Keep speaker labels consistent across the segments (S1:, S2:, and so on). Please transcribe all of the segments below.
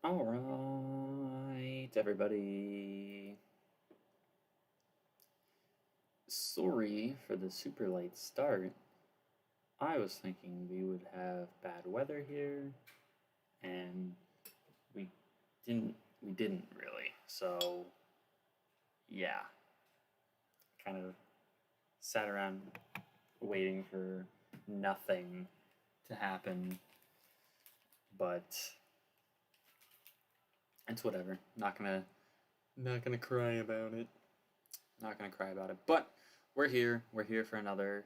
S1: All right, everybody. Sorry for the super late start. I was thinking we would have bad weather here, and we didn't. We didn't really. So, yeah, kind of sat around waiting for nothing to happen. But it's whatever. Not gonna cry about it. Not gonna cry about it. But we're here. We're here for another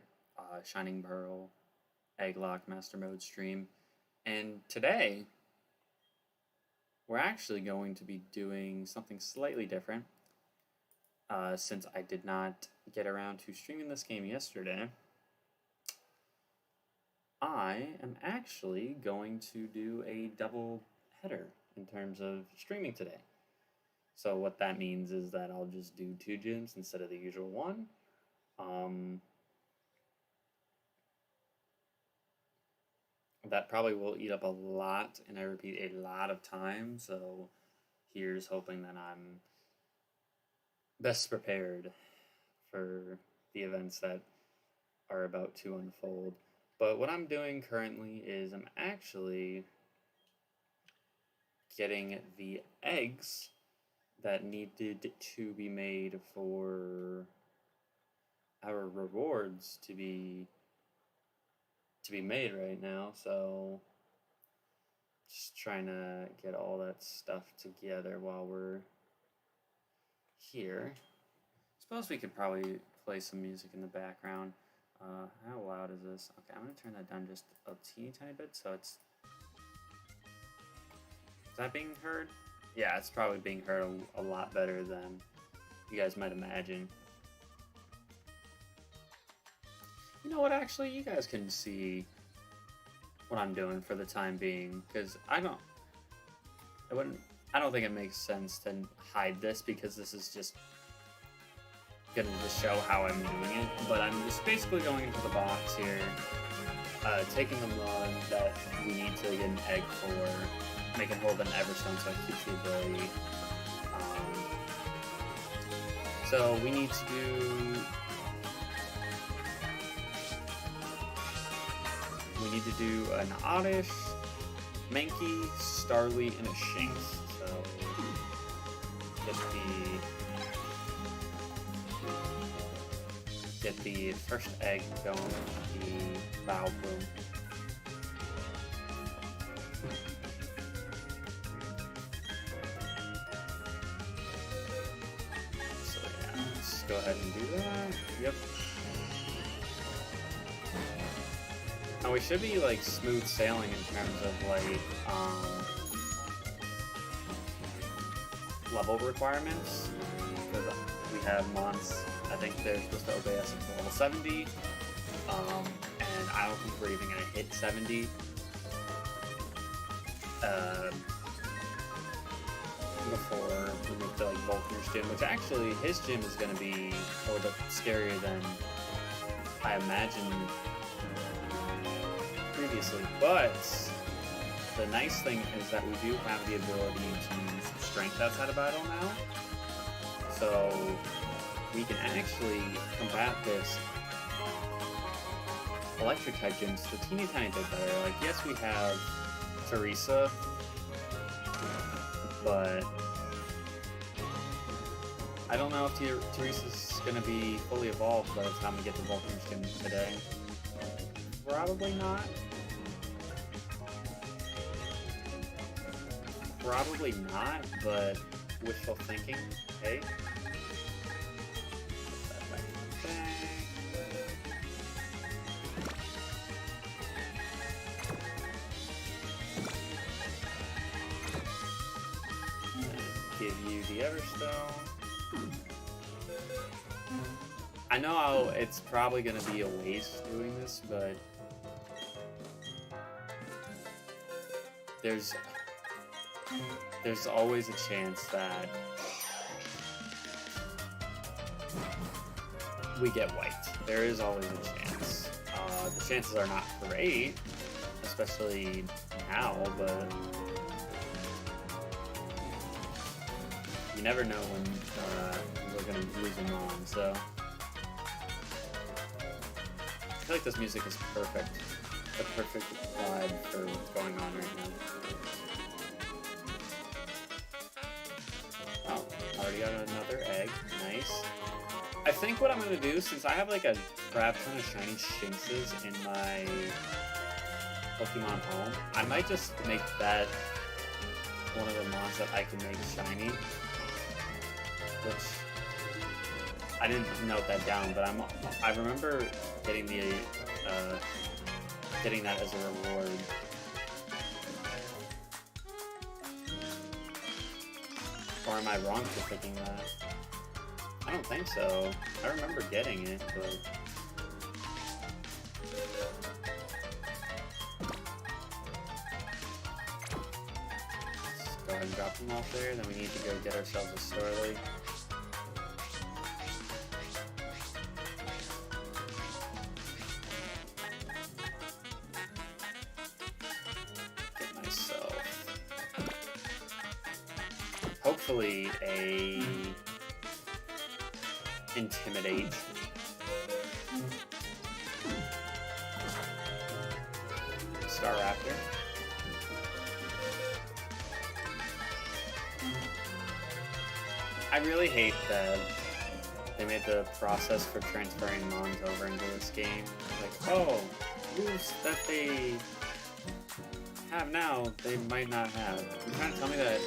S1: Shining Pearl Egglock Mastermode stream. And today, we're actually going to be doing something slightly different. Since I did not get around to streaming this game yesterday, I am actually going to do a double header in terms of streaming today. So what that means is that I'll just do 2 gyms instead of the usual one. That probably will eat up a lot, and I repeat, a lot of time. So here's hoping that I'm best prepared for the events that are about to unfold. But what I'm doing currently is I'm actually getting the eggs that needed to be made for our rewards to be made right now. So just trying to get all that stuff together while we're here. Suppose we could probably play some music in the background. How loud is this? Okay, I'm gonna turn that down just a teeny tiny bit so it's... Is that being heard? Yeah, it's probably being heard a lot better than you guys might imagine. You know what, actually, you guys can see what I'm doing for the time being, because I don't think it makes sense to hide this, because this is just gonna just show how I'm doing it. But I'm just basically going into the box here, taking the run that we need to get an egg for, making hold an Everstone so it keeps the ability. So we need to do... We need to do an Oddish, Mankey, Starly, and a Shinx. So get the first egg going with the Bow Boom. So yeah, let's go ahead and do that. Yep. Now we should be like smooth sailing in terms of like level requirements, because we have months. I think they're supposed to obey us until level 70, and I don't think we're even gonna hit 70 before we make the like Vulcaner's gym, which actually his gym is gonna be a little bit scarier than I imagined previously. But the nice thing is that we do have the ability to use strength outside of battle now, so we can actually combat this electric type gym just a teeny tiny bit better. Like, yes, we have Teresa, but I don't know if Teresa's gonna be fully evolved by the time we get to Vulcaner's gym today. Probably not. Probably not, but wishful thinking, hey? Give you the Everstone. I know it's probably going to be a waste doing this, but there's always a chance that we get wiped. There is always a chance. The chances are not great, especially now, but you never know when we're gonna lose them on, so I feel like this music is perfect. The perfect vibe for what's going on right now. Oh, already got another egg. Nice. I think what I'm gonna do, since I have like a crap ton of shiny Shinxes in my Pokemon home, I might just make that one of the mons that I can make shiny. Which I didn't note that down, but I remember getting the getting that as a reward. Or am I wrong for thinking that? I don't think so. I remember getting it, but let's go ahead and drop them off there. Then we need to go get ourselves a Starly. Hopefully a Intimidate. Star Raptor. I really hate that they made the process for transferring mons over into this game. Like, oh, moves that they have now, they might not have. You're trying to tell me that.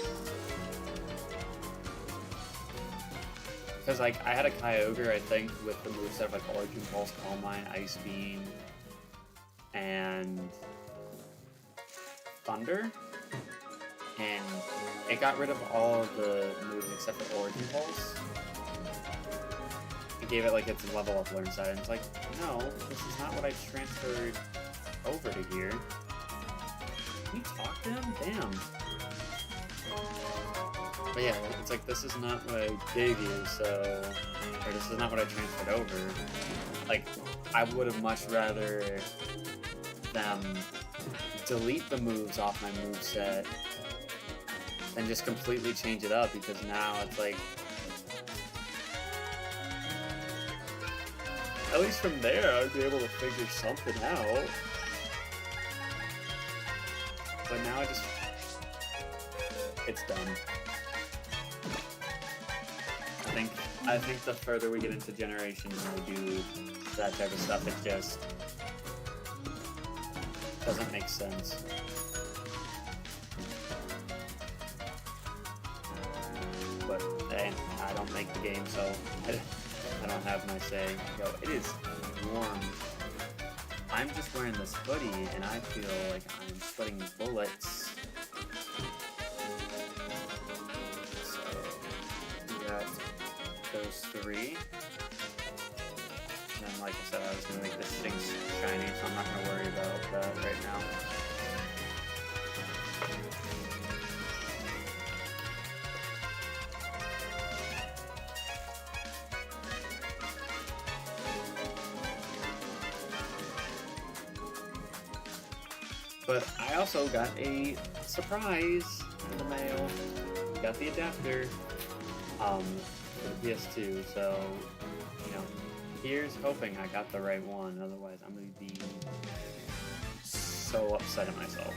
S1: Because, like, I had a Kyogre, I think, with the moveset of, like, Origin Pulse, Calm Mind, Ice Beam, and Thunder. And it got rid of all of the moves except for Origin Pulse. It gave it, like, its level up learn side, and it's like, no, this is not what I transferred over to here. Can you talk to him? Damn. But yeah, it's like, this is not what I gave you, so... Or this is not what I transferred over. Like, I would have much rather them delete the moves off my moveset than just completely change it up, because now it's like... At least from there, I'd be able to figure something out. But now I just... It's done. I think the further we get into generations and we do that type of stuff, it just doesn't make sense. But hey, I don't make the game, so I don't have my say. Yo, it is warm. I'm just wearing this hoodie and I feel like I'm sweating bullets. So we got those three. And then, like I said, I was going to make this thing shiny, so I'm not going to worry about that right now. But I also got a surprise in the mail. Got the adapter for the PS2, so, you know, here's hoping I got the right one. Otherwise, I'm going to be so upset at myself.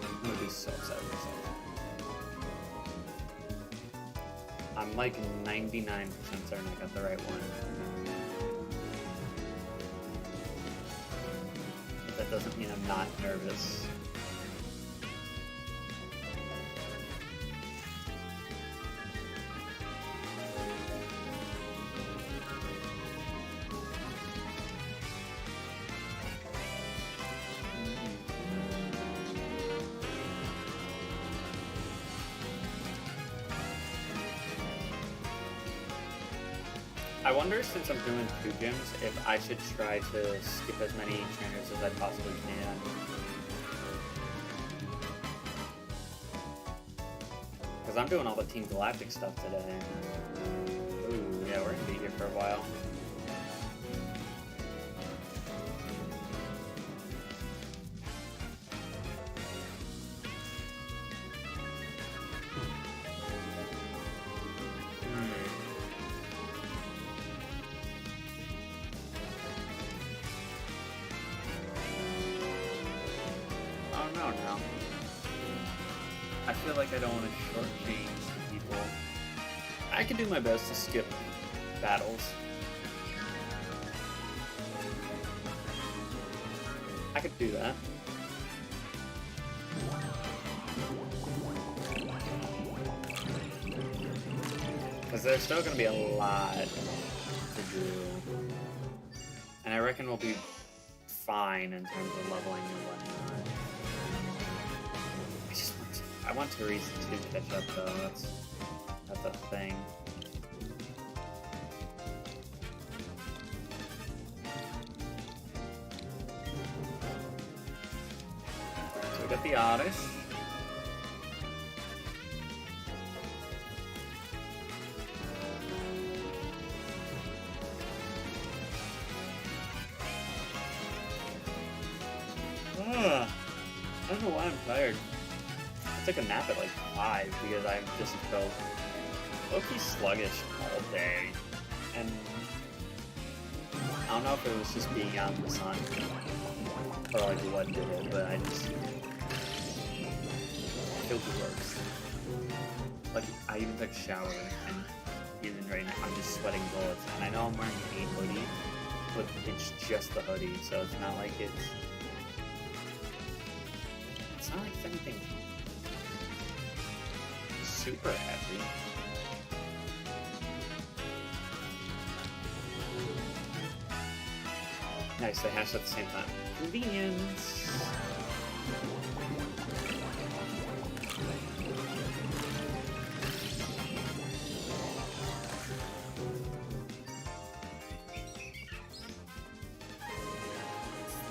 S1: I'm going to be so upset at myself. I'm like 99% certain I got the right one. But that doesn't mean I'm not nervous. I wonder, since I'm doing 2 gyms, if I should try to skip as many trainers as I possibly can. Because I'm doing all the Team Galactic stuff today. Ooh, yeah, we're gonna be here for a while. I feel like I don't want to shortchange people. I can do my best to skip battles. I could do that. Because there's still going to be a lot to do. And I reckon we'll be fine in terms of leveling and whatnot. I want Teresa to catch up though, that's a thing. So we got the Oddish. I don't know why I'm tired. I took a nap at like 5 because I just felt low-key sluggish all day. And I don't know if it was just being out in the sun or like what did it, but I just feel gross. Like I even took a shower and even right now I'm just sweating bullets. And I know I'm wearing a hoodie, but it's just the hoodie, so it's not like it's not like it's anything super heavy. Nice, they hatched at the same time. Convenience!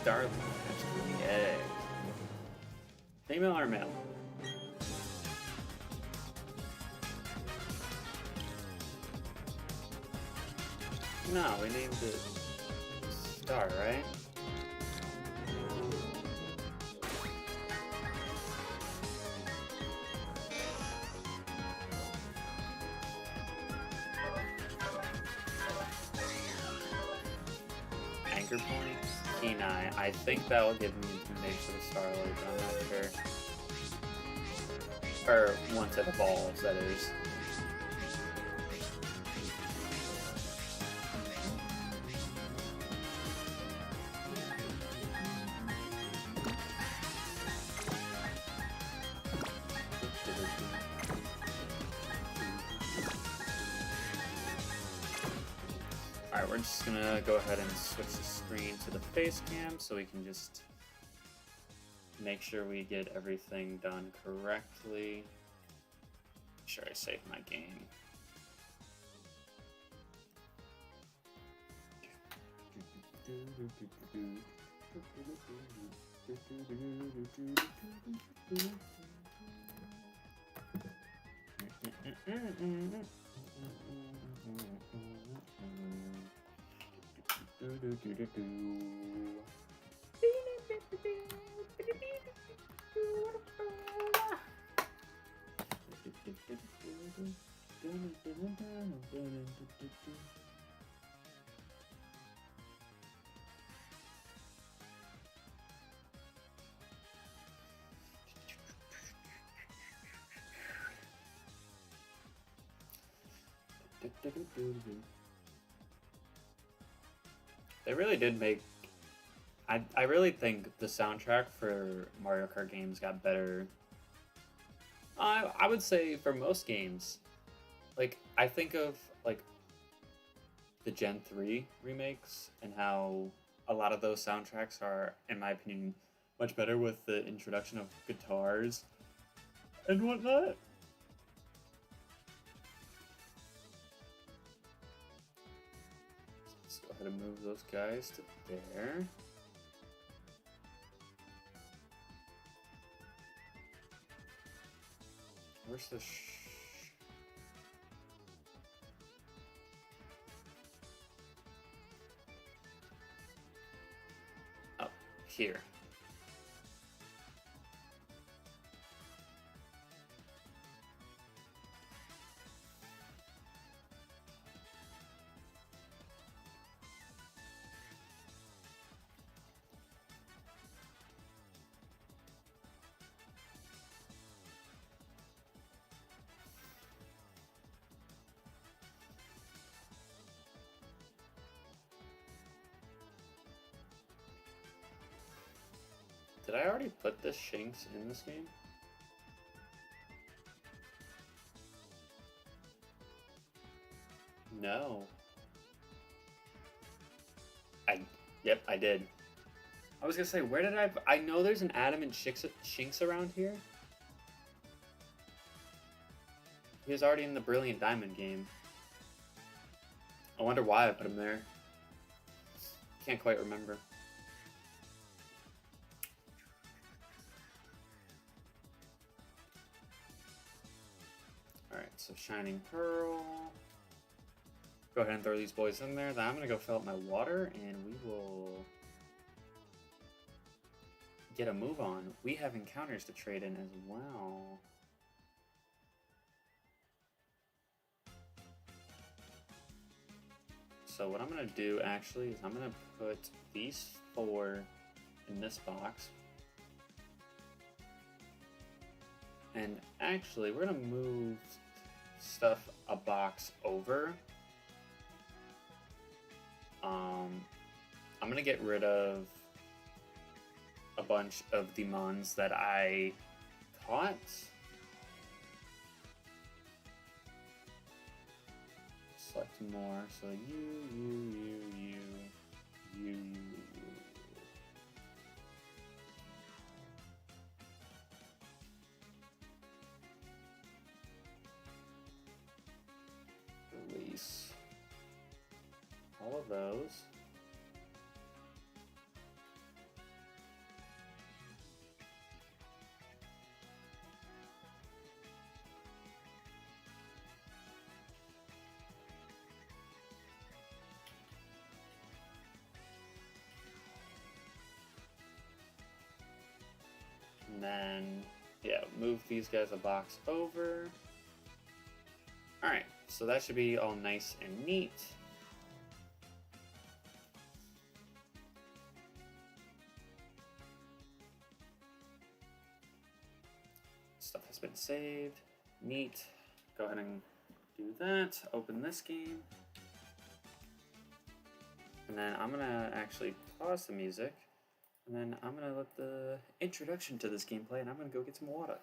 S1: Starling hatched the egg. Female or male? No, we named it Star, right? Anchor point? Kenai. I think that will give me intimidation for the Starlight, but I'm not sure. Or once it evolves, that is. Alright, we're just gonna go ahead and switch the screen to the face cam so we can just make sure we get everything done correctly. Make sure I save my game. They really did make... I really think the soundtrack for Mario Kart games got better. I would say for most games. Like, I think of, like, the Gen 3 remakes and how a lot of those soundtracks are, in my opinion, much better with the introduction of guitars and whatnot. Let's go ahead and move those guys to there. Where's the up here. Did I already put the Shinx in this game? No. Yep, I did. I was gonna say, where did I know there's an Adamant Shinx around here. He was already in the Brilliant Diamond game. I wonder why I put him there. Can't quite remember. Alright, so Shining Pearl. Go ahead and throw these boys in there. Then I'm going to go fill up my water, and we will get a move on. We have encounters to trade in as well. So what I'm going to do, actually, is I'm going to put these 4 in this box. And actually, we're going to move stuff a box over. I'm gonna get rid of a bunch of the mons that I caught. Select more, so you. Release all of those. And then, yeah, move these guys a box over. Alright, so that should be all nice and neat. Stuff has been saved. Neat. Go ahead and do that. Open this game. And then I'm going to actually pause the music. And then I'm going to let the introduction to this game play, and I'm going to go get some water.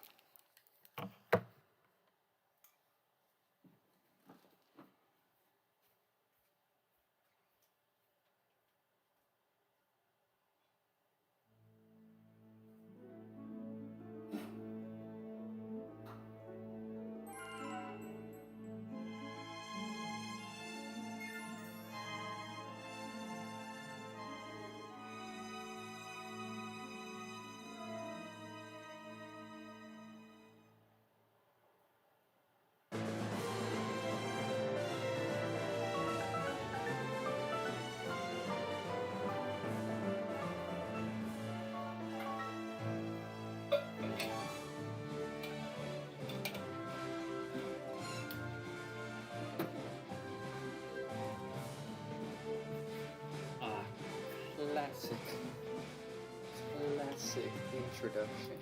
S1: Classic introduction.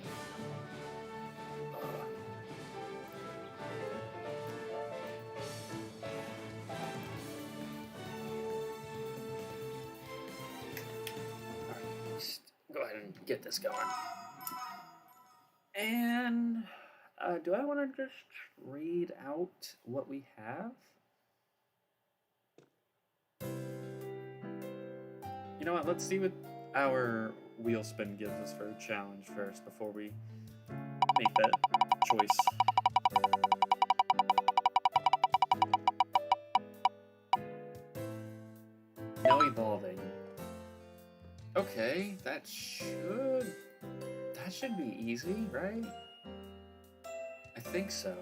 S1: Alright, let's go ahead and get this going. And do I want to just read out what we have? You know what, let's see what our wheel spin gives us for a challenge first before we make that choice. No evolving. Okay, that should be easy, right? I think so.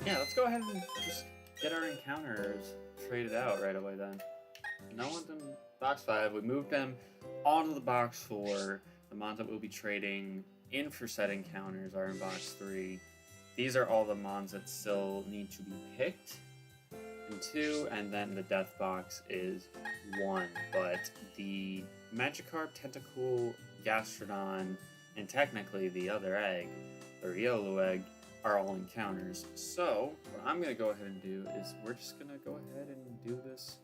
S1: Yeah, let's go ahead and just get our encounters traded out right away then. No one's in box 5. We moved them onto the box 4. The mons that we'll be trading in for set encounters are in box 3. These are all the mons that still need to be picked in 2, and then the death box is 1. But the Magikarp, Tentacool, Gastrodon, and technically the other egg, the Riolu egg, are all encounters. So what I'm going to go ahead and do is we're just going to go ahead and do this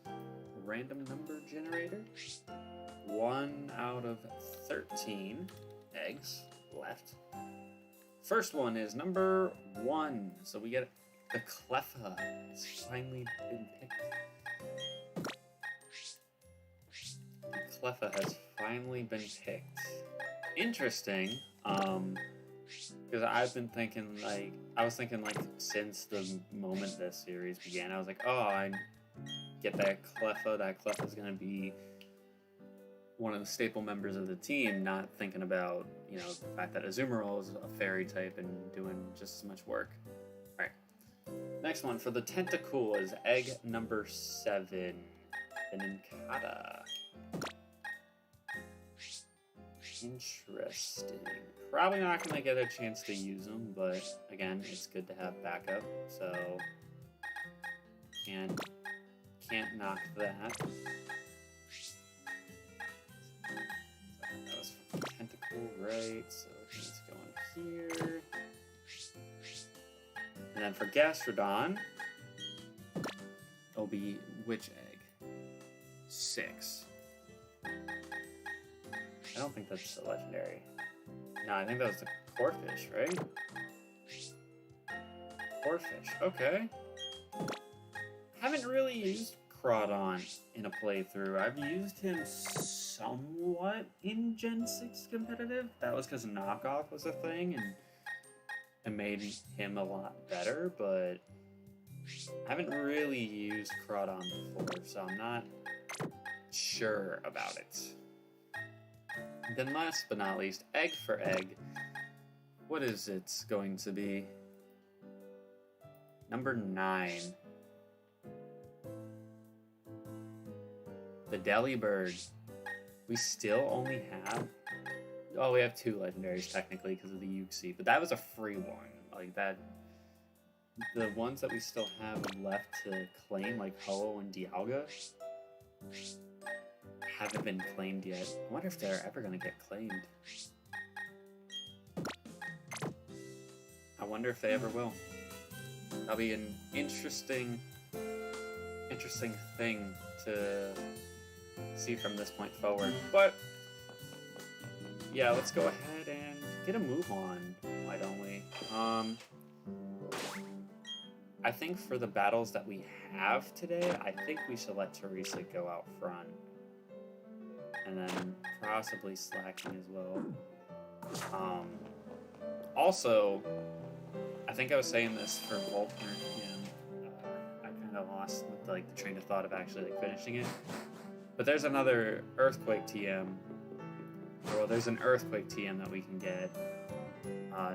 S1: random number generator. 1 out of 13 eggs left. First one is number 1. So we get the Cleffa. It's finally been picked. The Cleffa has finally been picked. Interesting. Because I've been thinking, like, since the moment this series began, I was like, oh, I get that Cleffa. That Cleffa's gonna be one of the staple members of the team, not thinking about, you know, the fact that Azumarill is a fairy type and doing just as much work. Alright. Next one for the Tentacool is egg number 7. The Nincada. Interesting. Probably not going to get a chance to use them, but again, it's good to have backup, so can't knock that. That was from Tentacool, right? So it's going here. And then for Gastrodon, it'll be which egg? 6. I don't think that's a legendary. No, I think that was the Corphish, right? Corphish, okay. Haven't really used Crawdon in a playthrough. I've used him somewhat in Gen 6 competitive. That was because knockoff was a thing and it made him a lot better, but I haven't really used Crawdon before, so I'm not sure about it. Then last but not least, egg for egg. What is it going to be? Number 9. The Delibird. We still only have... Oh, we have 2 legendaries technically because of the Uxie, but that was a free one. Like that... The ones that we still have left to claim, like Ho-Oh and Dialga, haven't been claimed yet. I wonder if they're ever going to get claimed. I wonder if they ever will. That'll be an interesting thing to see from this point forward. But yeah, let's go ahead and get a move on. Why don't we? I think for the battles that we have today, I think we should let Teresa go out front. And then possibly Slacking as well. Also, I think I was saying this for Volkner, and I kind of lost the train of thought of actually finishing it. But there's another Earthquake TM. Well, there's an Earthquake TM that we can get.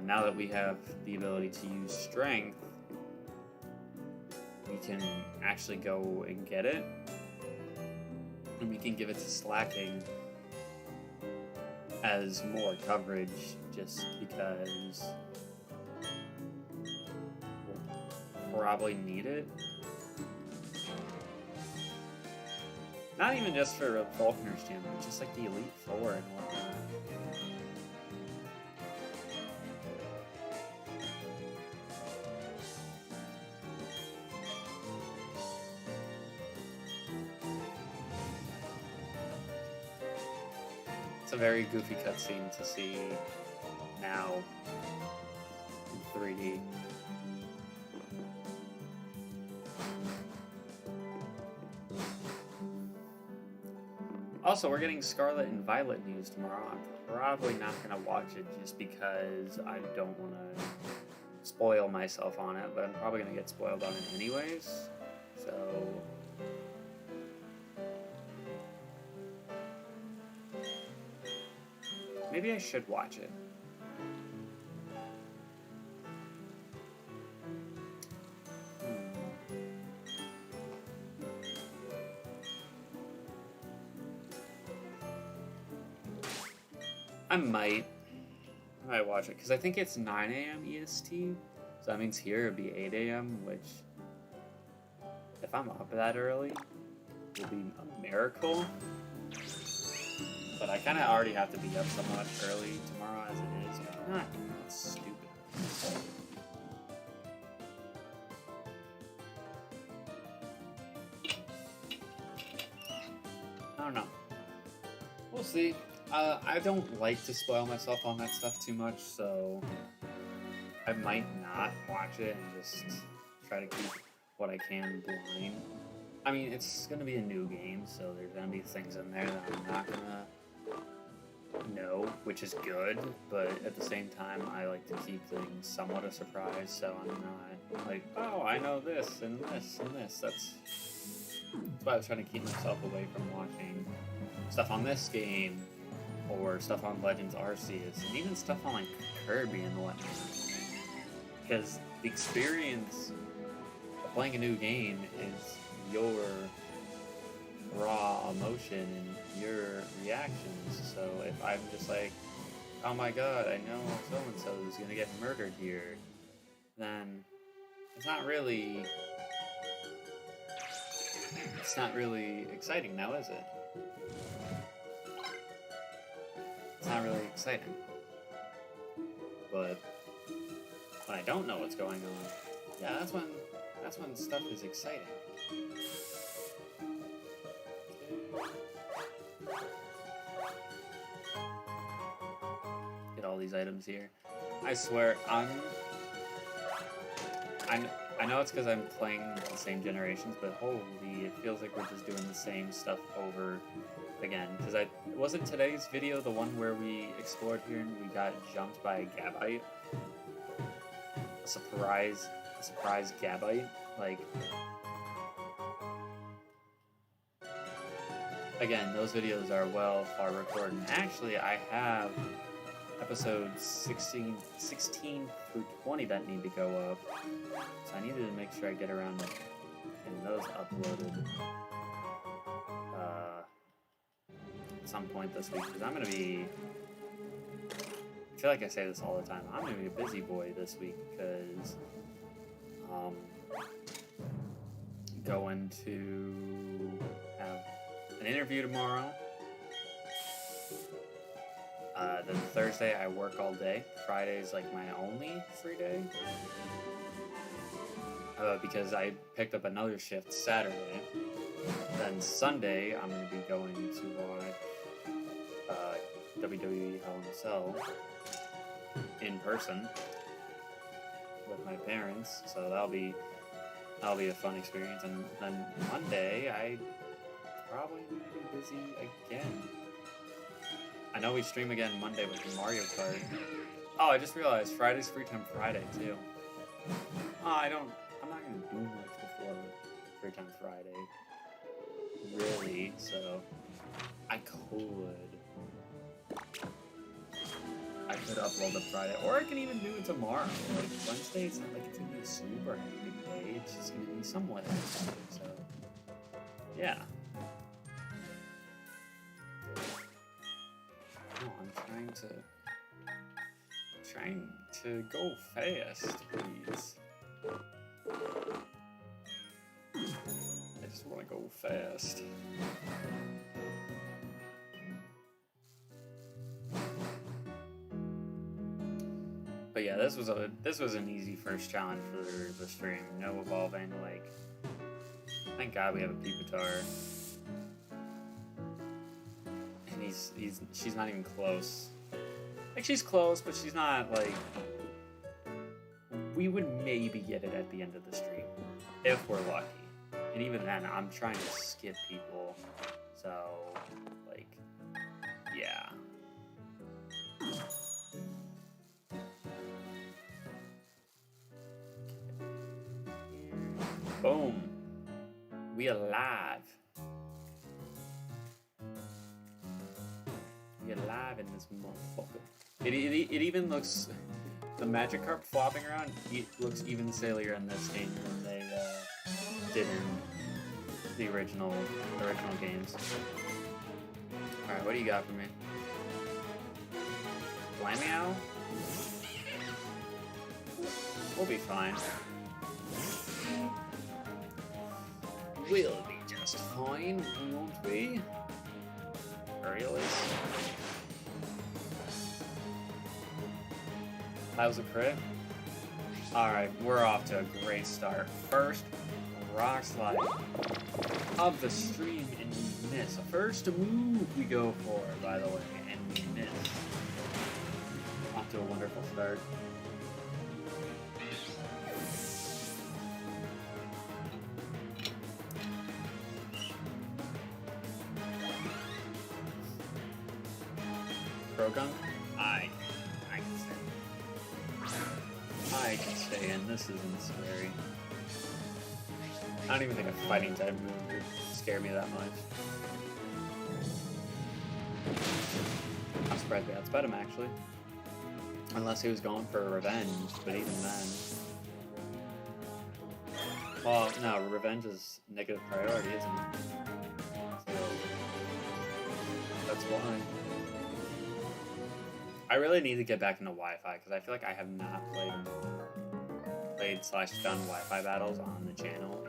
S1: Now that we have the ability to use Strength, we can actually go and get it. And we can give it to Slacking as more coverage, just because we'll probably need it. Not even just for Volkner's gym, but just like the Elite Four and whatnot. It's a very goofy cutscene to see now in 3D. Also, we're getting Scarlet and Violet news tomorrow. I'm probably not going to watch it just because I don't want to spoil myself on it, but I'm probably going to get spoiled on it anyways. So maybe I should watch it. I might watch it, because I think it's 9 a.m. EST, so that means here it'd be 8 a.m., which, if I'm up that early, would be a miracle. But I kind of already have to be up somewhat early tomorrow as it is. But I'm not doing that stupid. I don't know. see. I don't like to spoil myself on that stuff too much, so I might not watch it and just try to keep what I can blind. I mean, it's going to be a new game, so there's going to be things in there that I'm not going to know, which is good, but at the same time, I like to keep things somewhat a surprise, so I'm not like, oh, I know this and this and this. That's why I was trying to keep myself away from watching stuff on this game, or stuff on Legends Arceus, and even stuff on like Kirby and whatnot. Because the experience of playing a new game is your raw emotion and your reactions. So if I'm just like, oh my god, I know so-and-so is gonna get murdered here, then it's not really exciting now, is it? It's not really exciting. But when I don't know what's going on, yeah, that's when stuff is exciting. Get all these items here. I swear, I know it's because I'm playing the same generations, but holy, it feels like we're just doing the same stuff over again. Because wasn't today's video the one where we explored here and we got jumped by a Gabite? A surprise Gabite? Like, again, those videos are far recorded. And actually, I have episodes 16 through 20 that need to go up. So I needed to make sure I get around to getting those uploaded at some point this week. Because I'm going to be... I feel like I say this all the time. I'm going to be a busy boy this week because... going to have an interview tomorrow. Then Thursday I work all day. Friday is like my only free day. Because I picked up another shift Saturday. Then Sunday I'm going to be going to watch WWE Hell in a Cell in person with my parents. So that'll be a fun experience. And then Monday I probably going to be busy again. I know we stream again Monday with Mario Kart. Oh, I just realized Friday's Free Time Friday too. I'm not gonna do much before Free Time Friday, really. So I could upload the Friday, or I can even do it tomorrow. Like Wednesday, it's not like it's gonna be a super hectic day. It's just gonna be somewhat hectic. So yeah. Oh, I'm trying to go fast, please. I just want to go fast. But yeah, this was an easy first challenge for the stream. No evolving, like. Thank God we have a Pupitar. And she's not even close. Like, she's close, but she's not, like... We would maybe get it at the end of the stream, if we're lucky. And even then, I'm trying to skip people, so, like, yeah. Boom. We alive. We alive in this motherfucker. It even looks... The Magikarp flopping around, it looks even sillier in this game than they did in the original games. Alright, what do you got for me? Flameow? We'll be fine. We'll be just fine, won't we? Really? That was a crit? Alright, we're off to a great start. First, Rock Slide of the stream, and we miss. First move we go for, by the way, and we miss. Off to a wonderful start. Krogan? I can stay. I can stay in. This isn't scary. I don't even think a fighting type move would scare me that much. I'm surprised we outsped him, actually. Unless he was going for revenge, but even then. Well, no, revenge is negative priority, isn't it? So, that's why. I really need to get back into Wi-Fi, because I feel like I have not played/done Wi-Fi battles on the channel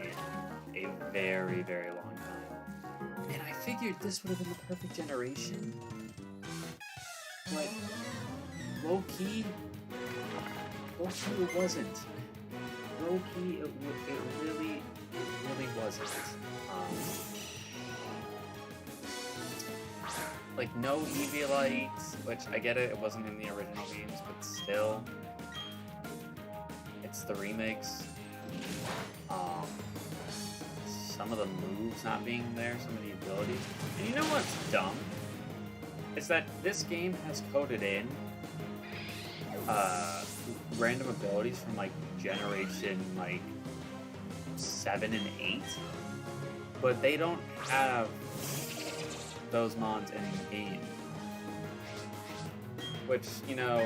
S1: in a very, very long time. And I figured this would have been the perfect generation. But low-key it wasn't. Low-key it really wasn't. Like, no Eviolite, which I get it wasn't in the original games, but still, it's the remakes. Some of the moves not being there, some of the abilities. And you know what's dumb? It's that this game has coded in random abilities from like generation like 7 and 8, but they don't have those mons in the game. Which, you know,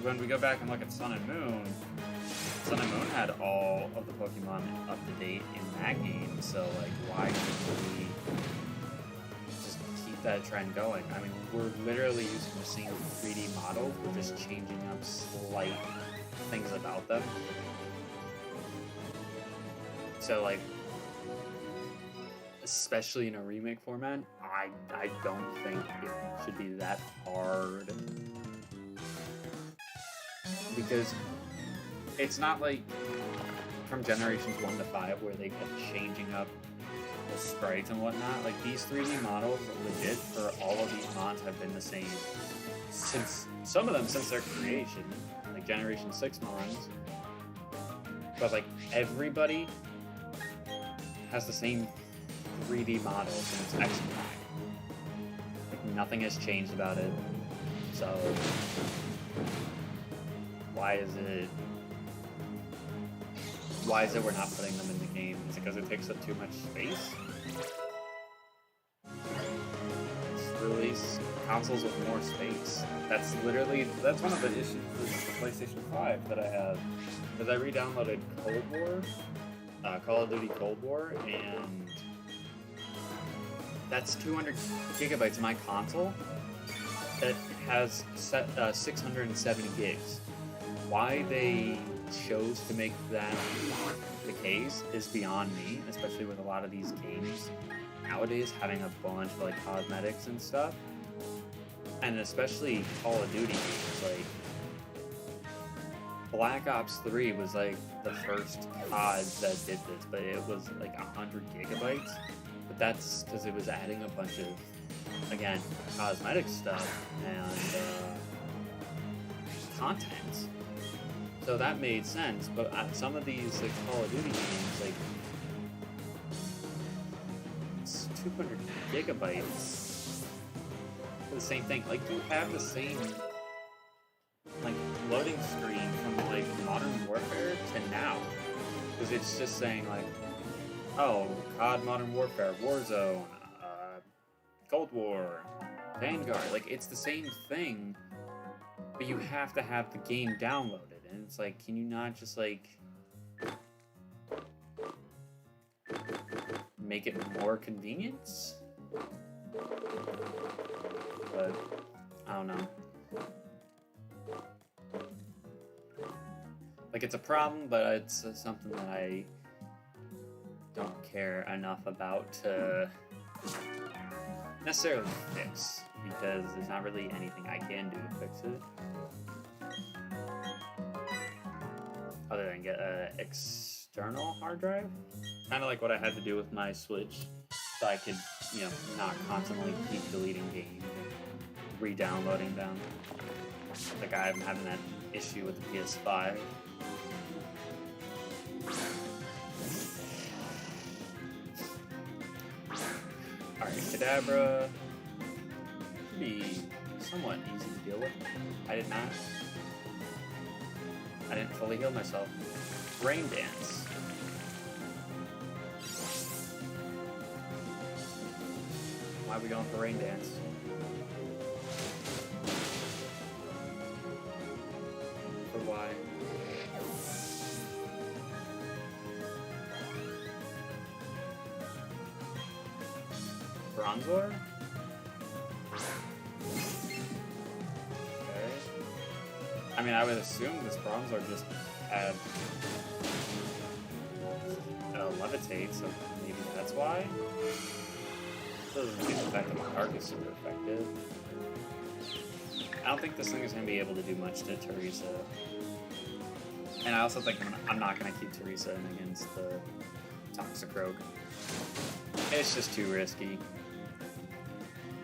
S1: when we go back and look at Sun and Moon had all of the Pokemon up to date in that game, so like why should we just keep that trend going? I mean, we're literally using the same 3D models, we're just changing up slight things about them. So like, especially in a remake format, I don't think it should be that hard. Because it's not like from generations 1 to 5 where they kept changing up the sprites and whatnot. Like, these 3D models, legit, for all of these mods have been the same since, some of them since their creation, like Generation 6 mods. But like, everybody has the same 3D model since X and Y. Like, nothing has changed about it. So why is it we're not putting them in the game? Is it because it takes up too much space? Let's release consoles with more space. That's one of the issues with the PlayStation 5 that I have. Because I re-downloaded Cold War, Call of Duty Cold War, and that's 200 gigabytes of my console that has 670 gigs. Why they chose to make that the case is beyond me, especially with a lot of these games nowadays having a bunch of like cosmetics and stuff, and especially Call of Duty games. Like Black Ops 3 was like the first COD that did this, but it was like 100 gigabytes. But that's because it was adding a bunch of, again, cosmetic stuff and content. So that made sense, but some of these like Call of Duty games, like, it's 200 gigabytes for the same thing. Like, you have the same like loading screen from like Modern Warfare to now, because it's just saying like, oh, COD Modern Warfare, Warzone, Cold War, Vanguard. Like, it's the same thing, but you have to have the game downloaded. And it's like, can you not just like make it more convenient? But I don't know. Like, it's a problem, but it's something that I don't care enough about to necessarily fix, because there's not really anything I can do to fix it. Other than get an external hard drive. Kind of like what I had to do with my Switch, so I could you know, not constantly keep deleting games and re-downloading them. Like I'm having that issue with the PS5. Alright, Kadabra should be somewhat easy to deal with. I didn't fully heal myself. Rain Dance. Why are we going for Rain Dance? For why? Bronzor? Okay. I mean, I would assume this Bronzor just had Levitate, so maybe that's why? Doesn't seem the fact that the Dark is super effective. I don't think this thing is going to be able to do much to Teresa. And I also think I'm not going to keep Teresa in against the Toxicroak. It's just too risky.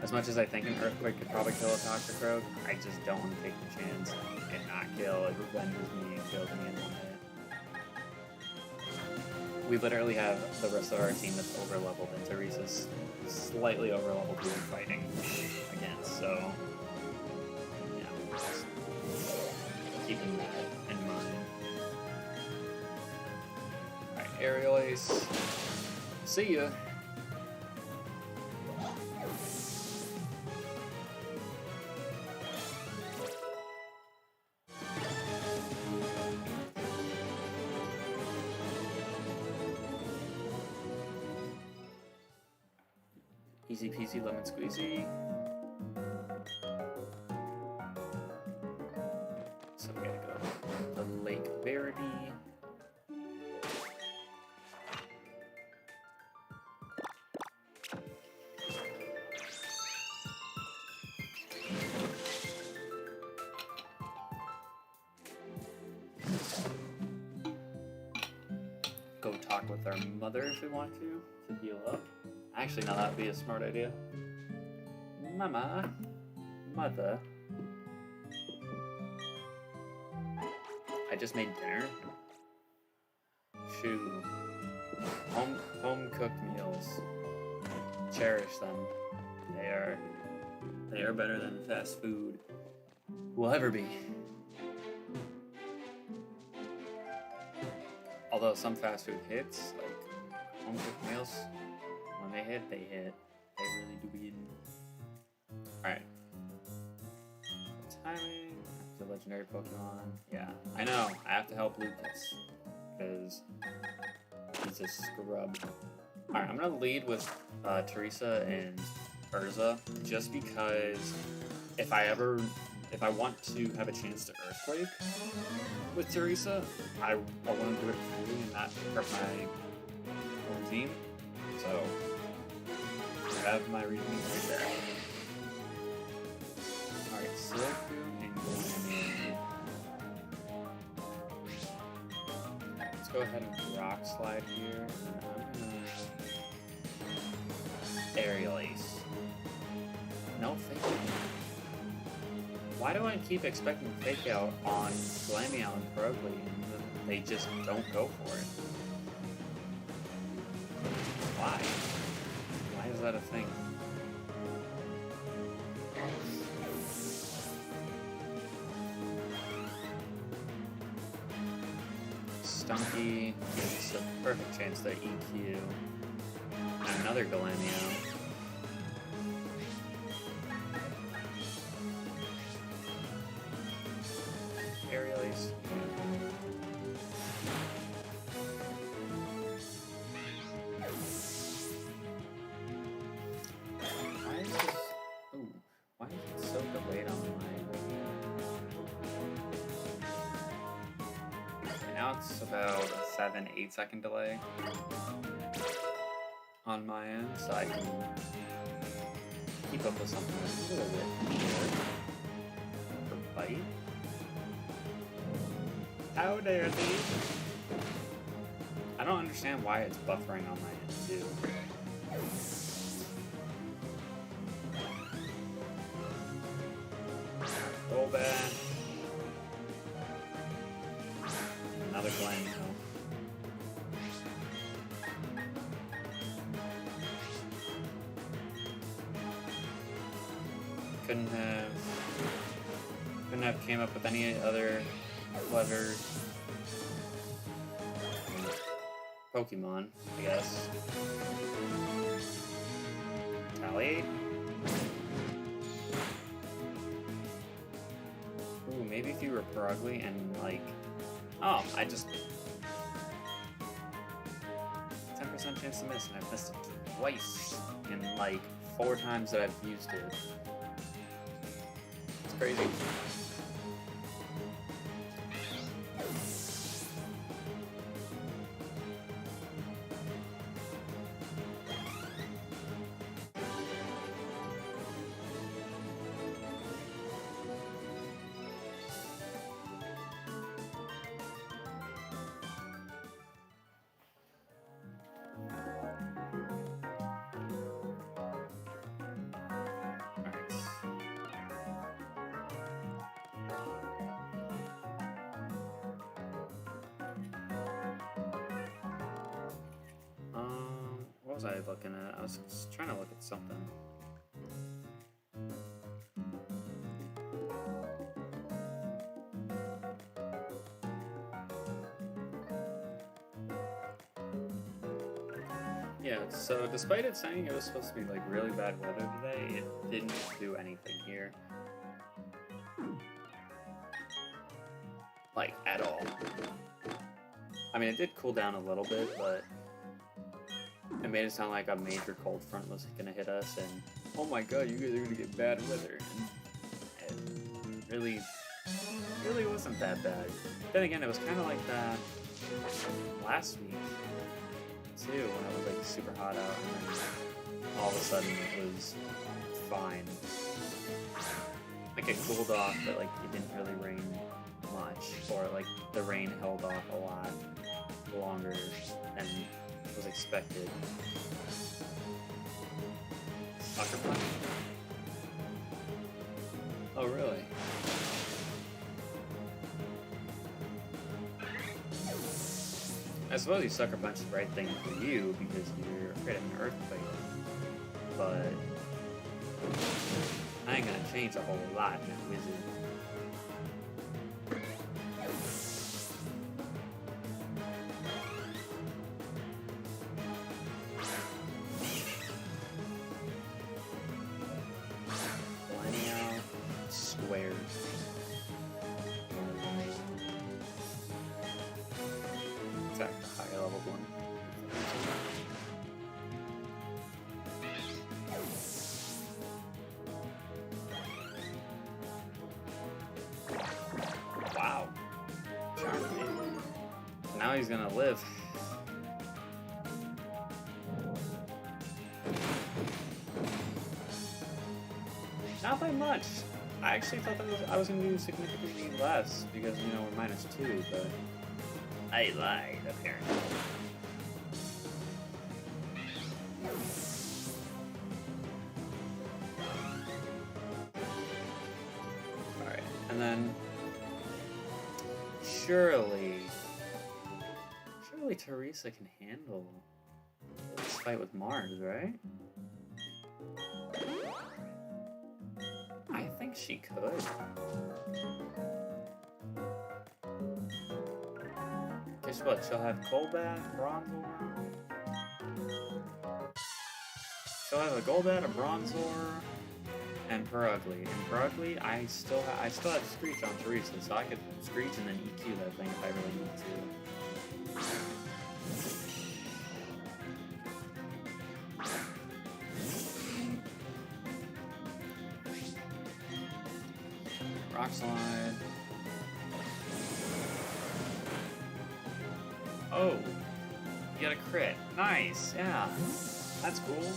S1: As much as I think an Earthquake could probably kill a Toxicroak, I just don't want to take the chance and not kill. It revenges me and kills me in one hit. We literally have the rest of our team that's over-leveled, and Teresa's slightly over-leveled who we're fighting against, so yeah, just keeping that in mind. Alright, Aerial Ace. See ya! Easy peasy lemon squeezy. So we gotta go to Lake Verity. Go talk with our mother if we want to heal up. Actually, no, that'd be a smart idea. Mother. I just made dinner. Shoo. Home cooked meals. Cherish them. They are better than fast food will ever be. Although some fast food hits, like home cooked meals, when they hit. They really do be. Alright. Timing. The legendary Pokemon. Yeah, I know. I have to help Lucas. Because he's a scrub. Alright, I'm gonna lead with Teresa and Urza. Just because if I want to have a chance to Earthquake with Teresa, I want to do it fully and not hurt my own team. So I have my reasoning right there. Alright, Silcoon and Glameow. Let's go ahead and Rock Slide here. I'm gonna Aerial Ace. No Fake Out. Why do I keep expecting Fake Out on Glameow and Krogly and they just don't go for it? Why? Why is that a thing? Stunky gives a perfect chance to EQ. And another Glameow. Aerial Ace. Why is it so delayed on my... Now it's about a 7-8 second delay on my end, so I can keep up with something that's a little bit short for bite. How dare thee? I don't understand why it's buffering on my end too. another Glen now. Couldn't have came up with any other clever Pokemon, I guess. Retaliate? Ooh, maybe if you were Perugly and like... Oh, I just... 10% chance to miss, and I've missed it twice in like 4 times that I've used it. It's crazy. What was I looking at? I was just trying to look at something. Yeah, so despite it saying it was supposed to be like really bad weather today, it didn't do anything here. Like, at all. I mean, it did cool down a little bit, but it made it sound like a major cold front was gonna hit us, and oh my god, you guys are gonna get bad weather. And it really wasn't that bad. Then again, it was kind of like that last week too, when it was like super hot out, and then all of a sudden it was fine. Like it cooled off, but like it didn't really rain much, or like the rain held off a lot longer than was expected. Sucker punch? Oh, really? I suppose you sucker punch the right thing for you because you're afraid of an earthquake. But I ain't gonna change a whole lot, wizard. Now he's gonna live. Not by much. I actually thought that I was gonna do significantly less because, you know, we're -2, but I lied, apparently. Alright, and then surely Teresa can handle this fight with Mars, right? I think she could. Guess what? She'll have Golbat, Bronzor. She'll have a Golbat, a Bronzor, and Perugly. And Perugly, I still have Screech on Teresa, so I could Screech and then EQ that thing if I really need to. Rock Slide. Oh, you got a crit. Nice, yeah. That's cool.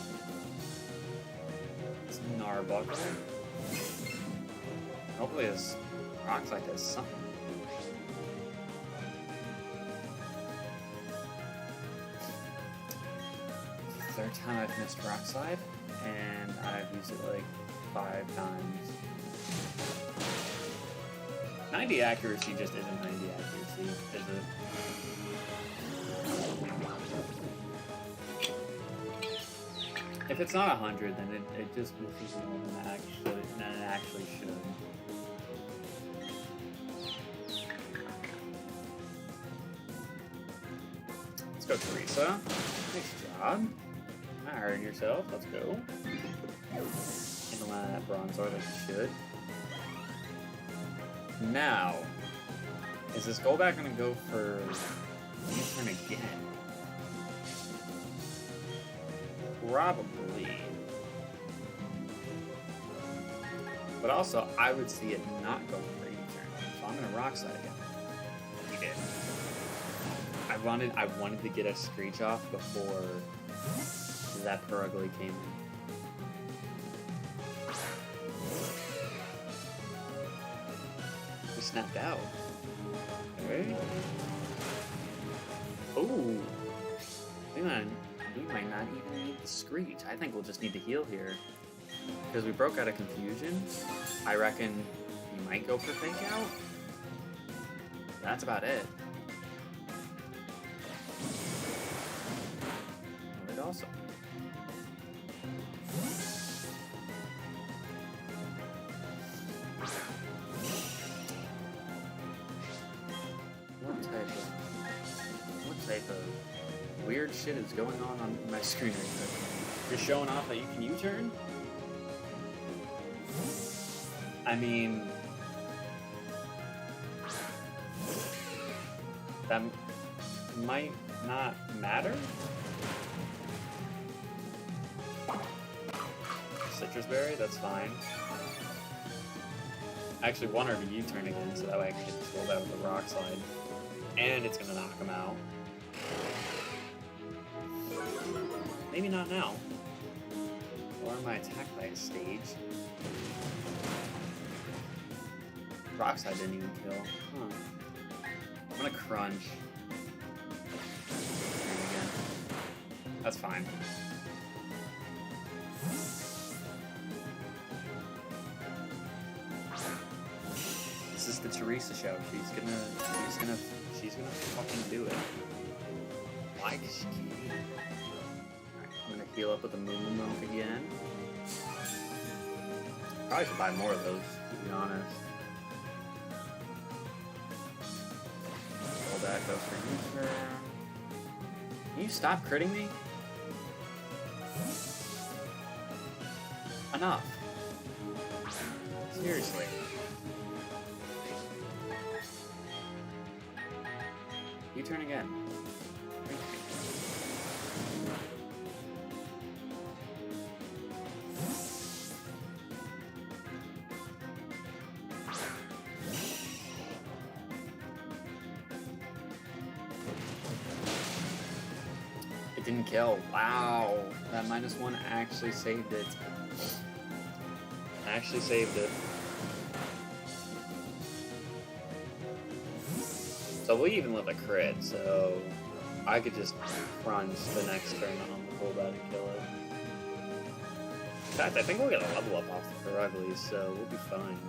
S1: It's Narbuckle. Hopefully this Rock Slide does something. Third time I've missed Rock Slide, and I've used it like 5 times. 90 accuracy just isn't 90 accuracy, is it? If it's not 100, then it just misses more than it actually should. Let's go, Teresa. Nice job. Not hurting yourself. Let's go. Handle that bronze ore like you should. Now, is this goldback going to go for U-turn again? Probably. But also, I would see it not going for U-turn. So I'm going to rock slide again. He did. I wanted to get a screech off before that Perugly came in. We snapped out. Okay. Ooh. We might not even need the screech. I think we'll just need to heal here. Because we broke out of confusion. I reckon we might go for fake out. That's about it. It also. What type of weird shit is going on my screen right now? You're showing off that you can U-turn? I mean, that might not matter. Citrus berry, that's fine. I actually want her to U-turn again, so that way I can get this rolled out with the rock slide. And it's gonna knock him out. Maybe not now. Or am I attacked by a stage? Rock slide didn't even kill. Huh. I'm gonna crunch. Again. That's fine. This is the Teresa show. She's gonna fucking do it. Why does she keep? Alright, I'm gonna heal up with the Moo Milk again. Probably should buy more of those, to be honest. Roll that, go for U-turn. Can you stop critting me? Enough. Seriously. U-turn again. It didn't kill. Wow. That -1 actually saved it. Actually saved it. So we even live a crit, so I could just crunch the next turn on the pullback and kill it. In fact, I think we'll get a level up off the Peruglies, so we'll be fine.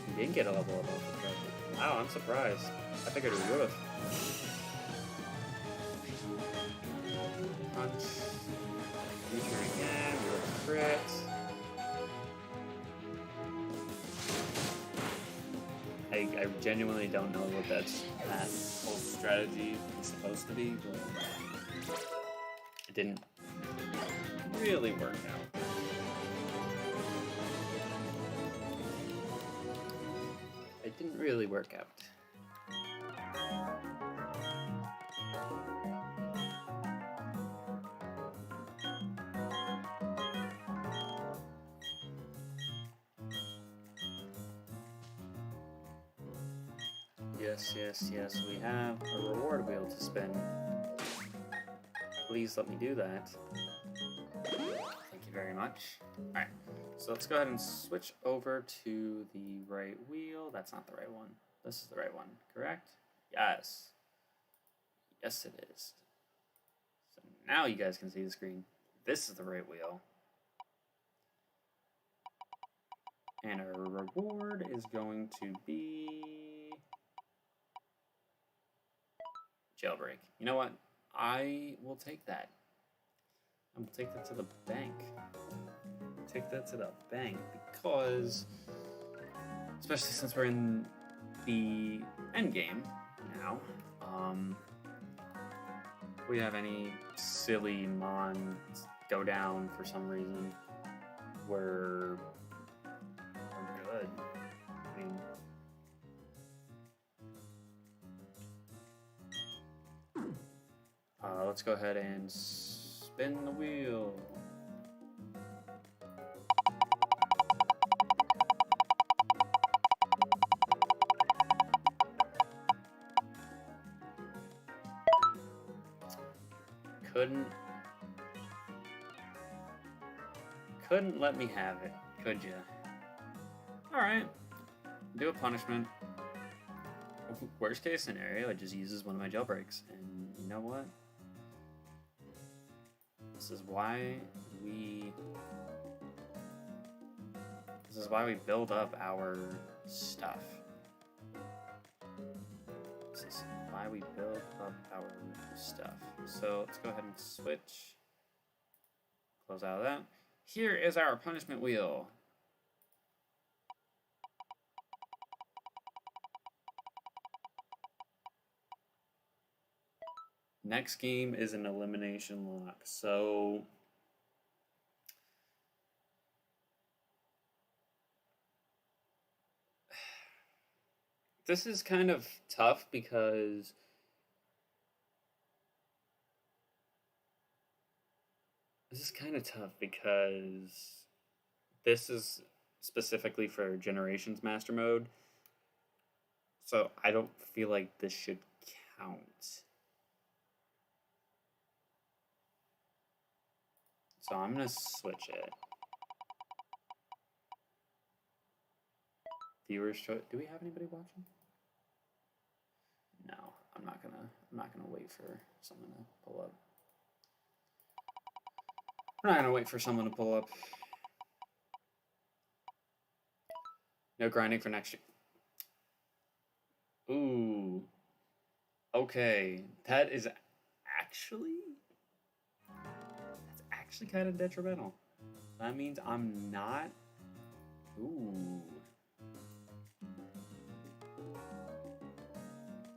S1: We didn't get a level up off the Peruglies. Wow, I'm surprised. I figured we would have. Punch. U-turn again, we live a crit. I genuinely don't know what that whole strategy is supposed to be, but it didn't really work out. It didn't really work out. Yes, we have a reward wheel to spin. Please let me do that. Thank you very much. Alright, so let's go ahead and switch over to the right wheel. That's not the right one. This is the right one, correct? Yes. Yes, it is. So now you guys can see the screen. This is the right wheel. And our reward is going to be jailbreak. You know what? I will take that. I will take that to the bank. Take that to the bank because, especially since we're in the end game now, if we have any silly mon go down for some reason, we're good. I mean, let's go ahead and spin the wheel. Couldn't let me have it, could ya? Alright. Do a punishment. Worst case scenario, it just uses one of my jailbreaks. And you know what? This is why we build up our stuff. This is why we build up our stuff. So let's go ahead and switch. Close out of that. Here is our punishment wheel. Next game is an elimination lock. So this is kind of tough because this is specifically for Generations Master Mode. So I don't feel like this should count. So I'm going to switch it. Viewers choice. Do we have anybody watching? No, I'm not gonna wait for someone to pull up. I'm not gonna wait for someone to pull up. No grinding for next year. Ooh. Okay. That's actually kind of detrimental. That means I'm not. Ooh.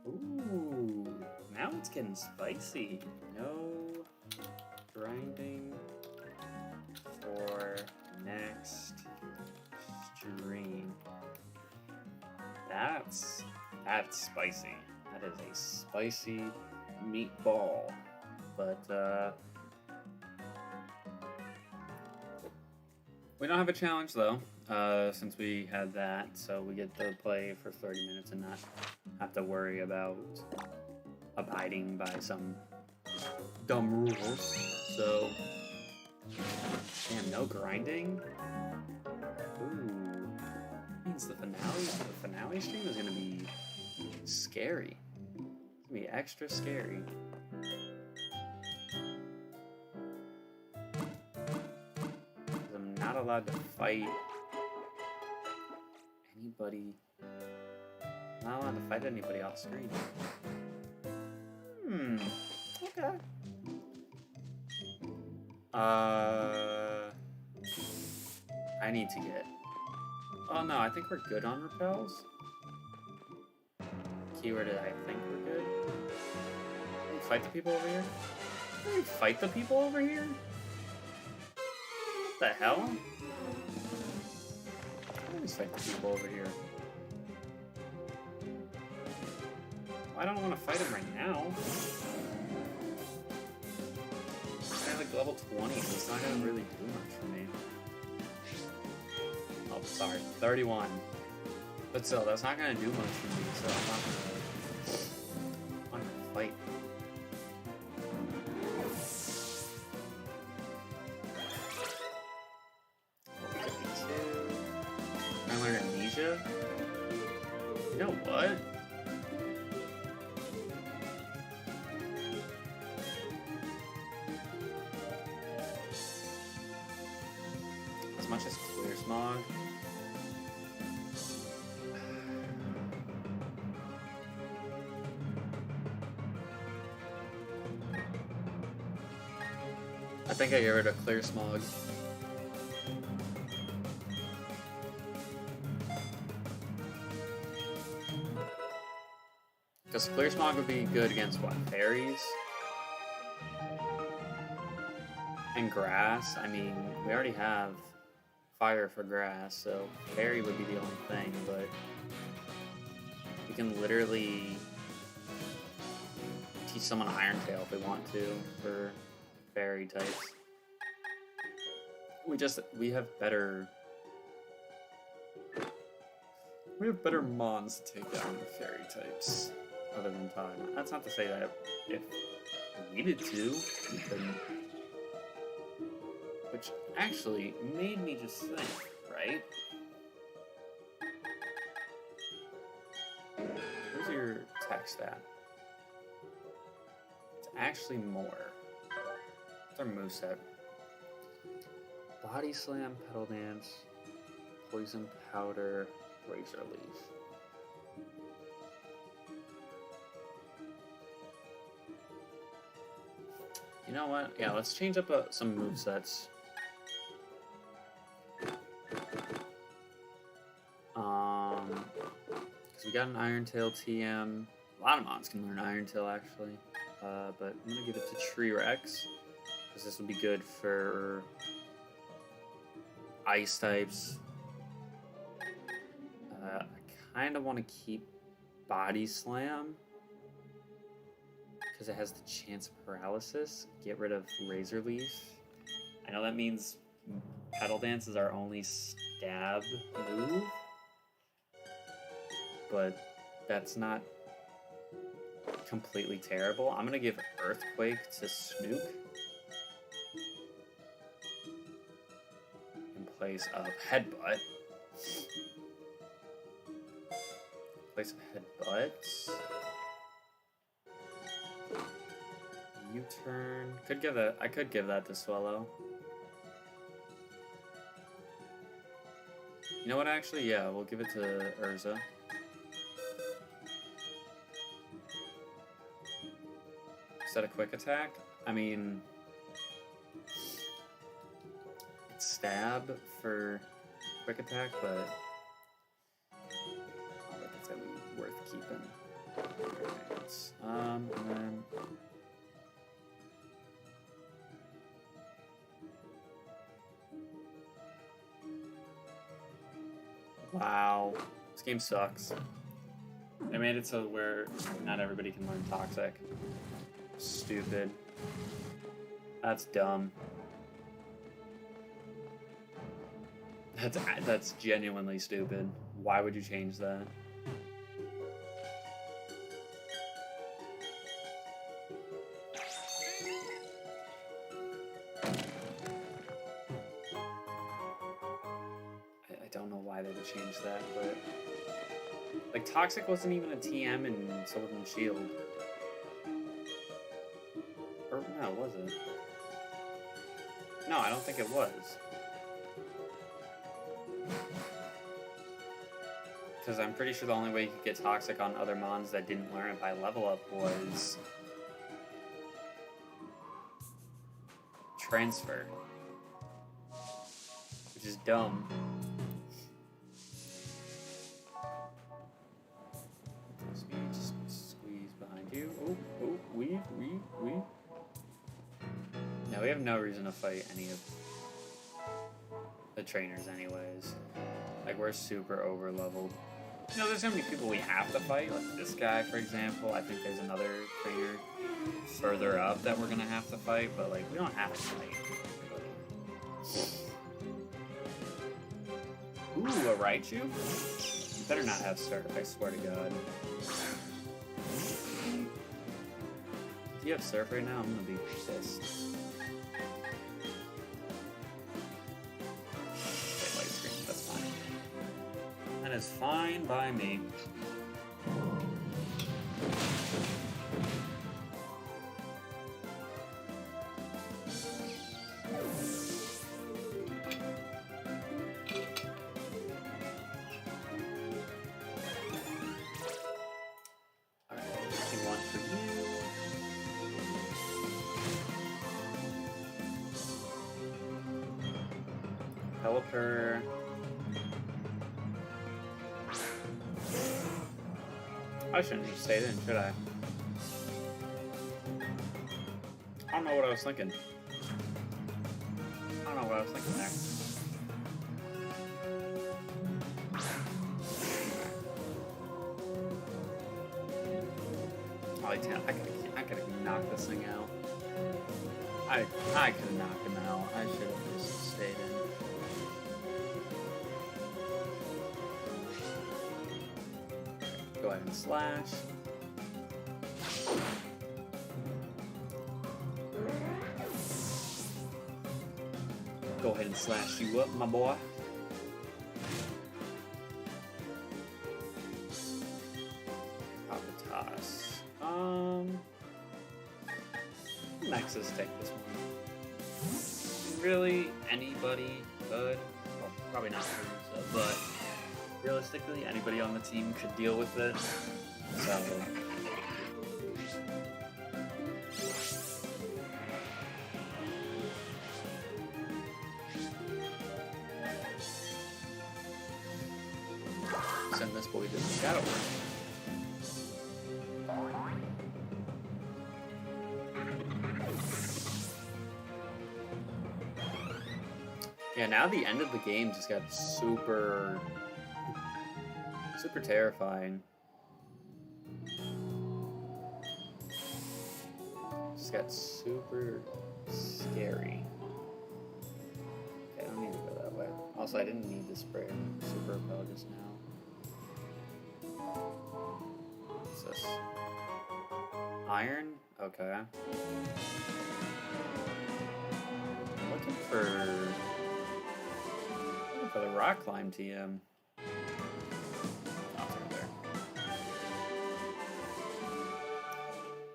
S1: Ooh. Now it's getting spicy. No grinding for next stream. That's spicy. That is a spicy meatball. But we don't have a challenge though, since we had that, so we get to play for 30 minutes and not have to worry about abiding by some dumb rules. So, damn, no grinding? Ooh, that means the finale stream is gonna be scary. It's gonna be extra scary. I'm not allowed to fight anybody. Not allowed to fight anybody off screen. Okay. I need to get. Oh no, I think we're good on repels. Keyword is I think we're good. Can we fight the people over here? Can we fight the people over here? What the hell? Let's fight the people over here. I don't want to fight him right now. I'm like level 20, so it's not going to really do much for me. Oh, sorry, 31. But still, that's not going to do much for me, so I'm not going to fight. Can I learn Amnesia? You know what? As much as Clear Smog. I think I get rid of Clear Smog. Because Clear Smog would be good against what? Fairies? And grass? I mean, we already have fire for grass, so fairy would be the only thing, but we can literally teach someone Iron Tail if we want to for fairy types. We have better mons to take down the fairy types other than Todd. That's not to say that if we needed to, we couldn't. Which actually made me just think, right? Where's your attack stat? It's actually more. What's our moveset? Body Slam, Pedal Dance, Poison Powder, Razor Leaf. You know what? Yeah, let's change up some movesets. Because we got an Iron Tail TM. A lot of mons can learn Iron Tail actually. But I'm going to give it to Tree Rex. Because this would be good for ice types. I kind of want to keep Body Slam. Because it has the chance of paralysis. Get rid of Razor Leaf. I know that means Pedal Dance is our only stab move. But that's not completely terrible. I'm going to give Earthquake to Snook. In place of Headbutt. In place of Headbutt. U-turn. I could give that to Swallow. You know what, actually? Yeah, we'll give it to Urza. Is that a quick attack? I mean, it's stab for quick attack, but I think it's at least worth keeping. Right. And then wow, this game sucks. They made it so where not everybody can learn Toxic. Stupid. That's dumb. That's genuinely stupid. Why would you change that? I don't know why they would change that, but like Toxic wasn't even a TM in Sword and Shield. Or no, was it? No, I don't think it was. Because I'm pretty sure the only way you could get Toxic on other mons that didn't learn it by level up was transfer. Which is dumb. Just squeeze behind you. Oh, weave. Now we have no reason to fight any of the trainers anyways. Like, we're super over leveled. You know, there's gonna be people we have to fight, like this guy, for example. I think there's another trainer further up that we're gonna have to fight, but like, we don't have to fight. Ooh, a Raichu? You better not have Surf, I swear to God. If you have Surf right now, I'm gonna be pissed. That is fine by me. Developer. I shouldn't have stayed in, should I? I don't know what I was thinking. I don't know what I was thinking there. Oh, I could have knocked this thing out. I could have knocked him out. I should have just stayed in. Go ahead and slash. Go ahead and slash you up, my boy. Papatas. Nexus, take this one. Really, anybody could. Well, probably not Teresa, but realistically, anybody on the team could deal with it. So. Send this boy to the shadow room. Yeah, now the end of the game just got super terrifying. Just got super scary. Okay, I don't need to go that way. Also, I didn't need to spray super repel just now. What's this? Iron? Okay. I'm looking for the rock climb TM. Oh, it's right there.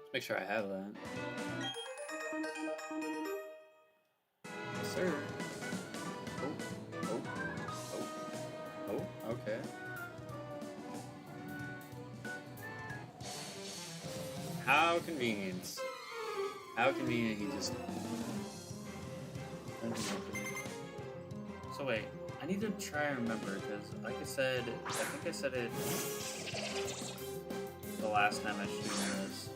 S1: Let's make sure I have that. Yes, sir. Oh, okay. How convenient. How convenient he just... So wait, I need to try and remember, because like I said, I think I said it the last time I was shooting this.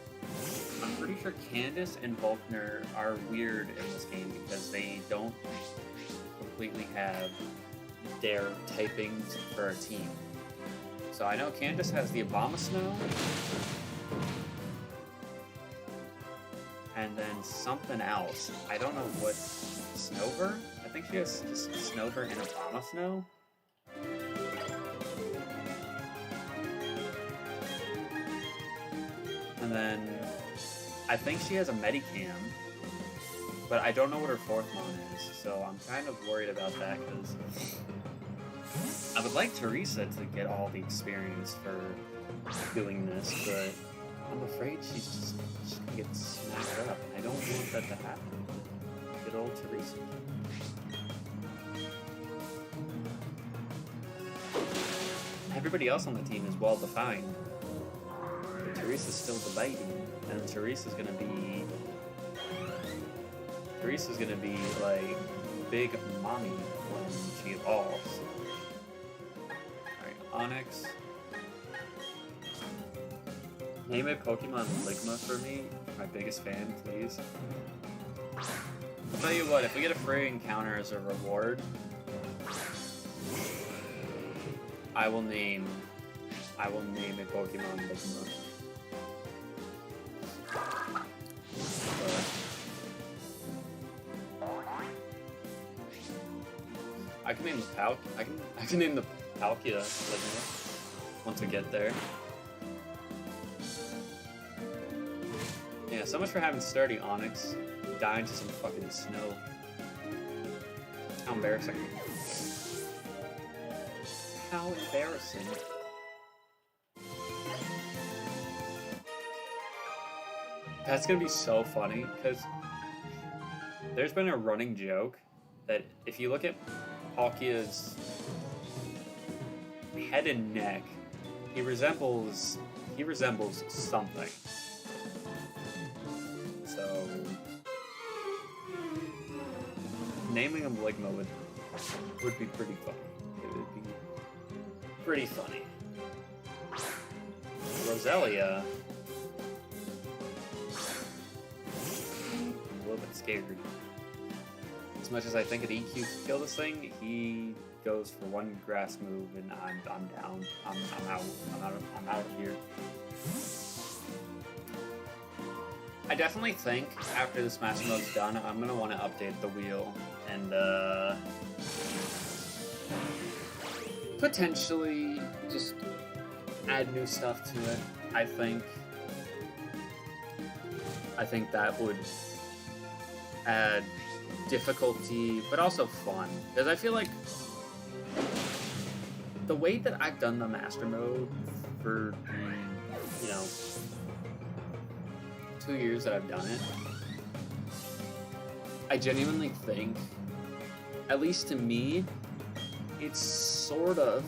S1: I'm pretty sure Candace and Volkner are weird in this game because they don't completely have their typings for a team. So I know Candace has the Abomasnow, and then something else. I don't know what. Snover? I think she has just Snover and Abomasnow. And then I think she has a Medicam, but I don't know what her fourth mon is, so I'm kind of worried about that because I would like Teresa to get all the experience for doing this, but I'm afraid she's gonna get smacked up, and I don't want that to happen. Good old Teresa. Everybody else on the team is well defined, but Teresa's still debating, and Teresa's gonna be like big mommy when she evolves. Alright, Onyx. Name a Pokemon Ligma for me. My biggest fan, please. I'll tell you what, if we get a free encounter as a reward, I will name a Pokemon Ligma. I can name the I can name the Palkia Ligma once we get there. Yeah, so much for having sturdy Onyx dying to some fucking snow. How embarrassing. How embarrassing. That's gonna be so funny, because there's been a running joke that if you look at Palkia's head and neck, he resembles something. So naming him Ligma would would be pretty funny. It would be pretty funny. Roselia. A little bit scared. As much as I think an EQ could kill this thing, he goes for one grass move and I'm down. I'm out of here. I definitely think after this Mastermode's done, I'm gonna want to update the wheel and potentially just add new stuff to it. I think that would add difficulty, but also fun. Because I feel like the way that I've done the Master Mode for, 2 years that I've done it, I genuinely think, at least to me, it's sort of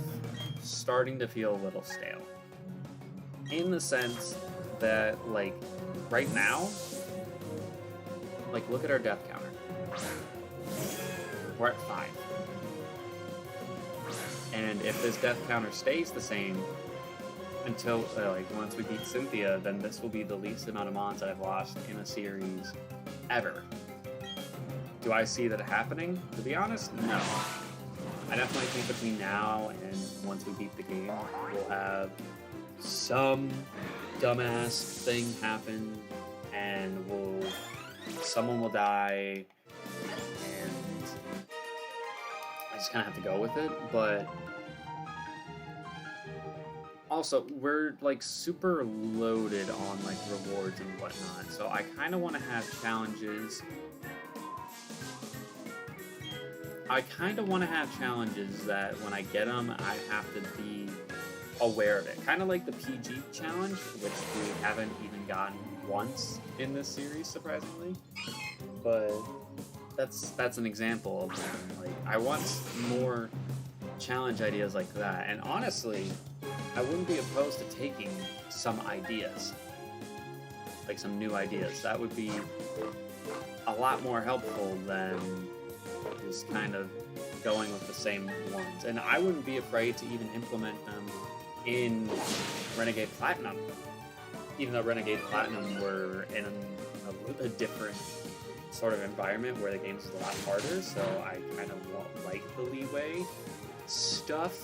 S1: starting to feel a little stale. In the sense that, like, right now, like, look at our death counter. We're at 5. And if this death counter stays the same until, once we beat Cynthia, then this will be the least amount of mons I've lost in a series ever. Do I see that happening? To be honest, no. I definitely think between now and once we beat the game, we'll have some dumbass thing happen, and someone will die, and I just kind of have to go with it. But also, we're like super loaded on like rewards and whatnot, so I kind of want to have challenges. That when I get them, I have to be aware of it. Kind of like the PG challenge, which we haven't even gotten once in this series, surprisingly. But that's an example of one. Like, I want more challenge ideas like that. And honestly, I wouldn't be opposed to taking some ideas, like some new ideas. That would be a lot more helpful than just kind of going with the same ones. And I wouldn't be afraid to even implement them in Renegade Platinum, even though Renegade Platinum were in a different sort of environment where the game is a lot harder, so I kind of like the leeway stuff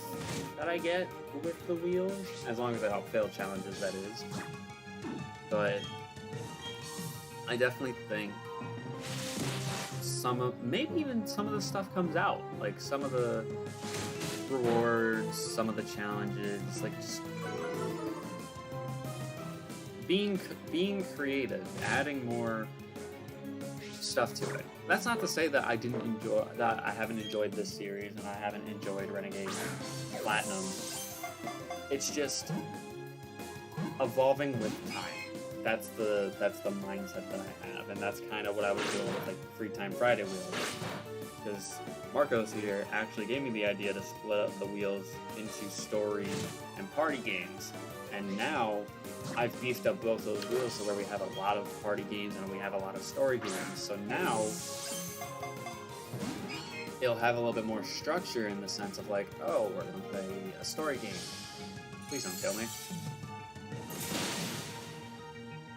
S1: that I get with the wheel, as long as I don't fail challenges, that is. But I definitely think maybe even some of the stuff comes out, like some of the rewards, some of the challenges, like just being creative, adding more stuff to it. That's not to say that I haven't enjoyed this series and I haven't enjoyed Renegade Platinum. It's just evolving with time. That's the mindset that I have, and that's kind of what I was doing with like Free Time Friday wheels. Because Marcos here actually gave me the idea to split up the wheels into story and party games, and now I've beefed up both those wheels so where we have a lot of party games and we have a lot of story games. So now it'll have a little bit more structure in the sense of like, oh, we're gonna play a story game. Please don't kill me.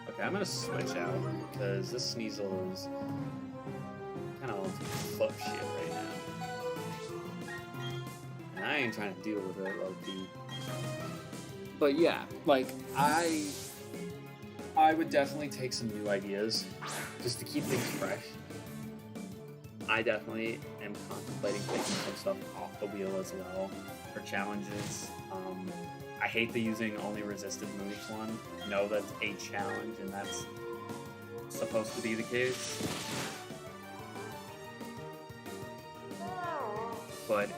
S1: Okay, I'm gonna switch out because this Sneasel is kind of on some fuck shit right now. And I ain't trying to deal with it, low-key. But yeah, like, I would definitely take some new ideas just to keep things fresh. I definitely am contemplating taking some stuff off the wheel as well for challenges. I hate the using only resisted moves one. No, that's a challenge, and that's supposed to be the case. But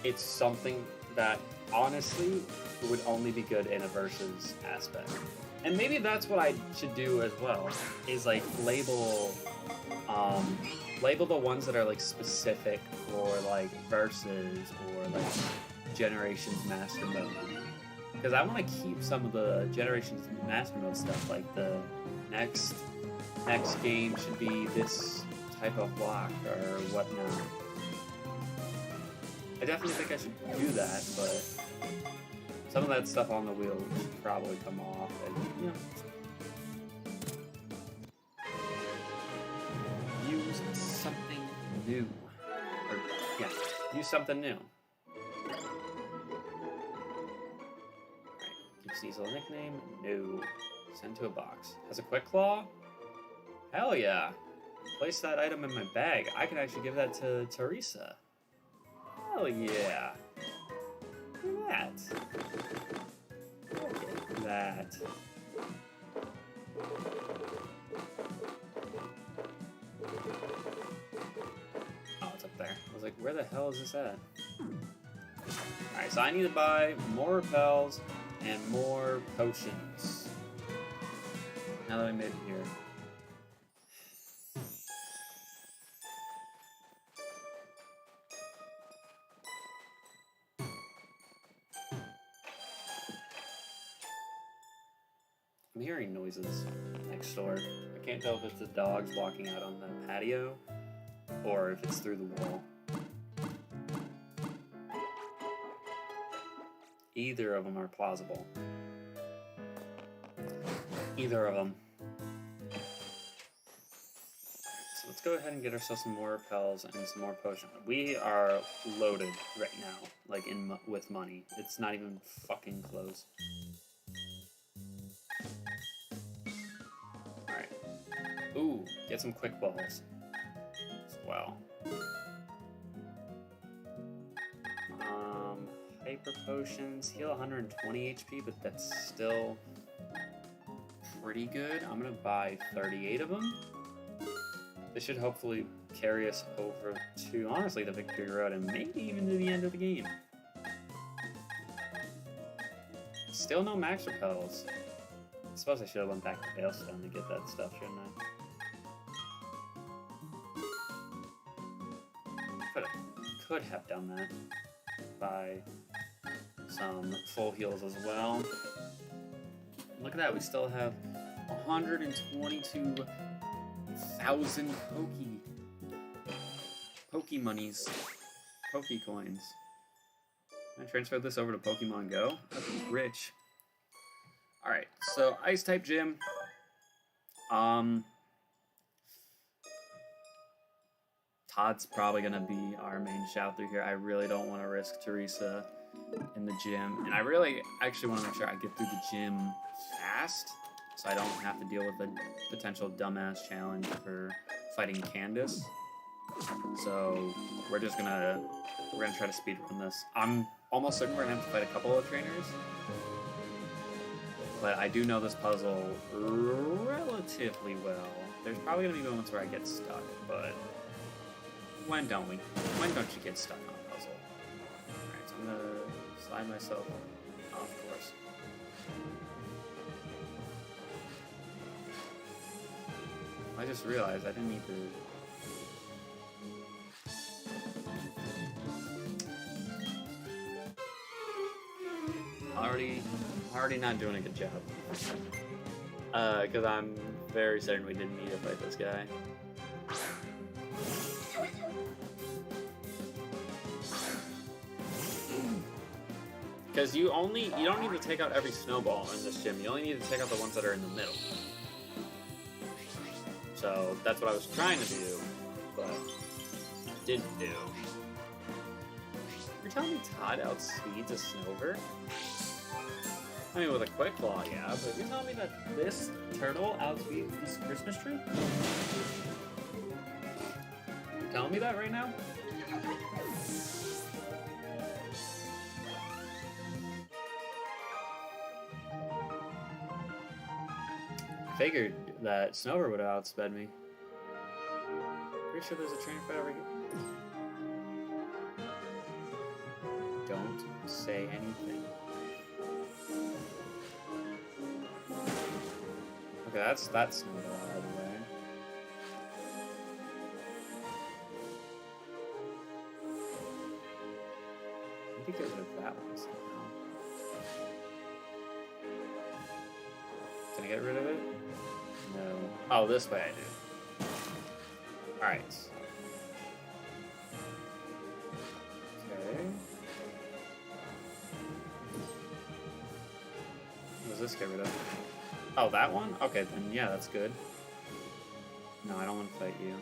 S1: it's something that honestly would only be good in a versus aspect. And maybe that's what I should do as well, is like label the ones that are like specific for like versus or like Generations Master Mode. Because I want to keep some of the Generations Master Mode stuff, like the next game should be this type of block or whatnot. I definitely think I should do that, but some of that stuff on the wheel should probably come off. And, you know, use something new. Or, yeah, use something new. Alright, keep Cecil a nickname? No. Send to a box. Has a quick claw? Hell yeah. Place that item in my bag. I can actually give that to Teresa. Hell yeah. Look at that. Look at that. Oh, it's up there. I was like, where the hell is this at? Alright, so I need to buy more repels and more potions. Now that I made it here. I'm hearing noises next door. I can't tell if it's the dogs walking out on the patio or if it's through the wall. Either of them are plausible. Either of them. So let's go ahead and get ourselves some more repels and some more potions. We are loaded right now, like with money. It's not even fucking close. Alright. Ooh, get some quick balls as well. Hyper potions heal 120 HP, but that's still pretty good. I'm gonna buy 38 of them. This should hopefully carry us over to, honestly, the victory road and maybe even to the end of the game. Still no max repels. I suppose I should have went back to Balestone to get that stuff, shouldn't I? Could have done that. Buy some full heals as well. Look at that, we still have 122,000 Poke monies. Poke coins. Can I transfer this over to Pokemon Go? I'd be rich. Alright, so Ice type gym. Todd's probably gonna be our main shout through here. I really don't want to risk Teresa in the gym, and I really actually want to make sure I get through the gym fast, so I don't have to deal with a potential dumbass challenge for fighting Candace. So we're gonna try to speedrun this. I'm almost certain we're gonna have to fight a couple of trainers, but I do know this puzzle relatively well. There's probably gonna be moments where I get stuck, but when don't we? When don't you get stuck on a puzzle? Alright, so I'm gonna slide myself off course. I just realized I didn't need to... Already not doing a good job. Because I'm very certain we didn't need to fight this guy. Because you don't need to take out every snowball in this gym. You only need to take out the ones that are in the middle. So that's what I was trying to do, but didn't do. You're telling me Todd outspeeds a Snover? I mean, with a quick claw, yeah, but you're telling me that this turtle outspeeds this Christmas tree? You're telling me that right now? Figured that Snover would have outsped me. Pretty sure there's a trainer fight over here. Don't say anything. Okay, that's Snover out of the way. I think there's that one somehow. Can I get rid of it? No. Oh, this way I do. Alright. Okay. What does this get rid of? Oh, that one? Okay, then yeah, that's good. No, I don't want to fight you.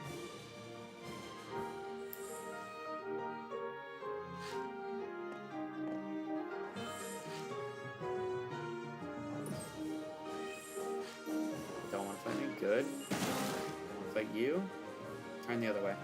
S1: Don't want to fight me? Good. Don't want to fight you? Turn the other way.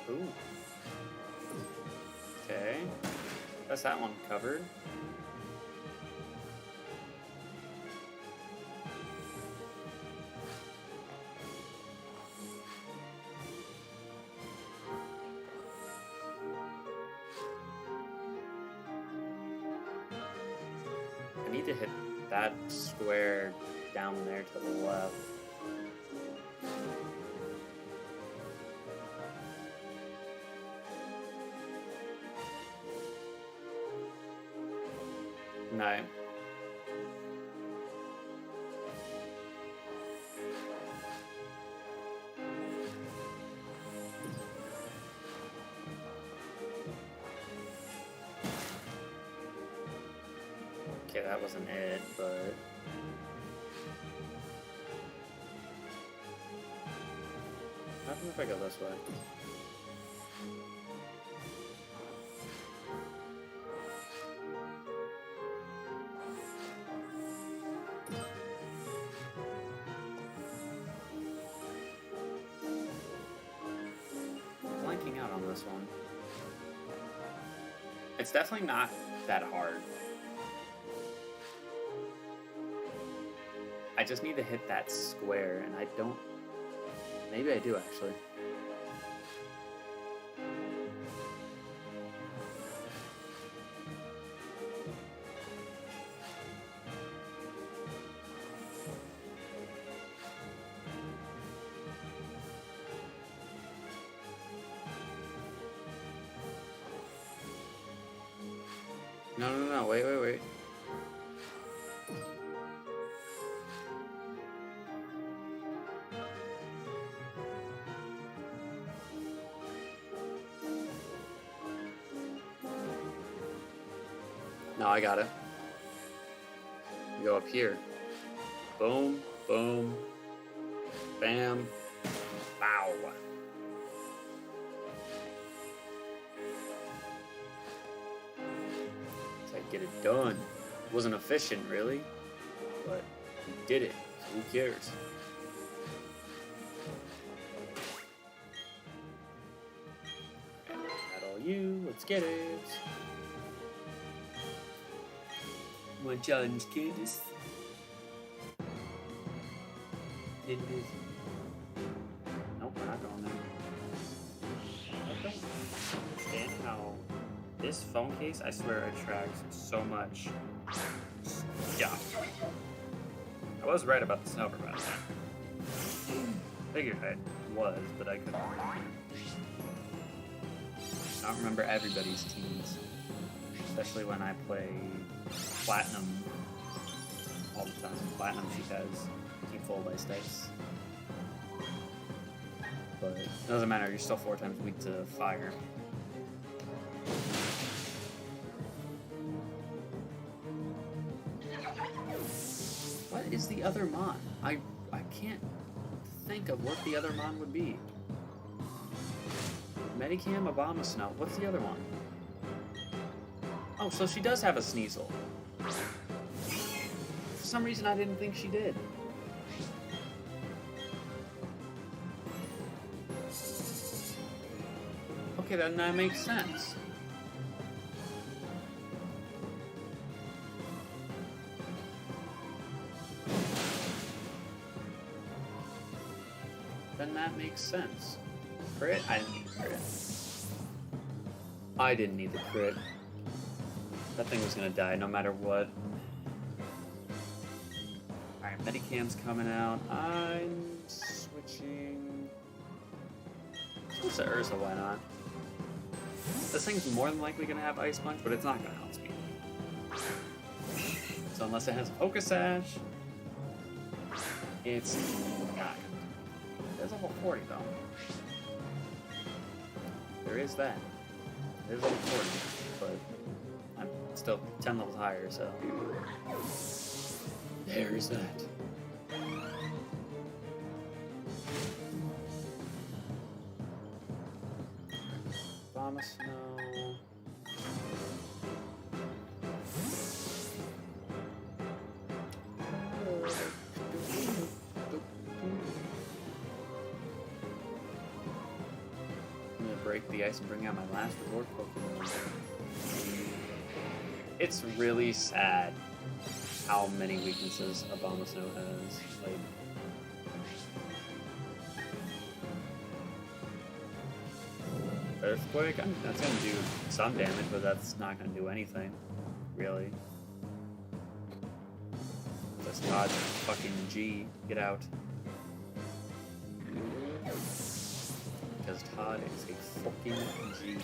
S1: Ooh. Okay. That's that one covered. I need to hit that square down there to the left. No. Okay, that wasn't it, but... What happens if I go this way? Blanking out on this one. It's definitely not that hard. I just need to hit that square, and I don't... Maybe I do, actually. No, wait. No, I got it. You go up here. Boom, boom, bam, bow. That's how you get it done. It wasn't efficient, really, but we did it. So who cares? Not all you. Let's get it. One challenge, kids. Nope, we're not going there. I don't understand how this phone case, I swear, attracts so much. Yeah. I was right about the snowbird by the time. Figured I was, but I couldn't remember. I don't remember everybody's teams. Especially when I play Platinum all the time. Platinum, she has team full of ice dice. But it doesn't matter, you're still 4 times weak to fire. What is the other mon? I can't think of what the other mon would be. Medicam, Obama Snout. What's the other one? Oh, so she does have a Sneasel. For some reason, I didn't think she did. Okay, then that makes sense. Then that makes sense. Crit? I didn't need the crit. I didn't need the crit. That thing was gonna die no matter what. Alright, Medicam's coming out. I'm switching. Switch to Ursa, why not? This thing's more than likely gonna have Ice Punch, but it's not gonna outspeed me. So unless it has Focus Sash, it's not gonna. There's level 40 though. There is that. There's level 40, but I'm still 10 levels higher, so there's that. Snow. I'm gonna break the ice and bring out my last reward Pokemon. It's really sad how many weaknesses Abomasnow has. Like, Earthquake? I mean, that's gonna do some damage, but that's not gonna do anything, really. That's Todd's fucking G. Get out. Because Todd is a fucking G.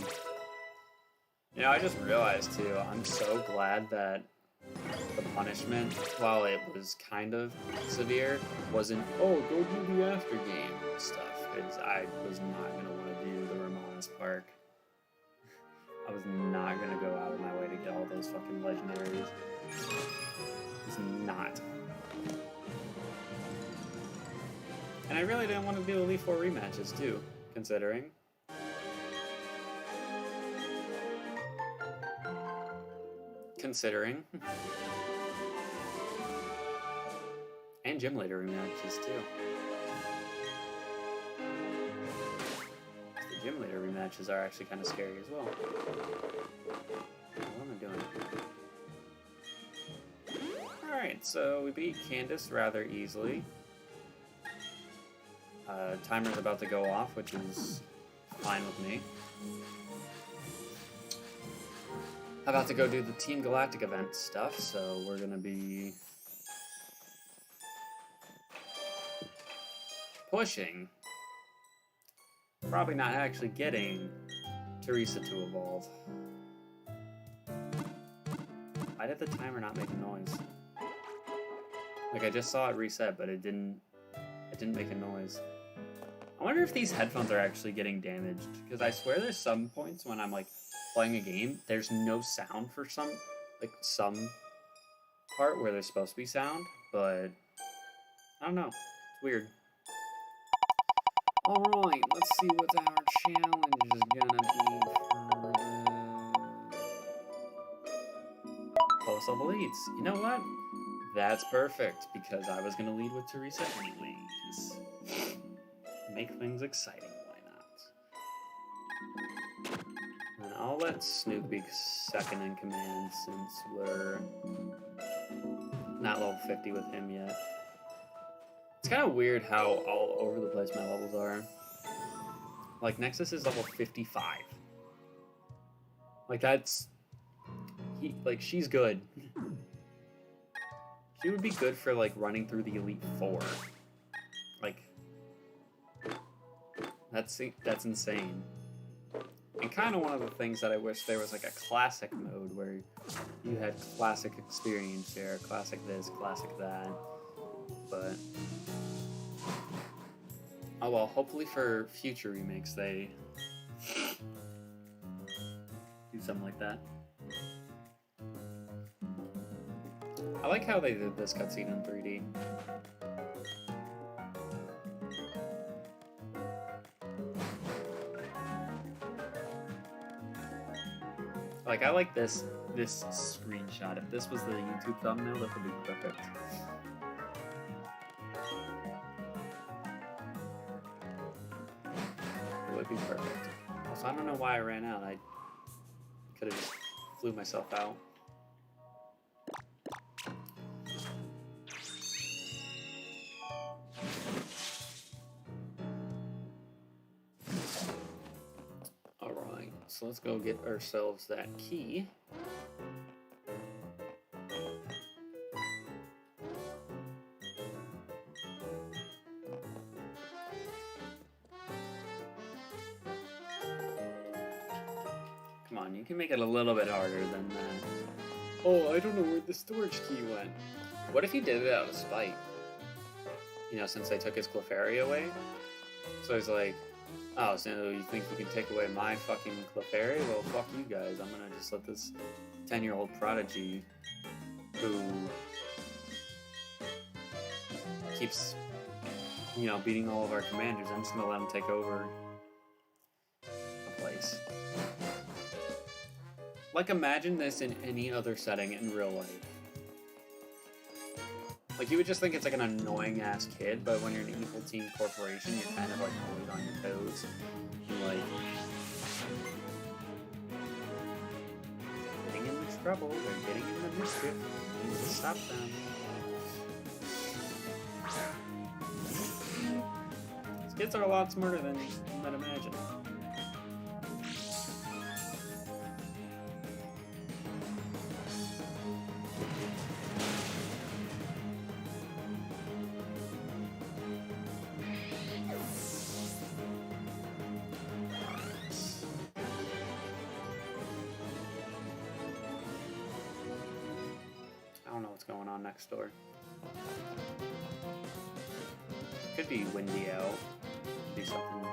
S1: You know, I just realized too, I'm so glad that the punishment, while it was kind of severe, wasn't, oh, go do the after game stuff, because I was not gonna want to do the Ramona's Park. I was not gonna go out of my way to get all those fucking legendaries. It's not. And I really didn't want to do the Elite Four rematches too, considering. And gym leader rematches too. The gym leader rematches are actually kind of scary as well. What am I doing? Alright, so we beat Candace rather easily. Timer's about to go off, which is fine with me. About to go do the Team Galactic event stuff, so we're gonna be pushing. Probably not actually getting Teresa to evolve. Why did the timer not make a noise? Like, I just saw it reset, but it didn't make a noise. I wonder if these headphones are actually getting damaged, because I swear there's some points when I'm like playing a game, there's no sound for some part where there's supposed to be sound, but I don't know. It's weird. Alright, let's see what our challenge is gonna be for the Post Level Leads. You know what? That's perfect, because I was gonna lead with Teresa anyways. Make things exciting, why not? And I'll let Snoop be second in command since we're not level 50 with him yet. It's kind of weird how all over the place my levels are. Like, Nexus is level 55. Like, she's good. She would be good for, like, running through the Elite Four. Like, that's insane. And kind of one of the things that I wish there was, like, a classic mode where you had classic experience share, classic this, classic that. But oh well, hopefully for future remakes they do something like that. I like how they did this cutscene in 3D. Like, I like this screenshot. If this was the YouTube thumbnail, that would be perfect. It would be perfect. Also, I don't know why I ran out. I could have just flew myself out. Alright, so let's go get ourselves that key. Come on, you can make it a little bit harder than that. Oh, I don't know where the storage key went. What if he did it out of spite? You know, since they took his Clefairy away? So he's like, oh, so you think you can take away my fucking Clefairy? Well, fuck you guys. I'm gonna just let this 10-year-old prodigy who keeps, you know, beating all of our commanders, I'm just gonna let him take over the place. Like, imagine this in any other setting in real life. Like, you would just think it's like an annoying-ass kid, but when you're an evil team corporation, you're kind of, like, always on your toes. You're like, getting into trouble, they're getting into mischief, you need to stop them. These kids are a lot smarter than you might imagine. I don't know what's going on next door. Could be windy out. Could be something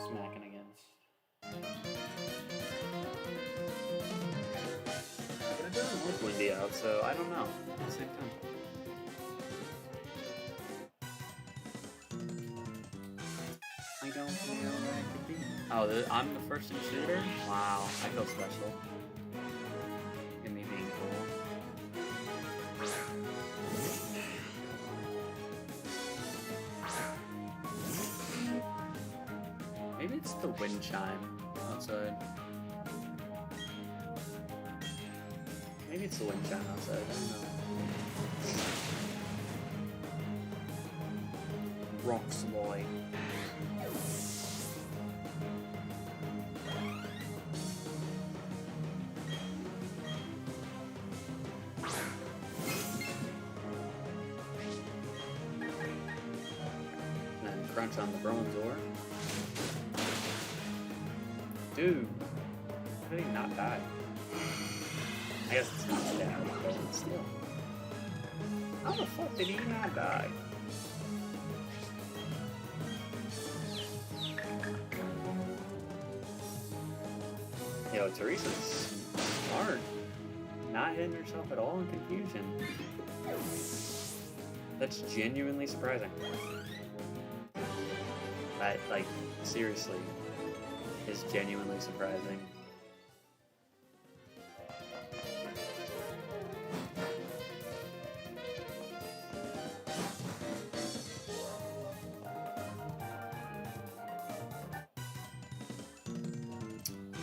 S1: smacking against. But it doesn't look windy out, so I don't know. At the same time. I don't know where I could be. Oh, I'm the first shooter? Wow, I feel special. Look at me being cool. Maybe it's the wind chime outside. Maybe it's the wind chime outside, I don't know. Rocks boy. Crunch on the bronze ore. Dude, how did he not die? I guess it's not down, but still. How the fuck did he not die? Yo, Teresa's smart. Not hitting herself at all in confusion. That's genuinely surprising. That, like, seriously, is genuinely surprising.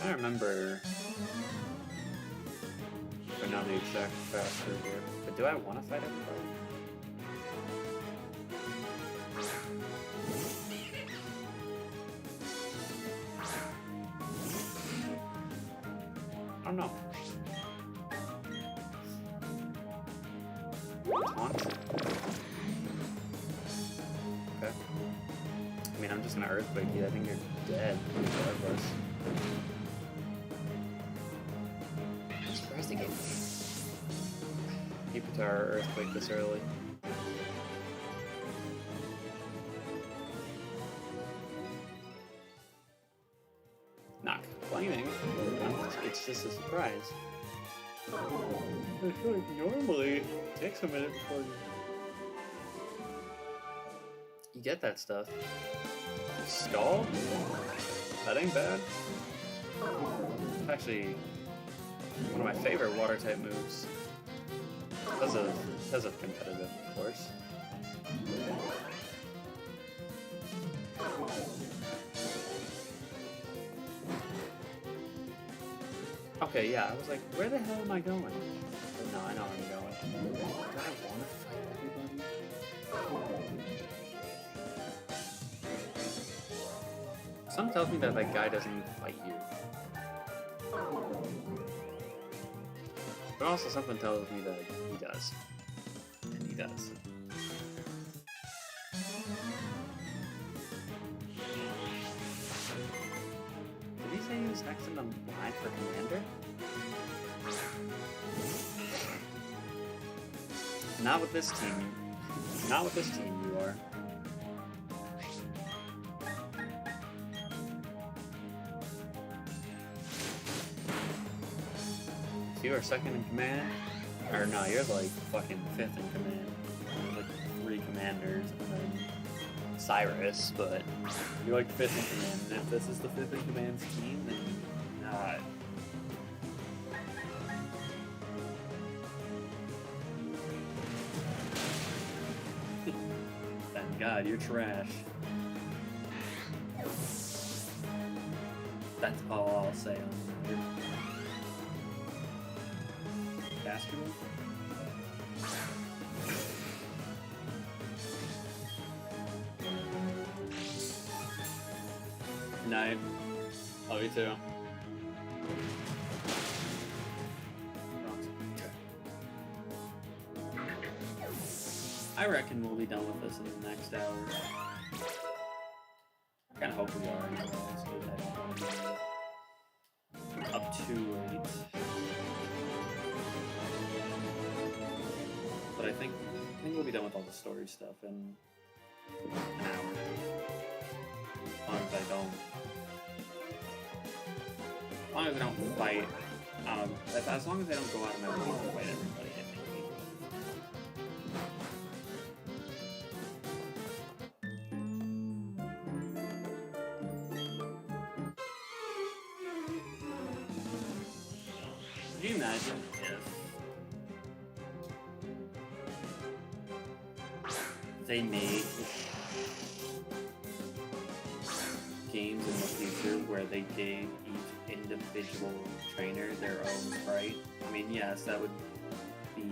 S1: I don't remember if I know the exact faster here, but do I want to fight everybody? I don't know. Taunt? Okay. I mean, I'm just gonna earthquake you. I think you're dead, regardless. I'm surprised they gave me Pupitar earthquake this early. Not complaining. It's just a surprise. I feel like normally it takes a minute before you get that stuff. Stall? That ain't bad. Actually, one of my favorite water type moves. Because of competitive, of course. Okay, yeah, I was like, where the hell am I going? Oh, no, I know where I'm going. Do I want to fight everybody? Something tells me that guy doesn't even fight you. But also something tells me that he does. And he does. Did he say he was next in in the line for commander? Not with this team. Not with this team, you are. So you are second in command? Or no, you're like fucking fifth in command. There's like 3 commanders and then Cyrus, but you're like fifth in command. And if this is the fifth in command's team, then not. Thank God, you're trash. That's all I'll say on that. Mastermode? Night. Love you too. I reckon we'll be done with this in the next hour. I kinda hope we are anyways, because I don't want to be up too late. But I think we'll be done with all the story stuff in an hour. As long as I don't fight. As long as I don't go out of my way to fight everybody, I think we will. Could you imagine if they made games in the future where they gave each individual trainer their own sprite? I mean, yes, that would be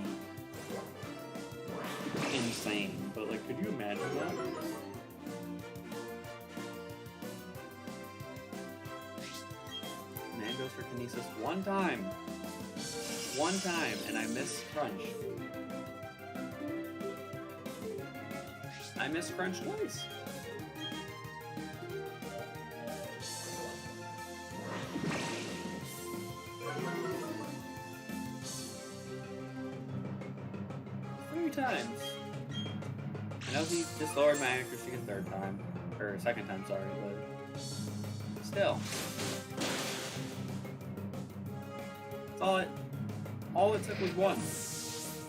S1: insane, but like, could you imagine that? Man goes for Kinesis one time, and I missed Crunch. I missed Crunch twice. Times. I know he just lowered my accuracy a third time, or second time, sorry, but still. All it took was one.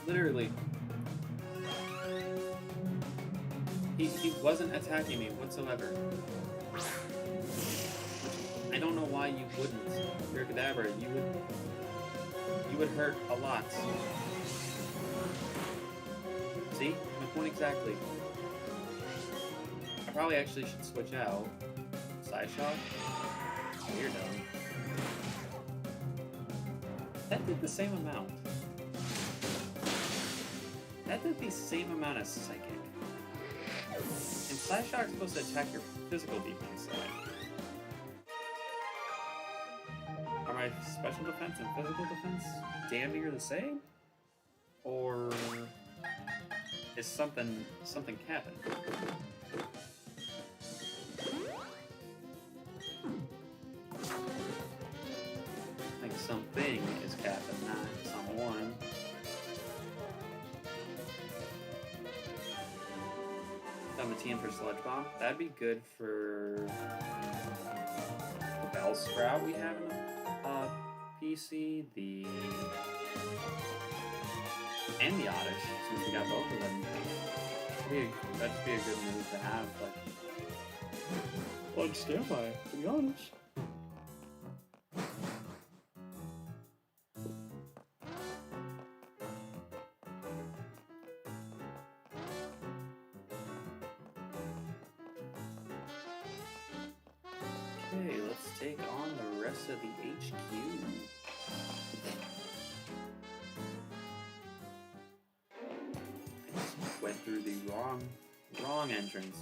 S1: Literally. He wasn't attacking me whatsoever. I don't know why you wouldn't. You're a cadaver. You would hurt a lot. See? My point exactly. I probably actually should switch out. Side shot? You're done. That did the same amount. That did the same amount as Psychic. And Side Shock is supposed to attack your physical defense side. Are my special defense and physical defense damn near the same? Or is something capping? I think something is capping, not someone. $17 for Sludge Bomb. That'd be good for the Bell Sprout we have in the PC, and the Oddish, since we got both of them. That'd be a good move to have, but on standby, to be honest. Okay, let's take on the rest of the HQ. Went through the wrong entrance.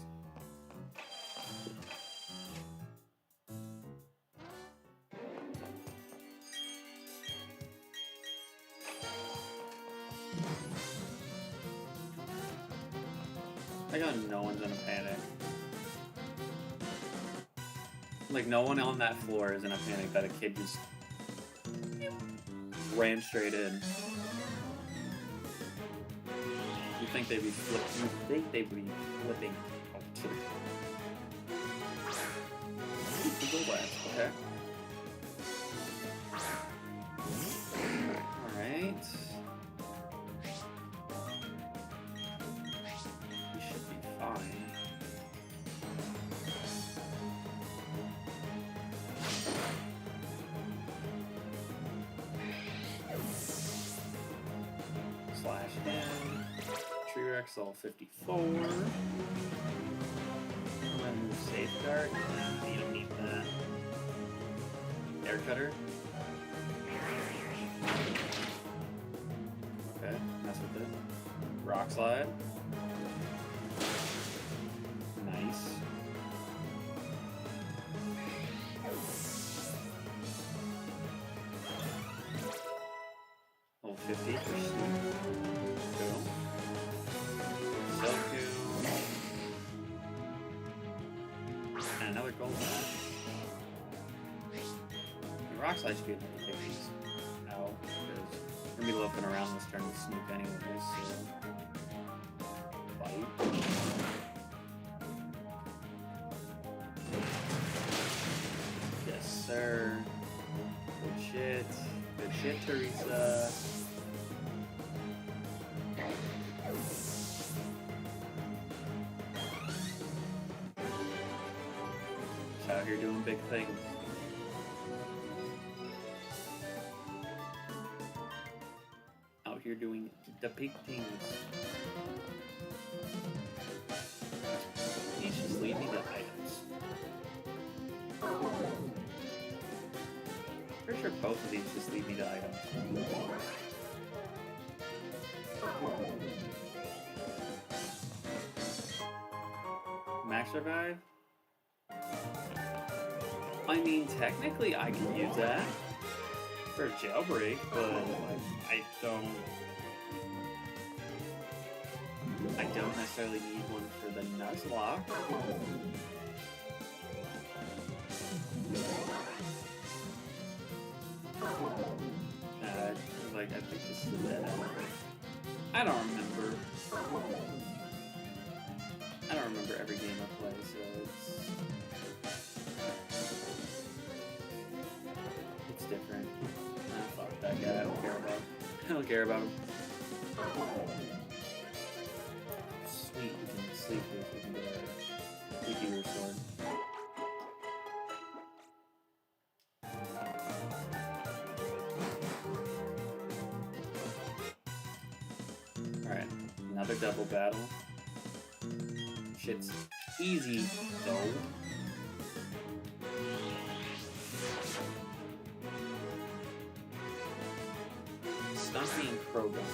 S1: I got no one's in a panic. Like, no one on that floor is in a panic that a kid just ran straight in. You think they'd be flipping out. Okay. Alright. We should be fine. Slash in. Tree Rex all 54. And then safeguard. Yeah, you don't need that. Air cutter. Okay, mess with it. Rock slide. Nice. Level 50 for sleep. Cool. Selku. And another gold bash. Rock slide should be able to take these out because we're gonna be looking around this turn with Snoop anyways, so fight. Yes, sir. Good shit. Good shit, Teresa. She's out here doing big things. You're doing the big things. Please just leave me the items. Pretty sure both of these just leave me the items. Max revive? I mean, technically I can use that for a jailbreak, but like, I don't necessarily need one for the Nuzlocke. Like, I think this is it. I don't remember. I don't remember every game I play, so it's different. Ah, fuck that guy. I don't care about him. I don't care about him. Sweet, we can sleep with. We can get our Leaky Sword. Alright, another double battle. Shit's easy, though. Stumpy and Krogan.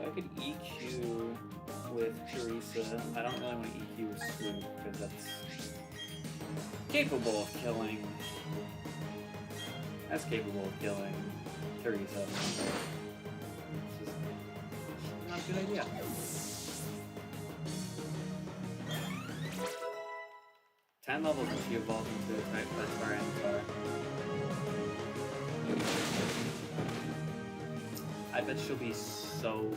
S1: I could EQ with Teresa. I don't really want to EQ with Swoop because that's capable of killing. That's capable of killing Teresa. It's just not a good idea. Ten levels and she evolved into a type Far Avatar. I bet she'll be so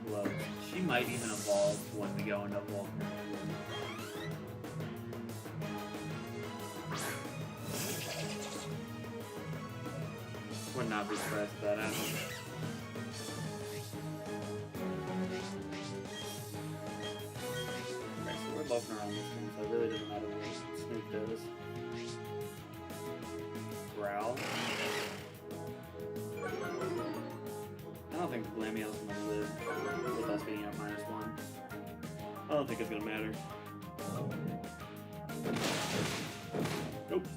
S1: close. She might even evolve when we go into Vulcan. Would not be surprised if that happened. Alright, so we're loafing around this one, so it really doesn't matter what Snoop does. Growl. I don't think Glammeo's gonna live with us being at -1. I don't think it's gonna matter. Nope.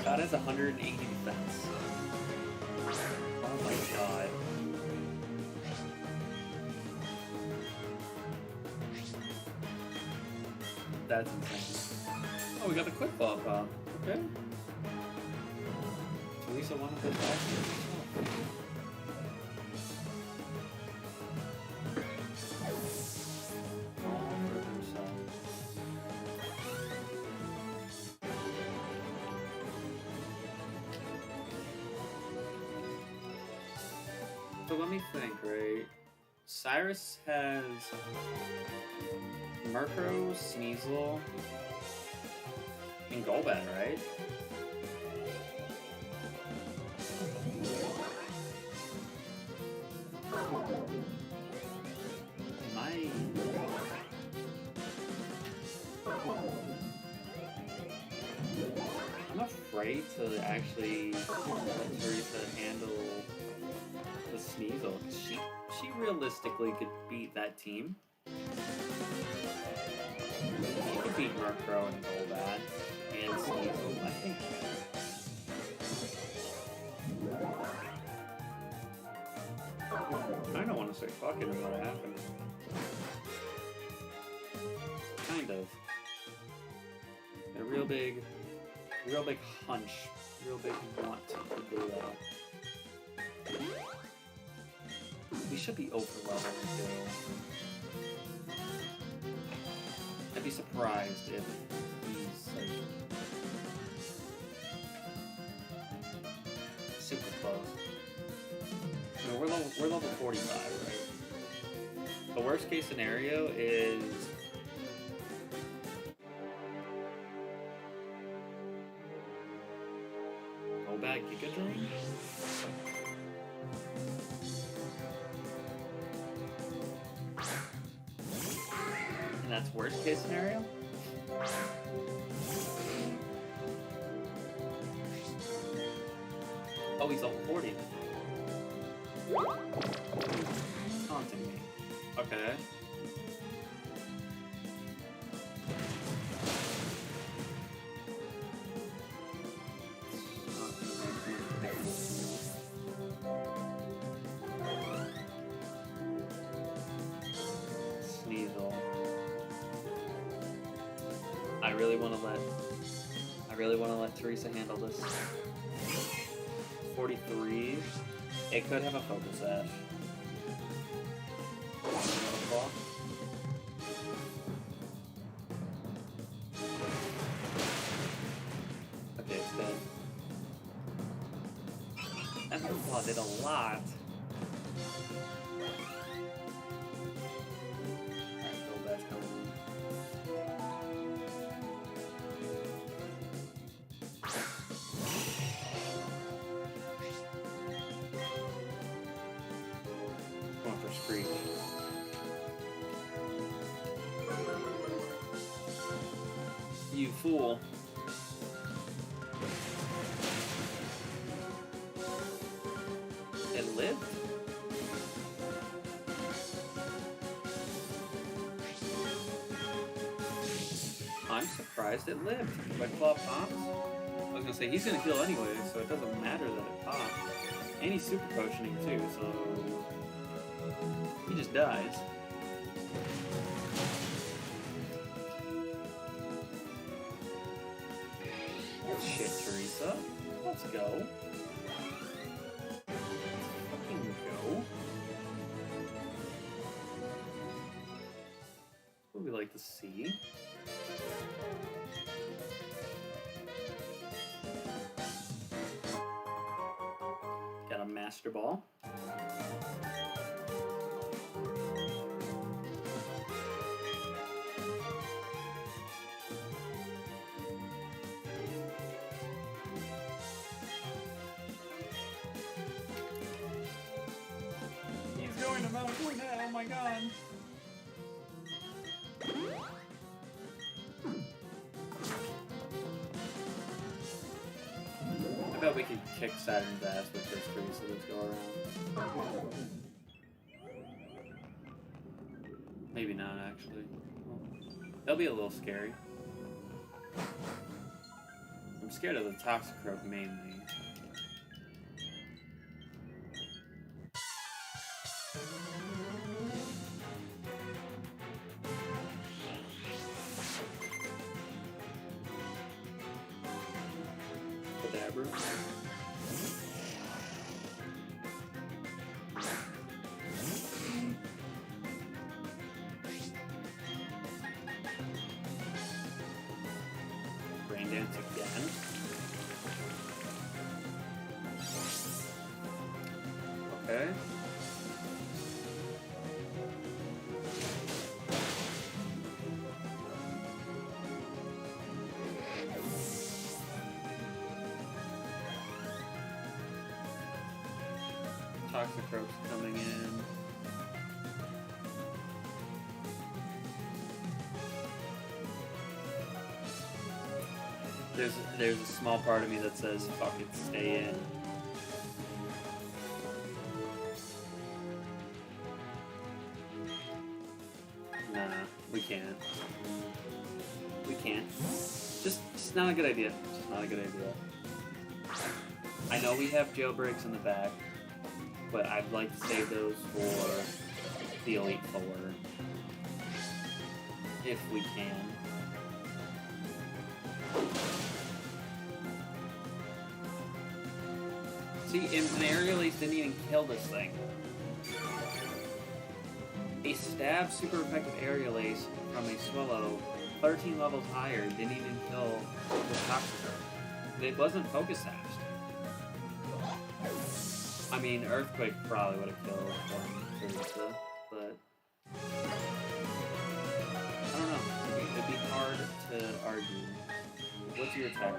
S1: God has 180 defense. Oh my god. That's insane. Oh, we got the quick ball pop. Okay. Teresa wanted this back here. So let me think, right? Cyrus has Murkrow, Sneasel, and Golbat, right? Am I... I'm afraid to actually let Teresa handle the Sneasel. She realistically could beat that team. She could beat Murkrow and Golbat and Sneasel, I think. I don't want to say fucking what happened. Kind of. A real big hunch, real big want to do that. We should be over leveled too. I'd be surprised if he's like super close. No, we're level 45, right? The worst case scenario is go back Giga Drain. And that's worst case scenario. Oh, he's level 40. Taunting me. Okay. Sneasel. I really want to let Teresa handle this. 43. It could have a Focus Sash. Okay, it's dead. That Claw did a lot. Alright, go back coming in. Going for Screech. You fool. It lived? I'm surprised it lived. My claw pops. I was gonna say he's gonna heal anyway, so it doesn't matter that it popped. And he's super potioning too, so he just dies. Shit, Teresa. Let's go. Fucking go. What would we like to see? Got a Master Ball. He's going to Mount Point now, oh my god. I bet we could kick Saturn's ass with this Teresa this go around. Maybe not, actually. Well, that'll be a little scary. I'm scared of the Toxicroak mainly. Abracadabra. Rain Dance again. Okay. Toxicroak's coming in. There's a small part of me that says, fuck it, stay in. Nah, we can't. We can't. Just not a good idea. Just not a good idea. I know we have jailbreaks in the back, but I'd like to save those for the Elite Four. If we can. See, an aerial ace didn't even kill this thing. A stab super effective aerial ace from a Swallow 13 levels higher didn't even kill the Toxicroak. It wasn't focus sash. I mean, Earthquake probably would have killed Teresa, but I don't know. It'd be hard to argue. What's your attack?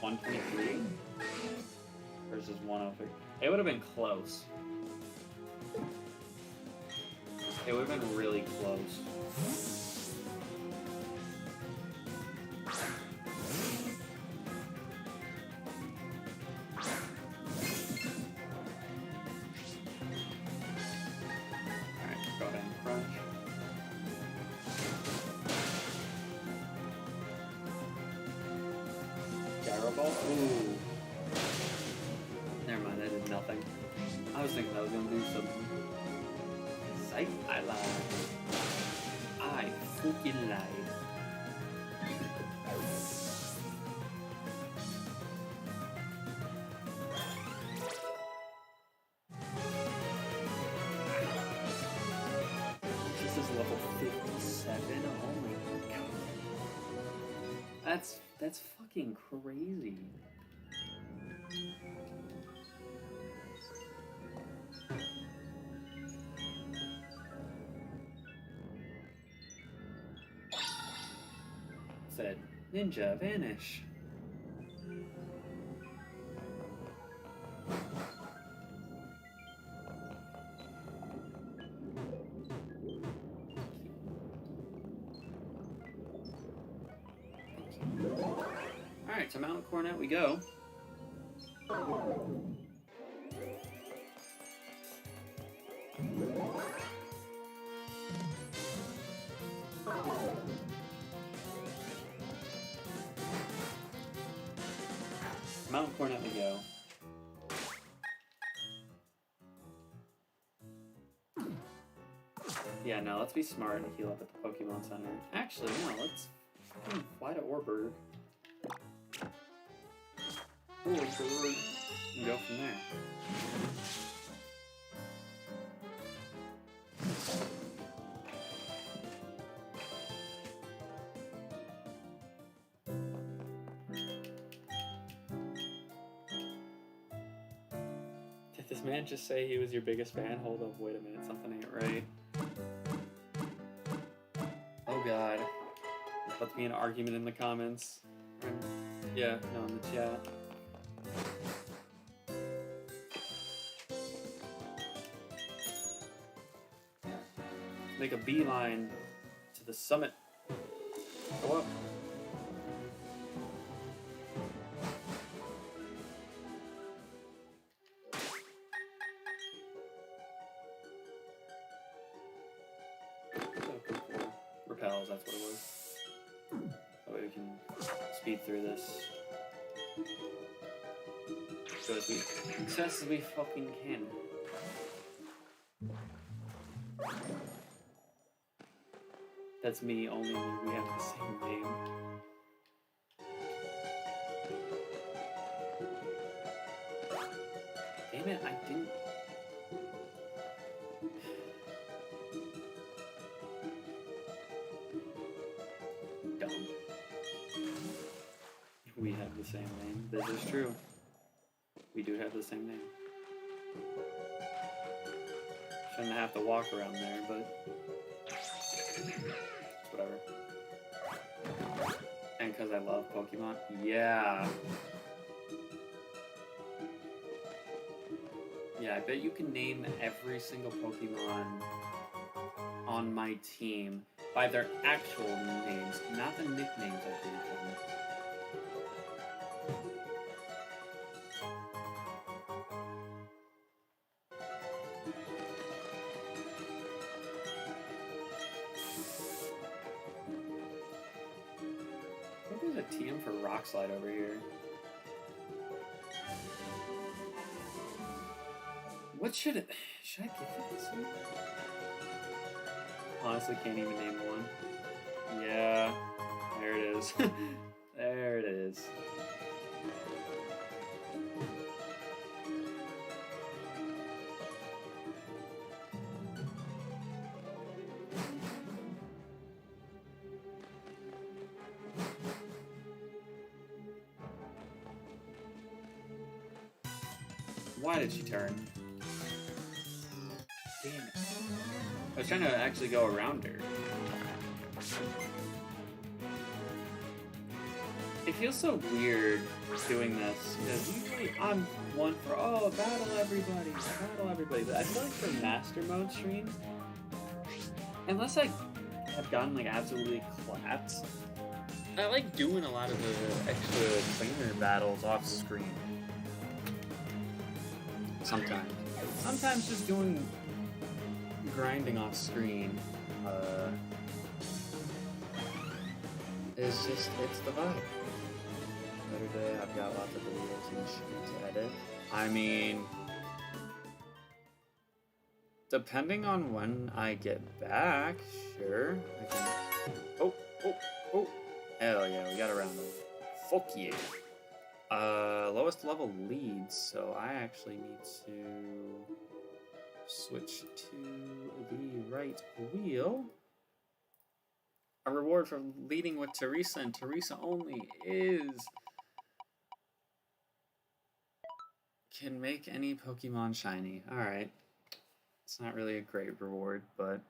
S1: 123 versus 103. It would have been close. It would have been really close. Ooh. Never mind, I did nothing. I was thinking I was gonna do something. Psych, I lied. I fucking lied. This is level 57. Oh my god. That's fucking crazy. Said ninja vanish. Alright, to Mountain Cornet we go. Mountain Cornet we go. Yeah, no, let's be smart and heal up at the Pokemon Center. Actually, no, let's fly to Orberg. And go from there. Did this man just say he was your biggest fan? Hold up, wait a minute, something ain't right. Oh god. There's about to be an argument in the comments. Yeah, no, in the chat. Make a beeline to the summit. Go up. Repels, that's what it was. That way we can speed through this. So as fast as we fucking can. That's me, only we have the same name. it, I didn't... Dumb. We have the same name. This is true. We do have the same name. Shouldn't have to walk around there, but... whatever. And because I love Pokemon? Yeah. Yeah, I bet you can name every single Pokemon on my team by their actual names, not the nicknames I gave them. I think there's a TM for Rock Slide over here. What should I give it this one? Honestly, can't even name one. Yeah, there it is. There it is. Why did she turn? Damn it. I was trying to actually go around her. It feels so weird doing this, because usually I'm one for, oh, battle everybody. But I feel like for Mastermode streams, unless I have gotten like absolutely clapped, I like doing a lot of the extra trainer battles off screen. Sometimes just doing grinding off screen is just, it's the vibe. Later day, I've got lots of videos and shit to edit. I mean, depending on when I get back, sure, I can... Oh! Hell yeah, we got a round of... Fuck yeah! Lowest level leads, so I actually need to switch to the right wheel. A reward for leading with Teresa and Teresa only is... can make any Pokemon shiny. Alright. It's not really a great reward, but...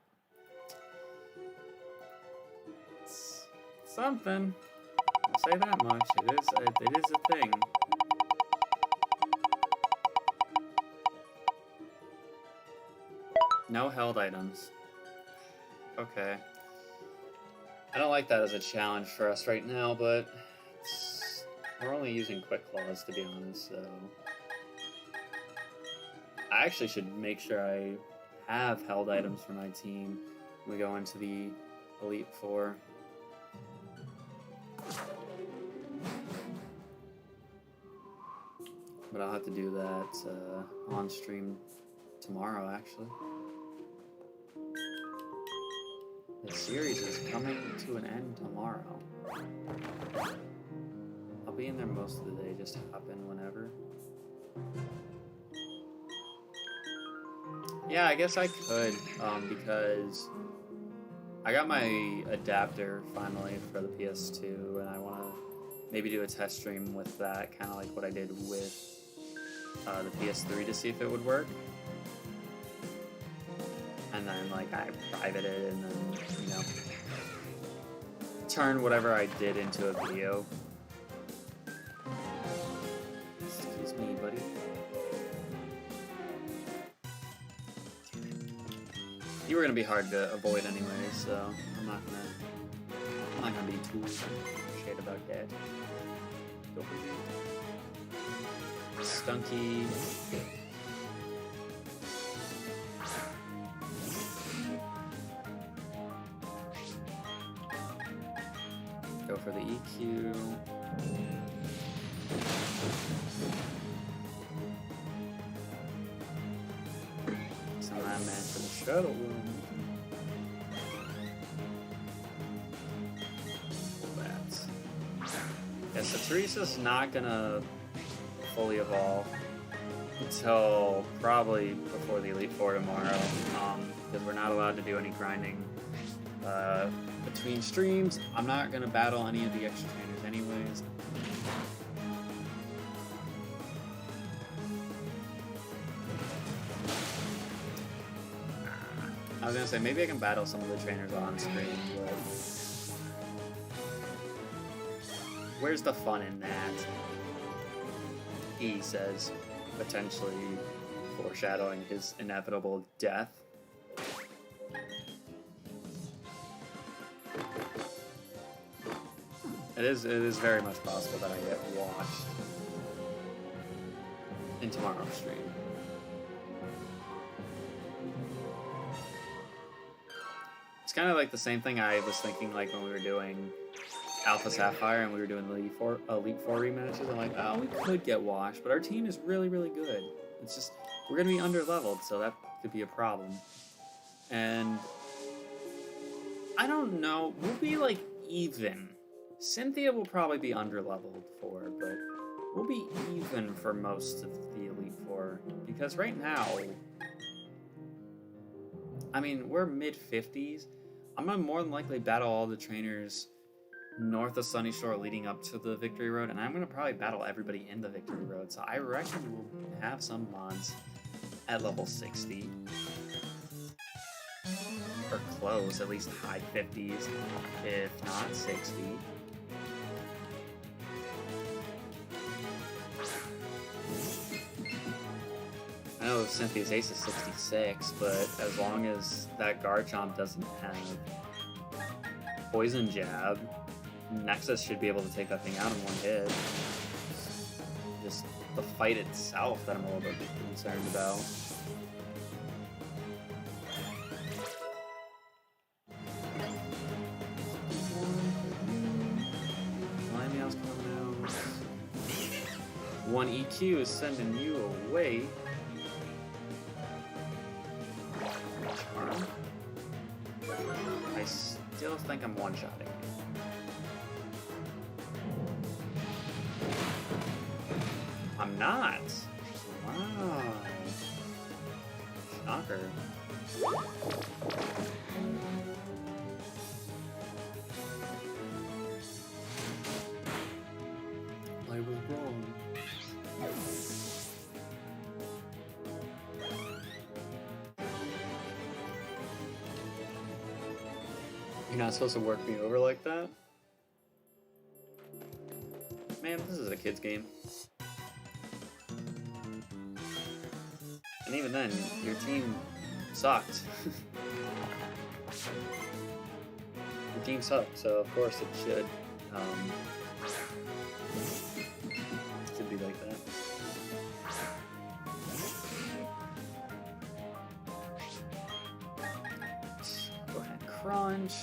S1: it's something. I'll say that much. It is a thing. No held items. Okay. I don't like that as a challenge for us right now, but we're only using Quick Claws, to be honest, so... I actually should make sure I have held items for my team when we go into the Elite Four. But I'll have to do that on stream tomorrow, actually. The series is coming to an end tomorrow. I'll be in there most of the day, just hop in whenever. Yeah, I guess I could, because I got my adapter finally for the PS2, and I want to maybe do a test stream with that, kind of like what I did with the PS3 to see if it would work. And then, like, I private it and then, you know, turn whatever I did into a video. Excuse me, buddy. You were gonna be hard to avoid anyway, so I'm not gonna be too shit about that. Go for you. Stunky. Go for the EQ. Send that man to the shuttle room. Bats. Yeah, so Teresa's not gonna fully evolve. until probably before the Elite Four tomorrow, because we're not allowed to do any grinding between streams. I'm not gonna battle any of the extra trainers anyways. I was gonna say maybe I can battle some of the trainers on screen, but where's the fun in that? He says, potentially foreshadowing his inevitable death. It is very much possible that I get washed in tomorrow's stream. It's kind of like the same thing I was thinking like when we were doing Alpha Sapphire and we were doing the Elite Four rematches. I'm like, oh, we could get washed, but our team is really, really good. It's just, we're going to be under-leveled, so that could be a problem. And I don't know, we'll be like even. Cynthia will probably be under-leveled for, but we'll be even for most of the Elite Four. Because right now, I mean, we're mid-50s. I'm going to more than likely battle all the trainers north of Sunny Shore leading up to the Victory Road, and I'm going to probably battle everybody in the Victory Road. So I reckon we'll have some mods at level 60. Or close, at least high 50s, if not 60. I know Cynthia's ace is 66, but as long as that Garchomp doesn't have Poison Jab, Nexus should be able to take that thing out in one hit. Just the fight itself that I'm a little bit concerned about. Lamia's coming out. One EQ is sending you away. Charm. I still think I'm one-shotting. I'm not. Wow. Shocker. I was wrong. You're not supposed to work me over like that? Man, this is a kid's game. And even then, your team sucked. Your team sucked, so of course it should be like that. Go ahead and crunch.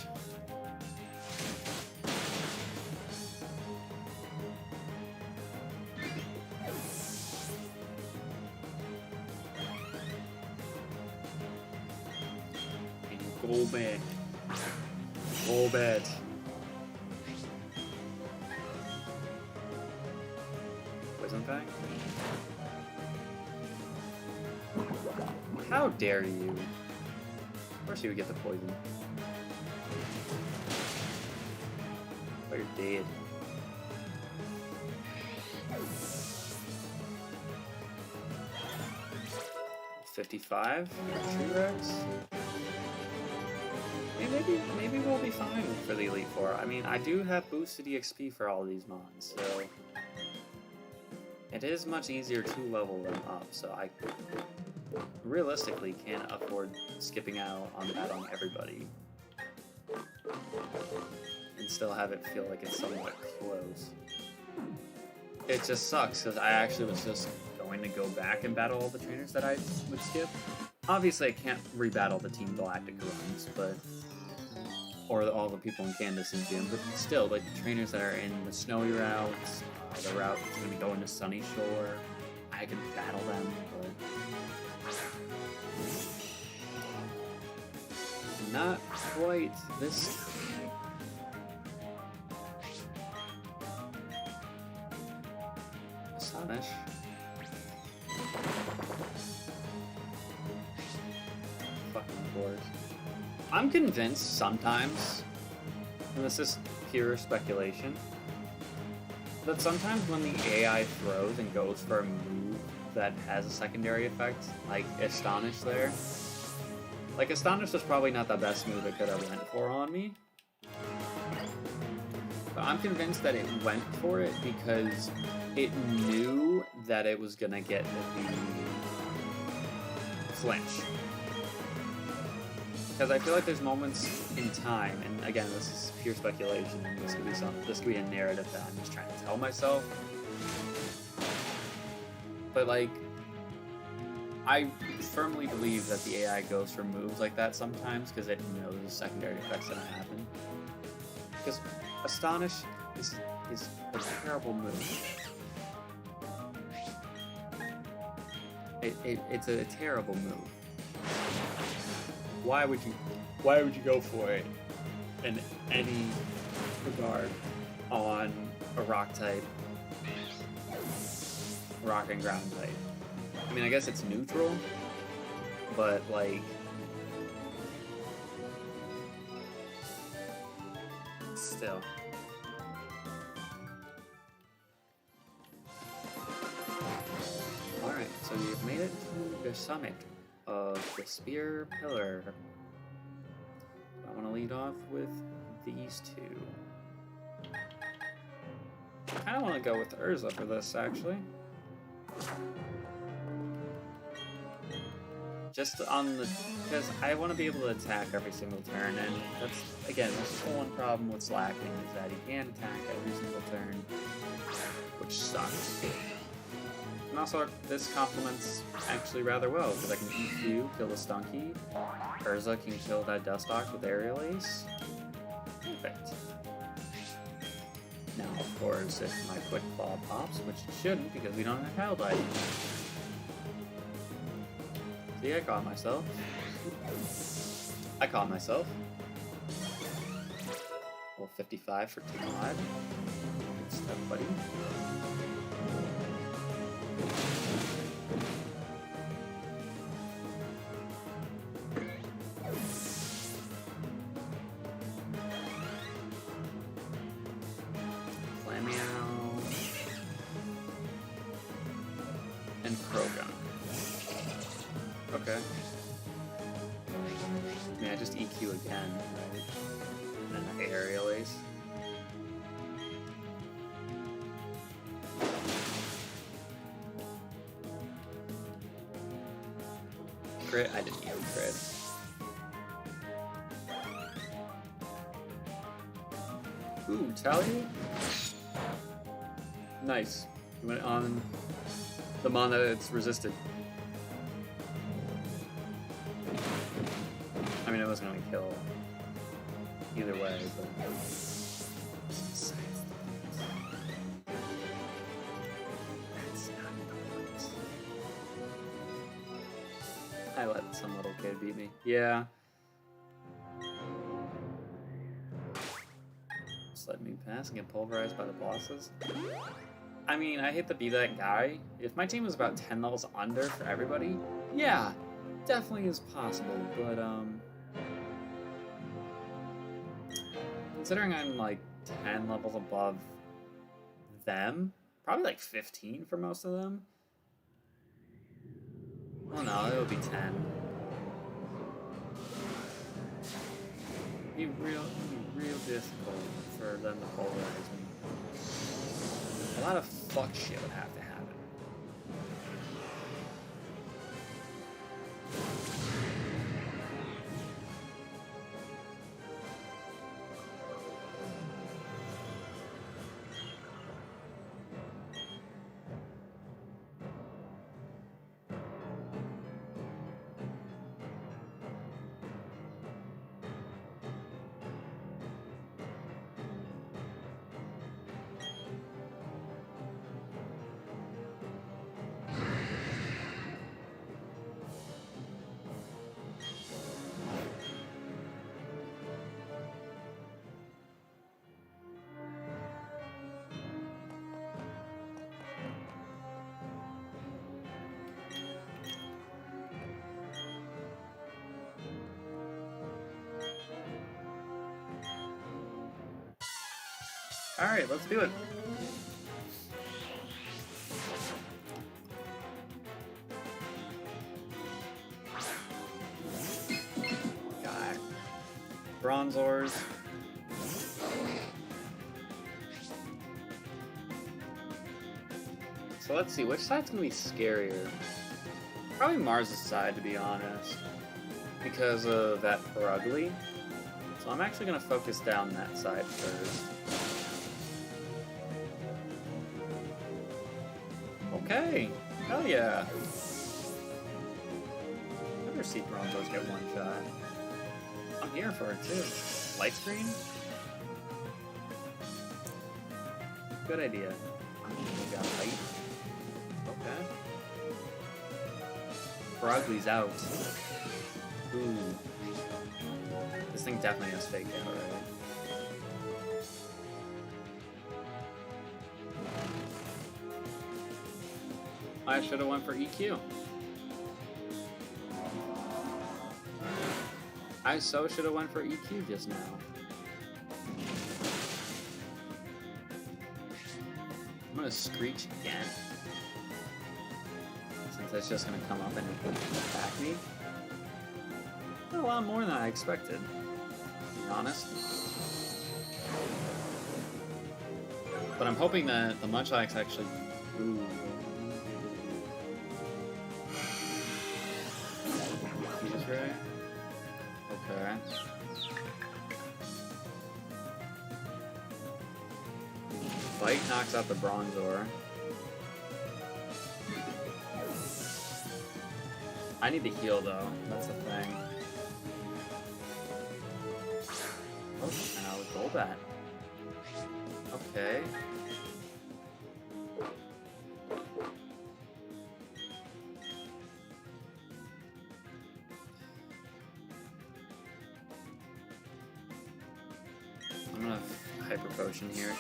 S1: Go back. Go back. Poison pack? How dare you? Of course you would get the poison. But you're dead. 55 Tree Rex? Maybe we'll be fine for the Elite Four. I mean, I do have boosted EXP for all these mons, so it is much easier to level them up, so I realistically can't afford skipping out on battling everybody and still have it feel like it's somewhat close. It just sucks, because I actually was just going to go back and battle all the trainers that I would skip. Obviously, I can't rebattle the Team Galactic runs, but or all the people in Candace and Jim, but still, like the trainers that are in the snowy routes, the route that's going to be going to Sunny Shore, I can battle them, but not quite this time. Astonish. blocking force. I'm convinced sometimes, and this is pure speculation, that sometimes when the AI throws and goes for a move that has a secondary effect, like Astonish there, like Astonish was probably not the best move it could have went for on me. But I'm convinced that it went for it because it knew that it was gonna get the flinch. Because I feel like there's moments in time, and again, this is pure speculation, and this could be a narrative that I'm just trying to tell myself. But like, I firmly believe that the AI goes for moves like that sometimes because it knows the secondary effects that happen. Because Astonish is a terrible move. It's a terrible move. Why would you go for it in any regard on a rock type, rock and ground type? I mean, I guess it's neutral, but like, still. Alright, so you've made it to the summit of the Spear Pillar. I want to lead off with these two. I kind of want to go with Urza for this, actually. Just on the... because I want to be able to attack every single turn, and that's, again, that's the one problem with Slacking, is that he can attack every single turn, which sucks. And also, this complements actually rather well, because I can EQ, kill the Stunky, Urza can kill that Dustox with Aerial Ace. Perfect. Now, of course, if my Quick Claw pops, which it shouldn't, because we don't have Held Item. See, I caught myself. Well, 55 for Todd. Good stuff, buddy. And Krogan. Okay. I mean, I just EQ again, right? And then Aerial Ace. Crit? I didn't even crit. Ooh, Tally? Nice. You went on the mon that it's resisted. I mean, it wasn't gonna kill either way, but... That's not the point. I let some little kid beat me. Yeah. Just let me pass and get pulverized by the bosses. I mean, I hate to be that guy. If my team was about 10 levels under for everybody, yeah, definitely is possible, but, considering I'm, like, 10 levels above them, probably, like, 15 for most of them. Well, no, it would be 10. It'd be real difficult for them to pulverize me. A lot of fuck shit would have to happen. Alright, let's do it. Got Bronzors. So let's see, which side's gonna be scarier? Probably Mars' side, to be honest, because of that Perugly. So I'm actually gonna focus down that side first. Okay, hell yeah. Never see Bronzos get one shot. I'm here for it too. Light screen? Good idea. We got light. Okay. Perugly's out. Ooh. This thing definitely has faked out, right? I should have went for EQ. I so should have went for EQ just now. I'm gonna Screech again. Since it's just gonna come up and attack me. A lot more than I expected, to be honest. But I'm hoping that the Munchlax actually... Ooh. Fuse Ray? Okay. Bite knocks out the Bronzor. I need to heal though, that's the thing. Oh, now Golbat. Okay. I'm gonna Hyper Potion here.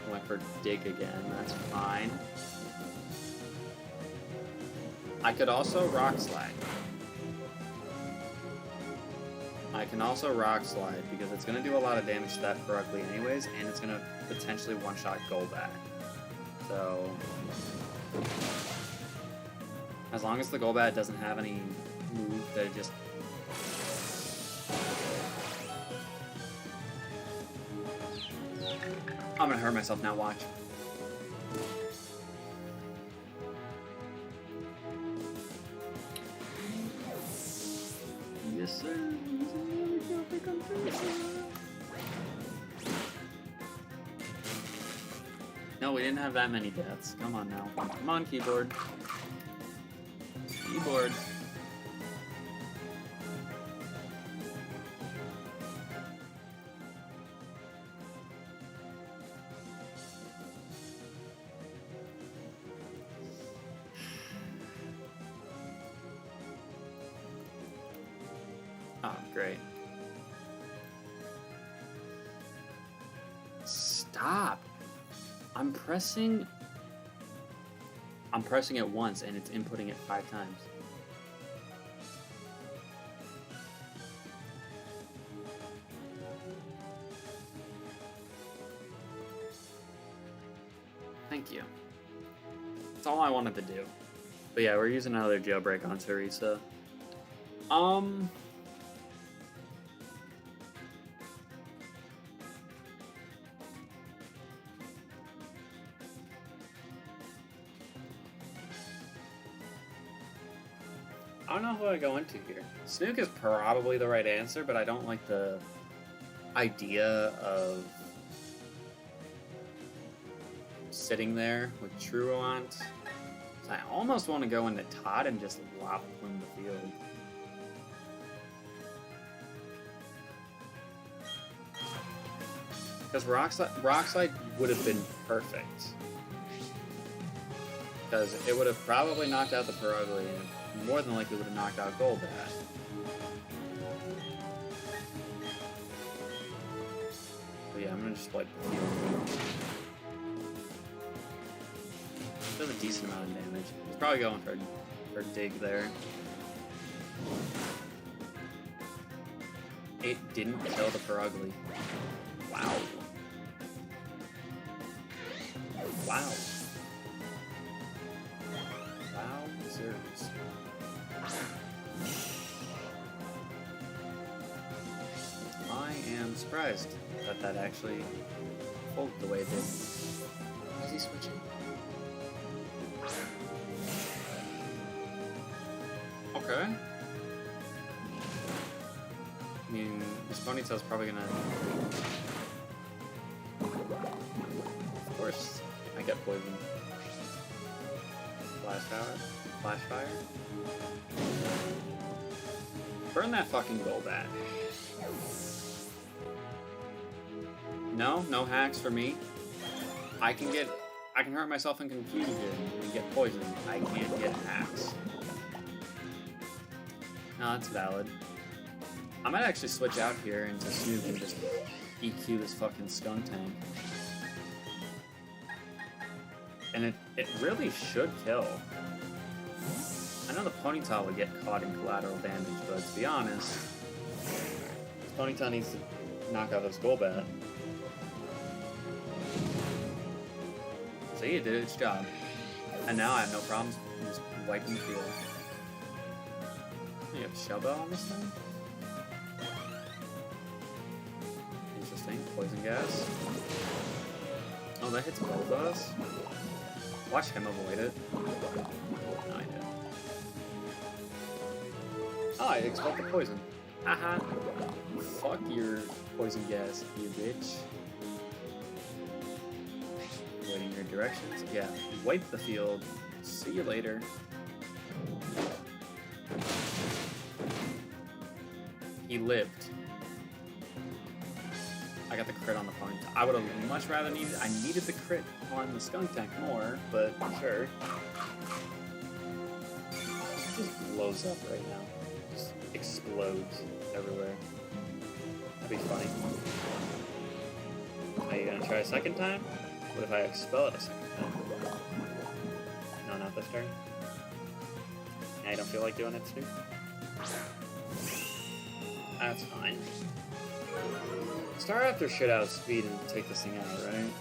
S1: I went for Dig again, that's fine. I could also Rock Slide. I can also Rock Slide because it's going to do a lot of damage to that correctly anyways, and it's going to potentially one-shot Golbat. So, as long as the Golbat doesn't have any move that it just... I'm going to hurt myself now, watch. Yes, sir. No, we didn't have that many deaths. Come on now. Come on, keyboard. Keyboard. Oh, great. Stop! I'm pressing it once and it's inputting it 5 times. Thank you. That's all I wanted to do. But yeah, we're using another jailbreak on Teresa. I don't know who I go into here. Snook is probably the right answer, but I don't like the idea of sitting there with Truant. So I almost want to go into Todd and just lop him the field. Because Rock Slide would have been perfect. Because it would have probably knocked out the Perugly and more than likely would have knocked out Golbat. But yeah, I'm gonna just like the field. Does a decent amount of damage. He's probably going for Dig there. It didn't kill the Perugly. Wow. Wow. Wow, deserves. I am surprised that that actually folded the way it did. Why is he switching? Okay. I mean, this ponytail's probably gonna... Of course, I get poisoned. Flash power? Flash fire? Burn that fucking Golbat. No? No hacks for me? I can hurt myself in confusion and get poisoned. I can't get hacks. No, that's valid. I might actually switch out here into Snoop and just EQ this fucking Skunk Tank. And it really should kill. I know the Ponyta would get caught in collateral damage, but to be honest, this Ponyta needs to knock out this Golbat. See, it did its job. And now I have no problems just wiping the field. You have Shell Bell on this thing? Interesting. Poison gas. Oh, that hits both of us? Watch him avoid it. No, I did. Oh, I expelled the poison. Haha. Fuck your poison gas, you bitch. Avoiding your directions. Yeah, wipe the field. See you later. He lived. I got the crit on the Ponyta. I would have much rather needed... I needed the crit on the Skunk Tank more, but sure. It just blows up right now. Just explodes everywhere. That'd be funny. Are you gonna try a second time? What if I expel it a second time? No, not this turn. Yeah, you don't feel like doing it, Snoop? That's fine. Star Raptor should outspeed and take this thing out, right?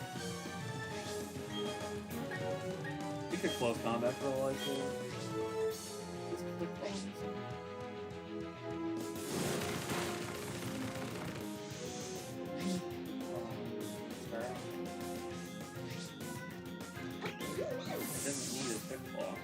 S1: You could close combat for all I care. Just click bombs. Star Raptor. It doesn't need a quick claw.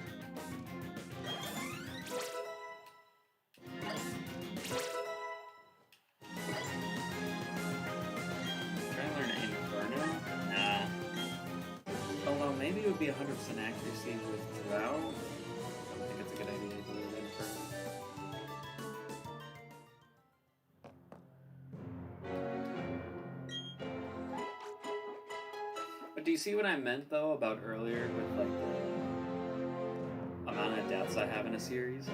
S1: Maybe it would be 100% accuracy with Drow. I don't think it's a good idea to do it But do you see what I meant though about earlier with like the amount of deaths I have in a series?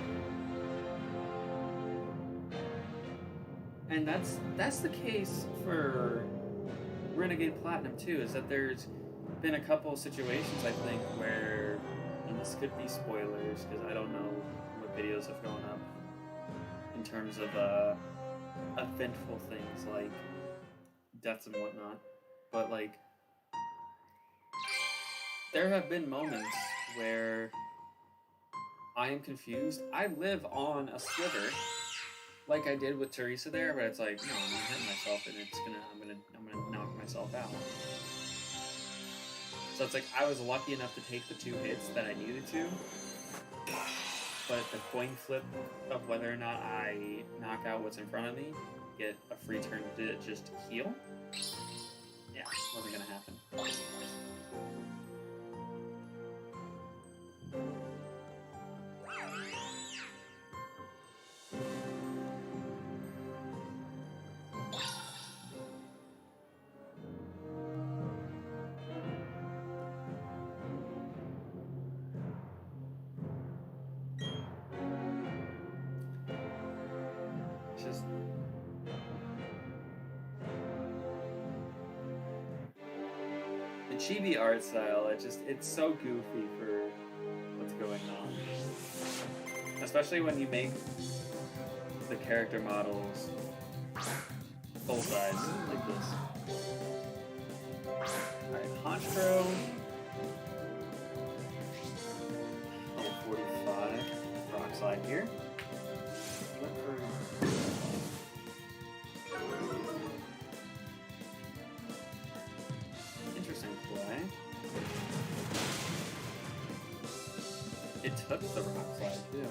S1: And that's the case for Renegade Platinum too, is that there's been a couple situations, I think, where, and this could be spoilers, because I don't know what videos have gone up, in terms of eventful things, like deaths and whatnot, but, like, there have been moments where I am confused. I live on a sliver, like I did with Teresa there, but it's like, no, I'm gonna hurt myself, and I'm gonna knock myself out. So it's like, I was lucky enough to take the 2 hits that I needed to, but the coin flip of whether or not I knock out what's in front of me, get a free turn to just heal, yeah, wasn't gonna happen. Just the chibi art style, it's so goofy for what's going on. Especially when you make the character models Full size, like this. Alright, Honchkrow. Level 45. Rock Slide here. Interesting play. It took the Rock Slide too.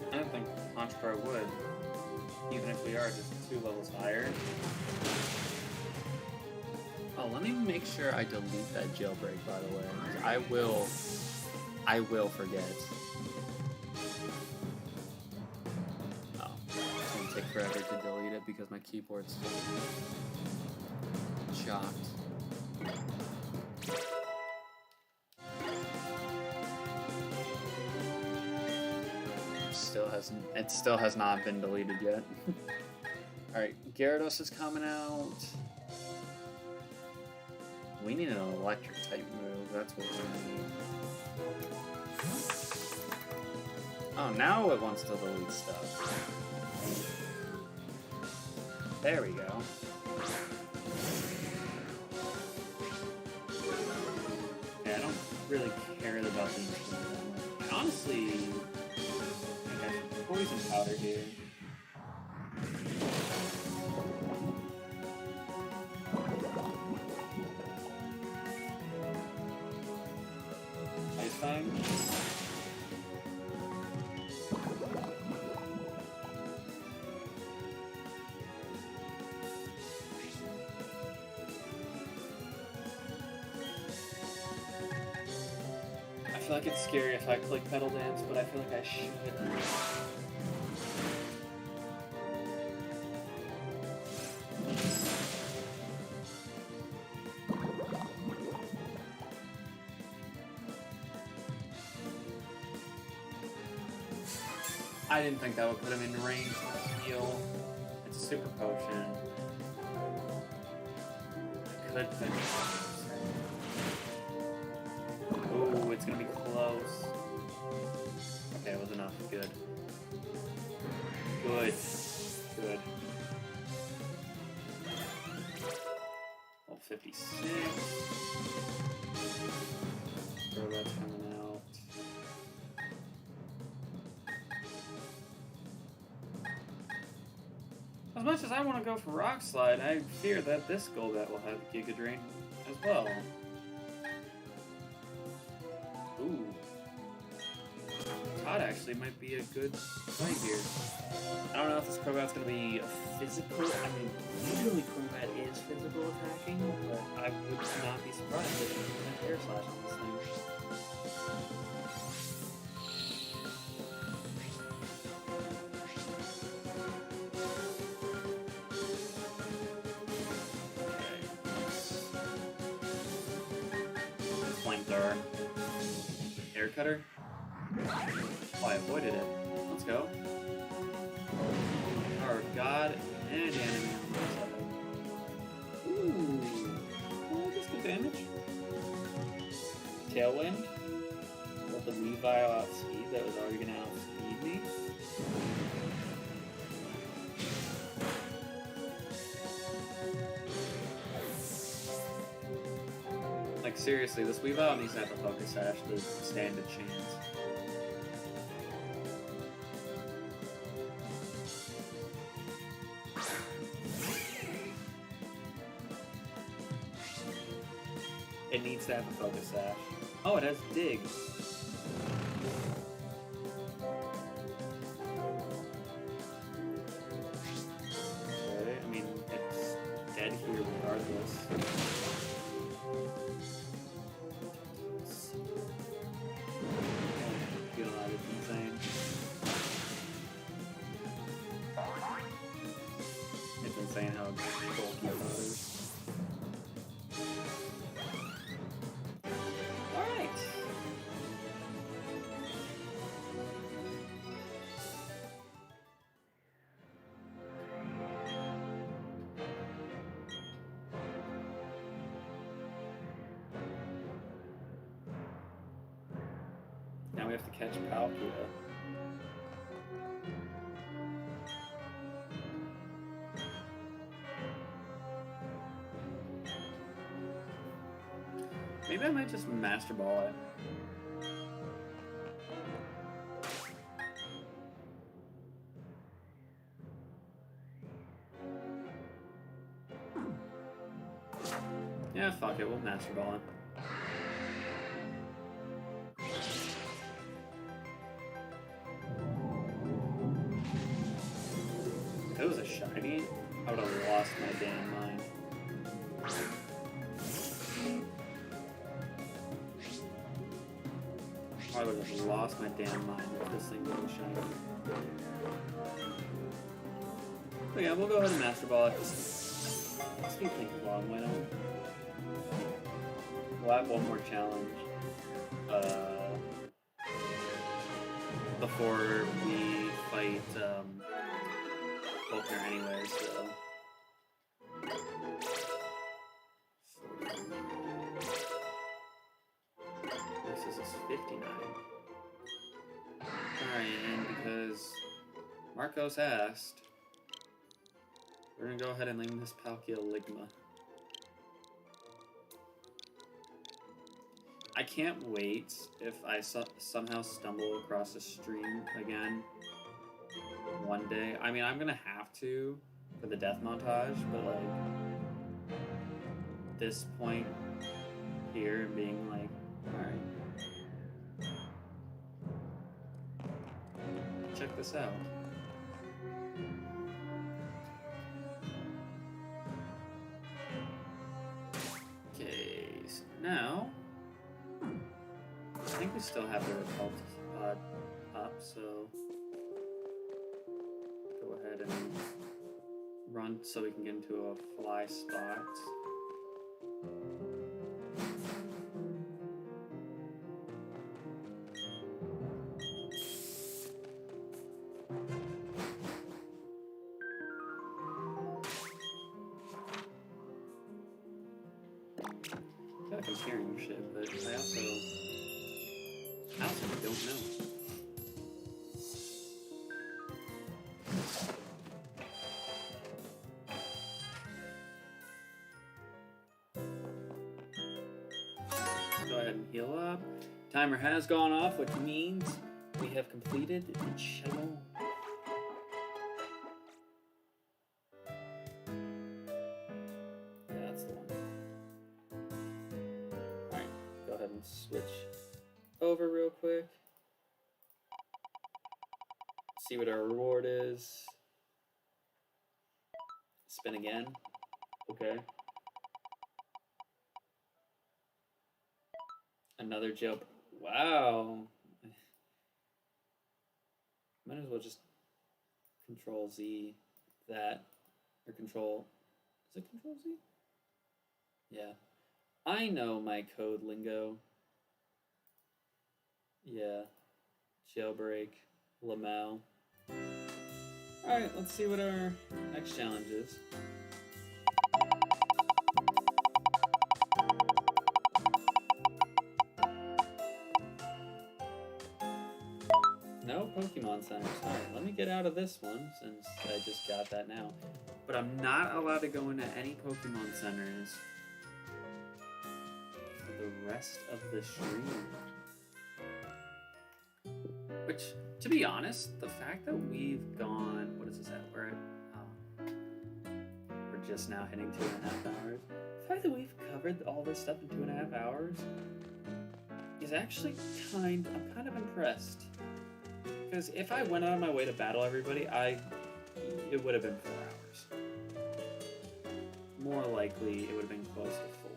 S1: I don't think Honchkrow would, even if we are just 2 levels higher. Oh, let me make sure I delete that jailbreak, by the way, because I will forget. Oh, it's gonna take forever to delete it because my keyboard's shocked. It still has not been deleted yet. Alright, Gyarados is coming out. We need an electric type move, that's what we need. Oh, now it wants to delete stuff. There we go. Yeah, I don't really care about the instrument. Honestly, I think I should poison powder here. Ice Fang. I feel like it's scary if I click Pedal Dance, but I feel like I should. I didn't think that would put him in range to heal. It's a super potion. I could put him. Ooh, it's gonna be close. Okay, it was enough. Good. Good. Good. Level 56. Robot's coming out. As much as I want to go for Rock Slide, I fear that this Golbat will have Giga Drain as well. Ooh. Todd actually might be a good play here. I don't know if this Crobat's going to be physical. I mean, usually Crobat is physical attacking, but I would not be surprised if he went Air Slash on this thing. Flamethrower. Air Cutter. Oh, I avoided it. Let's go. Power of God and enemy on the side. Ooh. Oh, that's good damage. Tailwind. Let the Weavile outspeed. That was already going to outspeed me. Like, seriously, this Weavile needs to have a Focus Sash to stand a chance. It needs to have a Focus Sash. Oh, it has Dig. Okay, I mean, it's dead here regardless. It's insane. It's insane how bulky it is. Alright. have to catch Palkia. Maybe I might just Master Ball it. Yeah, fuck it, we'll Master Ball it. If it was a shiny, I would have lost my damn mind. I would have lost my damn mind if this thing was shiny. But yeah, we'll go ahead and Master Ball it. Speed things along, why not? We'll have one more challenge before we fight Volkner anyway, so. This is 59. Alright, and because Marcos asked, we're gonna go ahead and name this Palkia Ligma. I can't wait if I somehow stumble across a stream again one day. I mean, I'm gonna have to for the death montage, but like this point here and being like, alright, check this out. Okay, so now I think we still have the repulse pod up, so go ahead and run so we can get into a fly spot. I feel like I'm hearing shit, but I also don't know. Go ahead and heal up. Timer has gone off, which means we have completed the challenge. Yeah, that's the one. Alright, go ahead and switch over real quick. See what our reward is. Spin again. Okay. Another jump. Wow. Might as well just Control Z that. Or Control. Is it Control Z? Yeah. I know my code lingo. Yeah. Jailbreak. Lamau. Alright, let's see what our next challenge is. No Pokemon Centers. Alright, let me get out of this one since I just got that now. But I'm not allowed to go into any Pokemon Centers for the rest of the stream. Which, to be honest, the fact that we've gone, what is this at? We're just now hitting 2.5 hours. The fact that we've covered all this stuff in 2.5 hours is actually I'm kind of impressed. Because if I went out of my way to battle everybody, it would have been 4 hours. More likely, it would have been close to 4.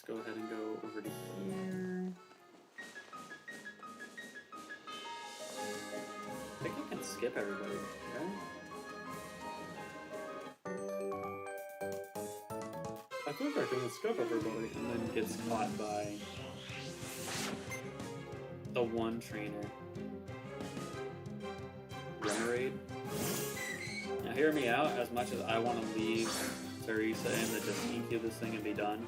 S1: Go ahead and go over to here. I think I can skip everybody, right? I think I can skip everybody and then gets caught by the one trainer. Remoraid. Now hear me out, as much as I want to leave Teresa in to just EQ this thing and be done.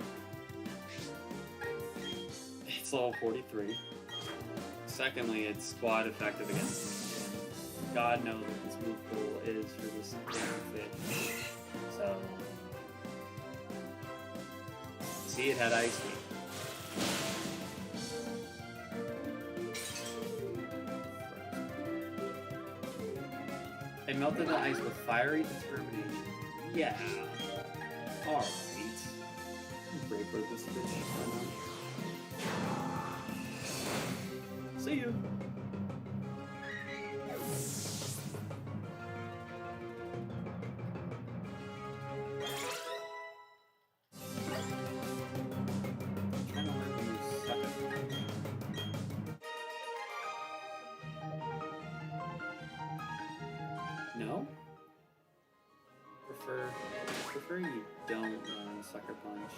S1: It's level 43. Secondly, it's squad effective against me. God knows what this move pool is for this damn fish. So... see, it had Ice Beam. It melted the ice with fiery determination. Yeah. Alright. Brave bird this bitch. See you. No? Prefer you don't learn Sucker Punch.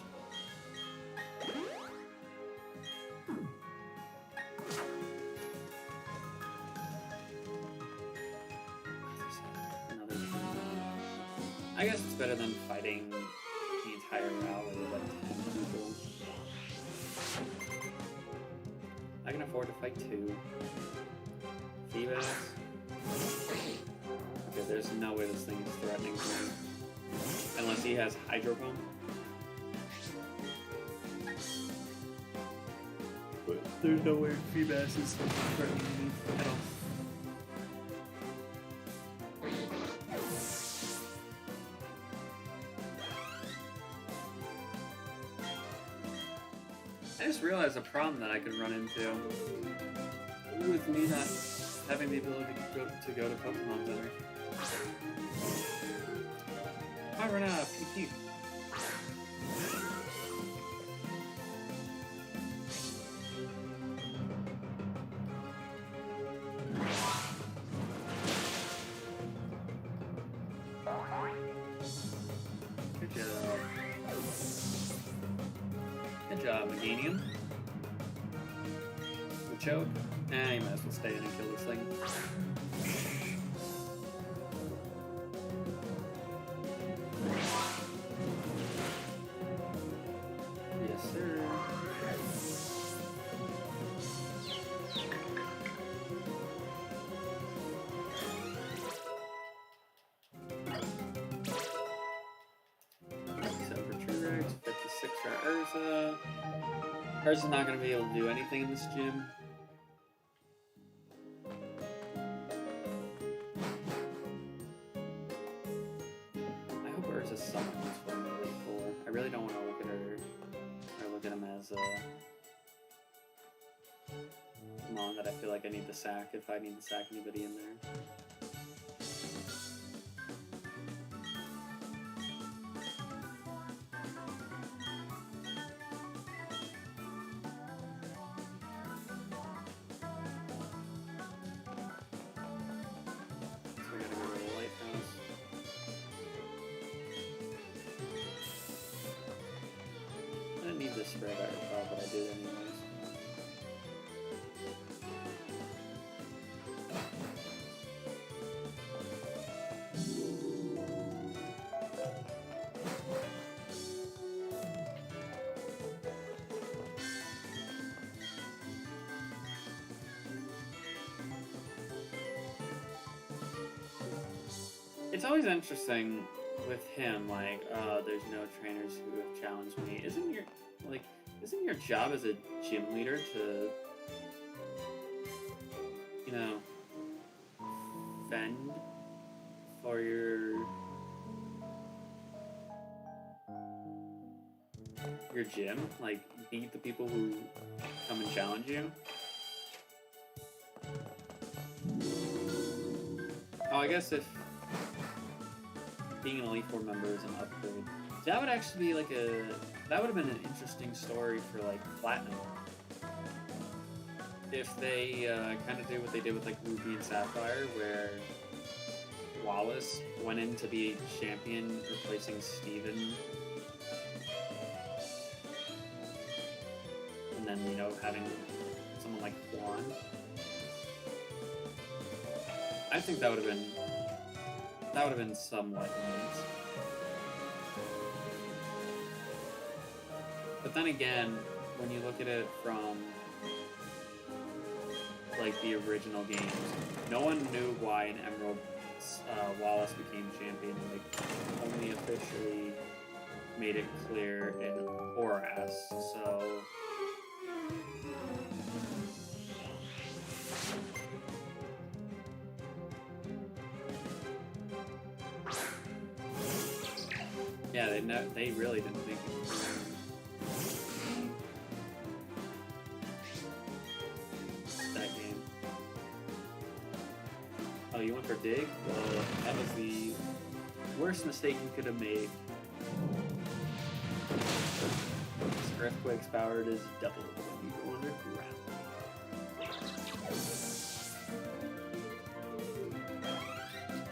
S1: Another thing. I guess it's better than fighting the entire route with like 10 people. I can afford to fight 2. Feebas. Okay, there's no way this thing is threatening to me. Unless he has Hydro Pump. But there's no way Feebas is threatening me at all. I just realized a problem that I could run into with me not having the ability to go to Pokemon Center. I run out of PP. Good job. Good job, Meganium. Choke. Nah, you might as well stay in and kill this thing. Yes, sir. Except for T-Rex, 56 for Urza. Urza's not going to be able to do anything in this gym. I really don't want to look at her or look at him as a Mon that I feel like I need to sack if I need to sack anybody in there. Spread out, but I did anyways. It's always interesting with him, like, there's no trainers who have challenged me. Isn't your job as a gym leader to, you know, fend for your gym? Like, beat the people who come and challenge you? Oh, I guess if being an Elite Four member is an upgrade. That would actually be like that would have been an interesting story for like Platinum. If they kind of did what they did with like Ruby and Sapphire, where Wallace went in to be a champion replacing Steven. And then, you know, having someone like Juan I think that would have been somewhat neat. But then again, when you look at it from like the original games, no one knew why an Emerald Wallace became champion. Like, only officially made it clear in Horas, so yeah, they really didn't make it clear. That game. Oh, you went for Dig? Well, that was the worst mistake you could have made. This Earthquake's power is double when you go underground.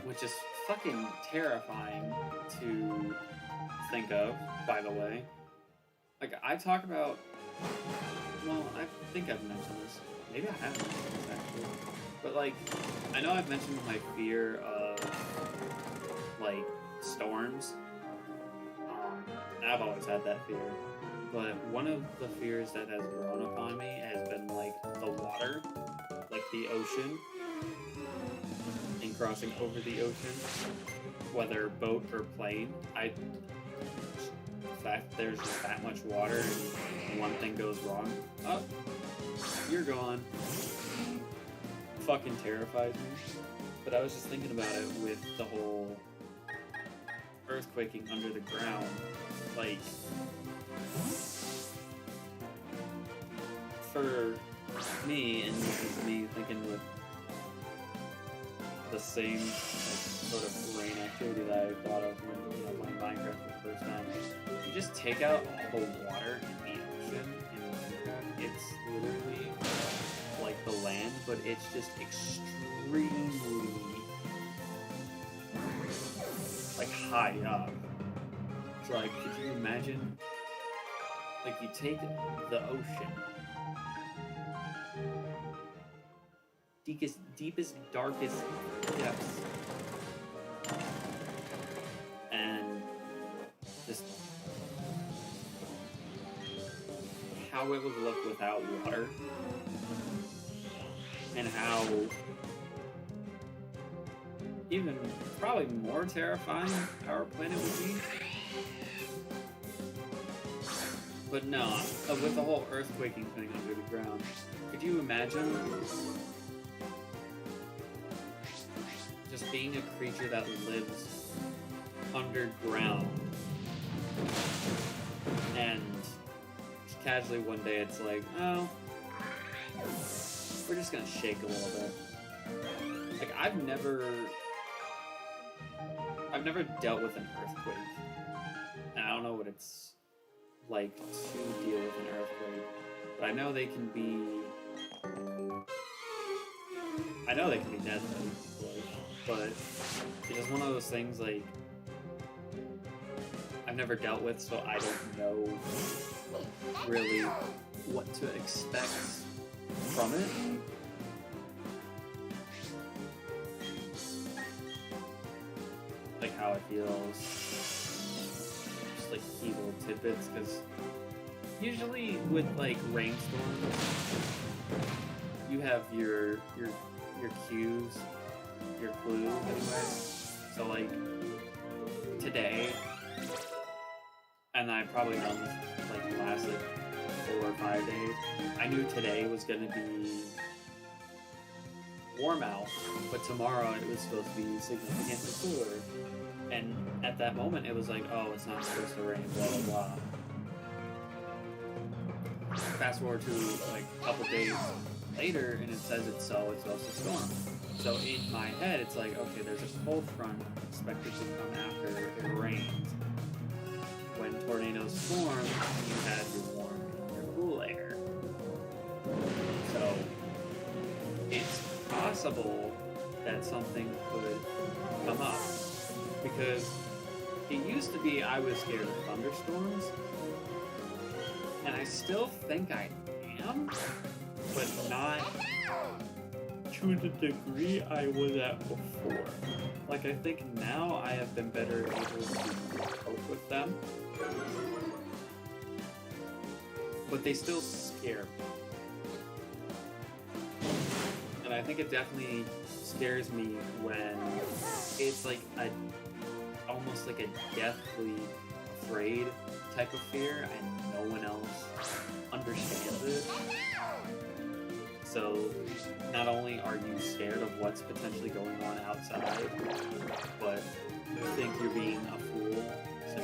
S1: Which is fucking terrifying to think of, by the way. Like, I talk about... Well, I think I've mentioned this. Maybe I haven't mentioned this, actually. But, like, I know I've mentioned my fear of, like, storms. I've always had that fear. But one of the fears that has grown upon me has been, like, the water. Like, the ocean. And crossing over the ocean. Whether boat or plane. The fact there's just that much water and one thing goes wrong. Oh, you're gone. Fucking terrifies me. But I was just thinking about it with the whole earthquaking under the ground. Like, for me, and this is me thinking with the same like, sort of brain activity that I thought of when playing Minecraft for the first time. You just take out all the water in the ocean, and it's literally like the land, but it's just extremely like high up. It's like, could you imagine? Like, you take the ocean, deepest, darkest depths, and just how it would look without water, and how even probably more terrifying our planet would be. But no, with the whole earthquaking thing under the ground, could you imagine just being a creature that lives underground and just casually one day it's like, oh, we're just gonna shake a little bit. Like, I've never dealt with an earthquake, and I don't know what it's like to deal with an earthquake, but I know they can be deadly, but it's just one of those things, like, I've never dealt with, so I don't know really what to expect from it. Like how it feels, just like key little tidbits, because usually with like rainstorms, you have your cues, your clues anyway. So like today, and I probably done this like last like 4 or 5 days, I knew today was gonna be warm out, but tomorrow it was supposed to be significantly cooler. And at that moment it was like, oh, it's not supposed to rain, blah blah blah. Fast forward to like a couple days later and it says it's supposed to storm. So in my head it's like, okay, there's a cold front expected to come after it rains. When tornadoes form, you have your warm and your cool air. So it's possible that something could come up, because it used to be I was scared of thunderstorms, and I still think I am, but not to the degree I was at before. Like, I think now I have been better able to cope with them. But they still scare me. And I think it definitely scares me when it's like almost like a deathly afraid type of fear and no one else understands it. So not only are you scared of what's potentially going on outside, but you think you're being a fool, so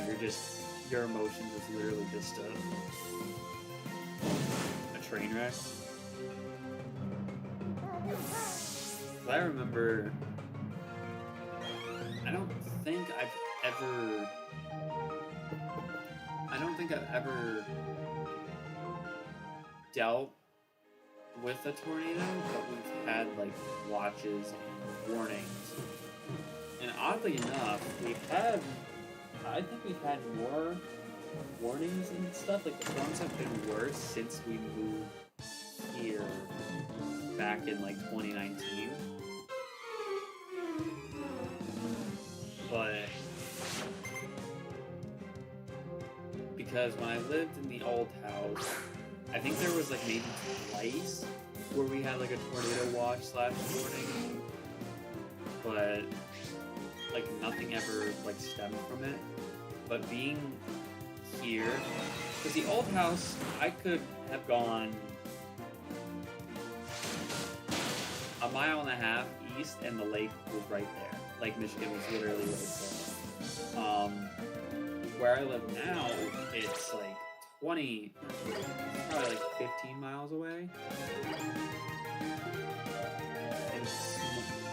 S1: your emotions is literally just a train wreck. I remember, I don't think I've ever dealt with a tornado, but we've had like watches and warnings. And oddly enough, I think we've had more warnings and stuff. Like the storms have been worse since we moved here back in like 2019. But because when I lived in the old house, I think there was like maybe twice where we had like a tornado watch / warning, but like nothing ever like stemmed from it. But being here, because the old house, I could have gone a mile and a half east and the lake was right there. Lake Michigan was literally right there. Where I live now, it's like probably like 15 miles away. And it's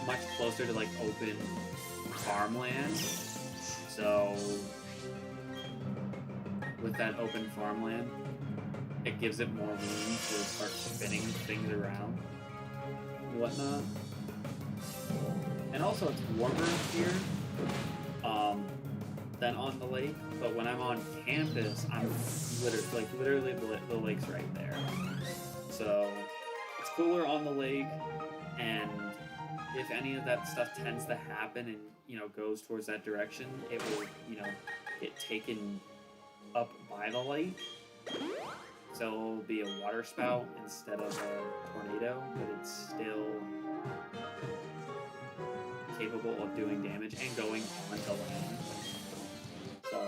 S1: much closer to like open farmland. So with that open farmland, it gives it more room to start spinning things around and whatnot. And also it's warmer here than on the lake, but when I'm on campus, I'm literally the lake's right there. So it's cooler on the lake, and if any of that stuff tends to happen and, you know, goes towards that direction, it will, you know, get taken up by the lake. So it'll be a water spout instead of a tornado, but it's still capable of doing damage and going onto land. So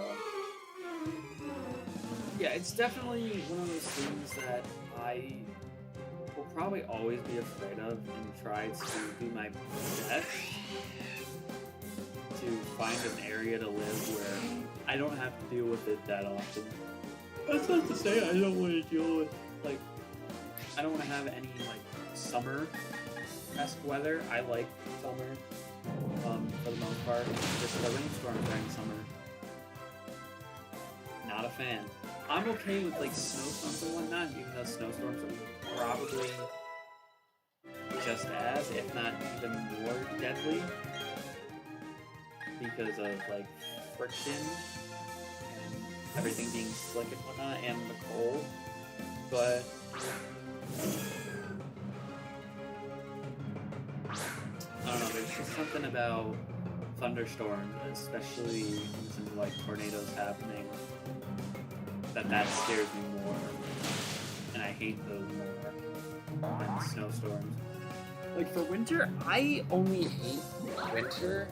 S1: yeah, it's definitely one of those things that I will probably always be afraid of and try to do my best to find an area to live where I don't have to deal with it that often. That's not to say I don't want to deal with, like, I don't want to have any, like, summer-esque weather. I like summer, for the most part. Just the rainstorms during summer. Not a fan. I'm okay with, like, snowstorms and whatnot, even though snowstorms are probably just as, if not even more deadly, because of, like, friction and everything being slick and whatnot, and the cold. But I don't know, there's just something about thunderstorms, especially when some like tornadoes happening, that scares me more, and I hate those more than snowstorms. Like for winter, I only hate winter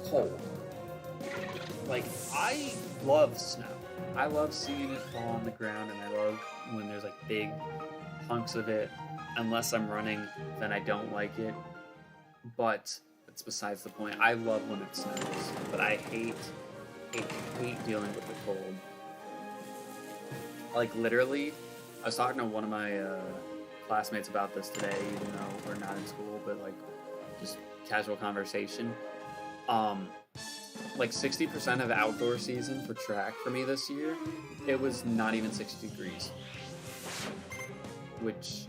S1: cold. Like, I love snow. I love seeing it fall on the ground, and I love when there's like big hunks of it. Unless I'm running, then I don't like it. But that's besides the point. I love when it snows, but I hate dealing with the cold. Like literally, I was talking to one of my classmates about this today, even though we're not in school, but like just casual conversation. Like 60% of outdoor season for track for me this year, it was not even 60 degrees. Which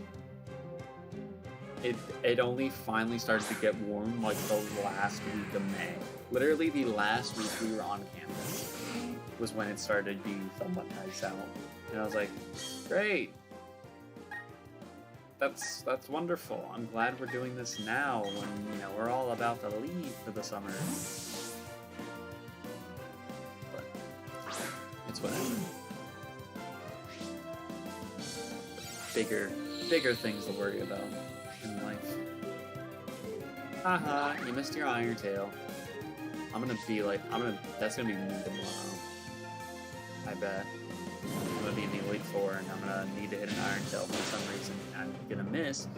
S1: it only finally started to get warm like the last week of May. Literally the last week we were on campus was when it started being somewhat nice out. And I was like, great. that's wonderful. I'm glad we're doing this now when, you know, we're all about to leave for the summer. But it's whatever. Bigger things to worry about in life. Haha, you missed your Iron Tail. That's gonna be me tomorrow. I bet. I'm gonna be in the Elite Four and I'm gonna need to hit an Iron Tail for some reason. I'm gonna miss.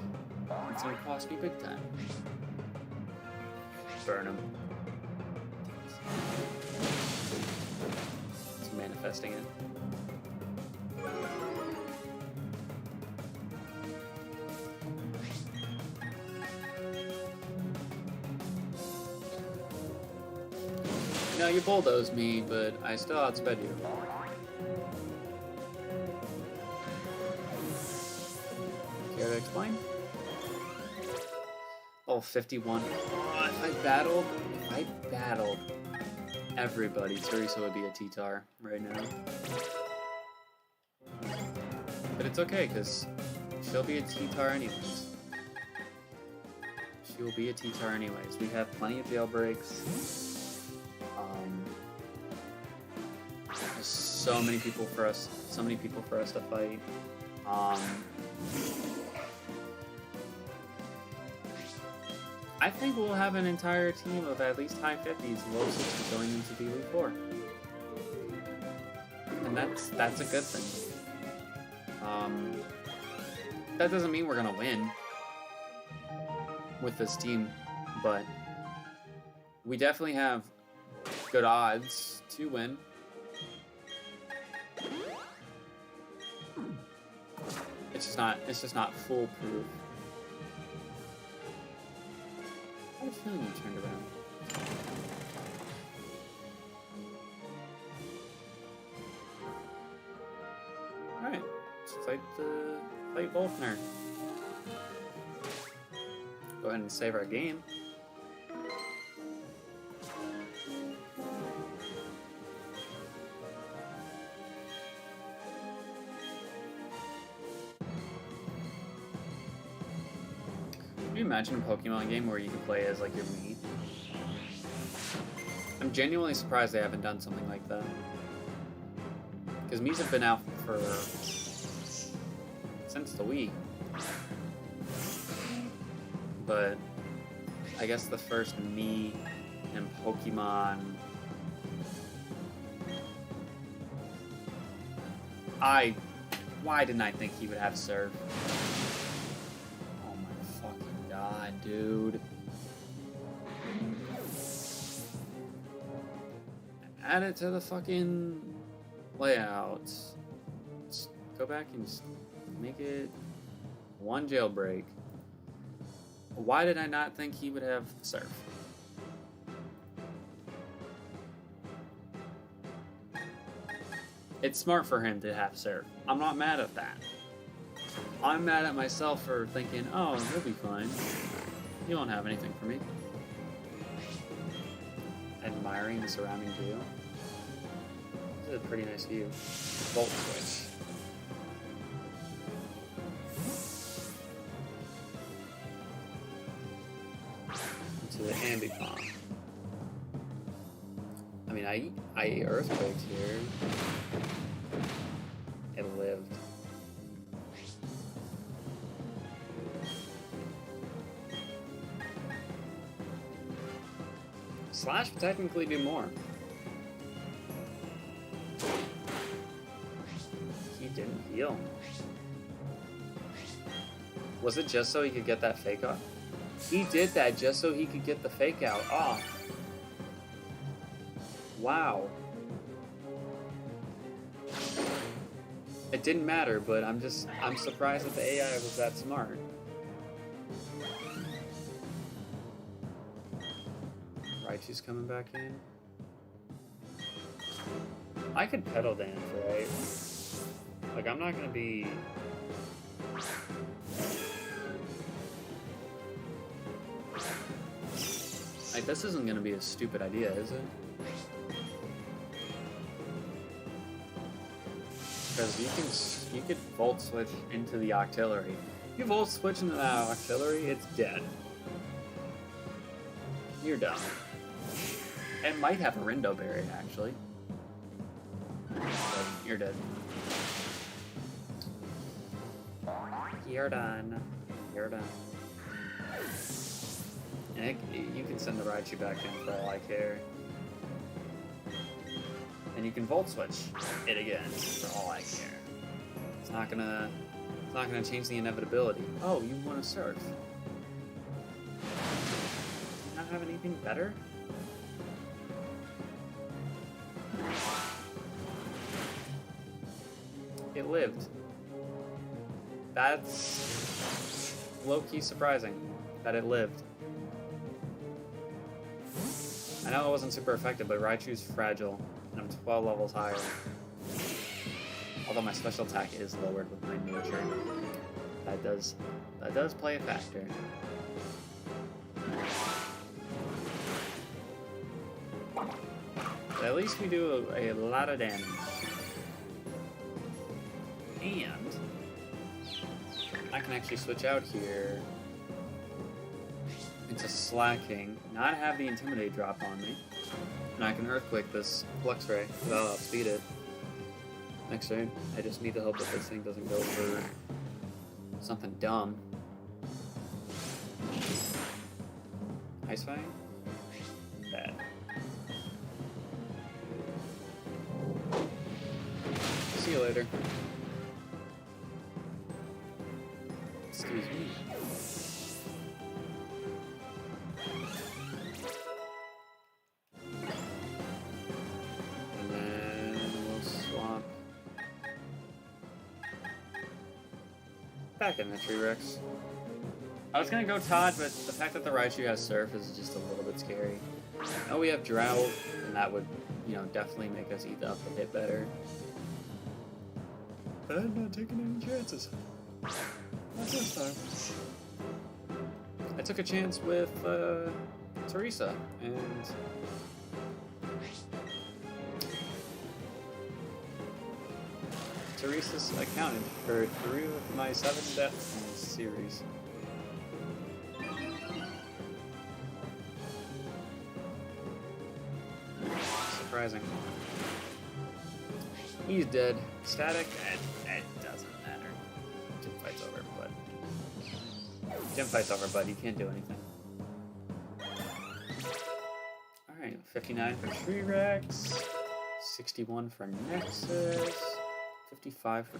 S1: It's gonna cost me big time. Burn him. It's manifesting it. No, you bulldozed me, but I still outsped you. Care to explain? Oh, 51. Oh, if I battled everybody, Teresa would be a T-Tar right now. But it's okay, because she'll be a T-Tar anyways. She will be a T-Tar anyways. We have plenty of jailbreaks. There's so many people for us to fight. I think we'll have an entire team of at least high 50s, low 60s going into the Elite Four. And that's a good thing. That doesn't mean we're gonna win with this team, but we definitely have good odds to win. It's just not foolproof. I have a feeling you turned around. Alright, let's fight Wolfner. Go ahead and save our game. Can you imagine a Pokemon game where you can play as like your Mii? I'm genuinely surprised they haven't done something like that. Because Mii's have been out for since the Wii. But I guess the first Mii and Pokemon. Why didn't I think he would have Surf? Oh my fucking god, dude. Add it to the fucking layout. Let's go back and just make it one jailbreak. Why did I not think he would have Surf? It's smart for him to have Surf. I'm not mad at that. I'm mad at myself for thinking, oh, he'll be fine. He won't have anything for me. Admiring the surrounding view. This is a pretty nice view. Volt switch. Into the Ambipom. I mean, I earthquaked here. It lived. Slash would technically do more. He didn't heal. Was it just so he could get that fake off? He did that just so he could get the fake out off. Wow. It didn't matter, but I'm surprised that the AI was that smart. Raichu's coming back in. I could pedal dance, right? Like, I'm not gonna be... Like, this isn't gonna be a stupid idea, is it? Because you could Volt Switch into the Octillery. You volt switch into that auxiliary, it's dead. You're done. It might have a Rindo Berry, actually. But you're dead. You're done. You're done. And you can send the Raichu back in for all I care. And you can volt switch it again for all I care. It's not gonna change the inevitability. Oh, you want to surf? Not have anything better? It lived. That's low-key surprising that it lived. I know it wasn't super effective, but Raichu's fragile, and I'm 12 levels higher. Although my special attack is lowered with my nature. That does play a factor. But at least we do a lot of damage. And I can actually switch out here into Slacking, not have the Intimidate drop on me, and I can Earthquake this Flux Ray, that'll outspeed it. Next turn, I just need to hope that this thing doesn't go for something dumb. Ice Fang? Bad. See you later. Excuse me. And then we'll swap back in the T-Rex. I was gonna go Todd, but the fact that the Raichu has Surf is just a little bit scary. I know we have Drought, and that would, you know, definitely make us eat up a bit better. But I'm not taking any chances. Not this time. I took a chance with Teresa, and Teresa's accounted for 3 of my 7 deaths in this series. Surprising. He's dead. Static, it doesn't matter. Gym fight's over, but... Gym fight's over, but you can't do anything. Alright, 59 for T-Rex, 61 for Nexus, 55 for...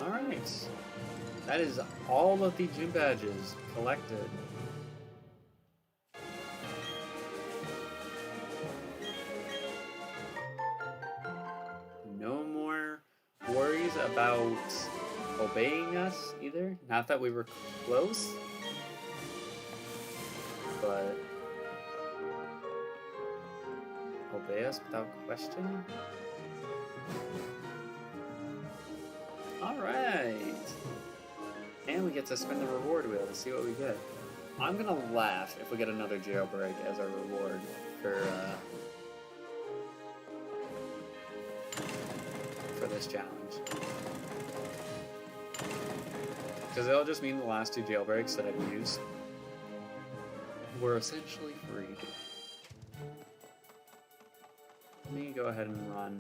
S1: Alright, that is all of the gym badges collected. No more worries about obeying us either. Not that we were close, but obey us without question. Alright! And we get to spin the reward wheel to see what we get. I'm gonna laugh if we get another jailbreak as our reward for this challenge. Because it'll just mean the last 2 jailbreaks that I've used were essentially free. Let me go ahead and run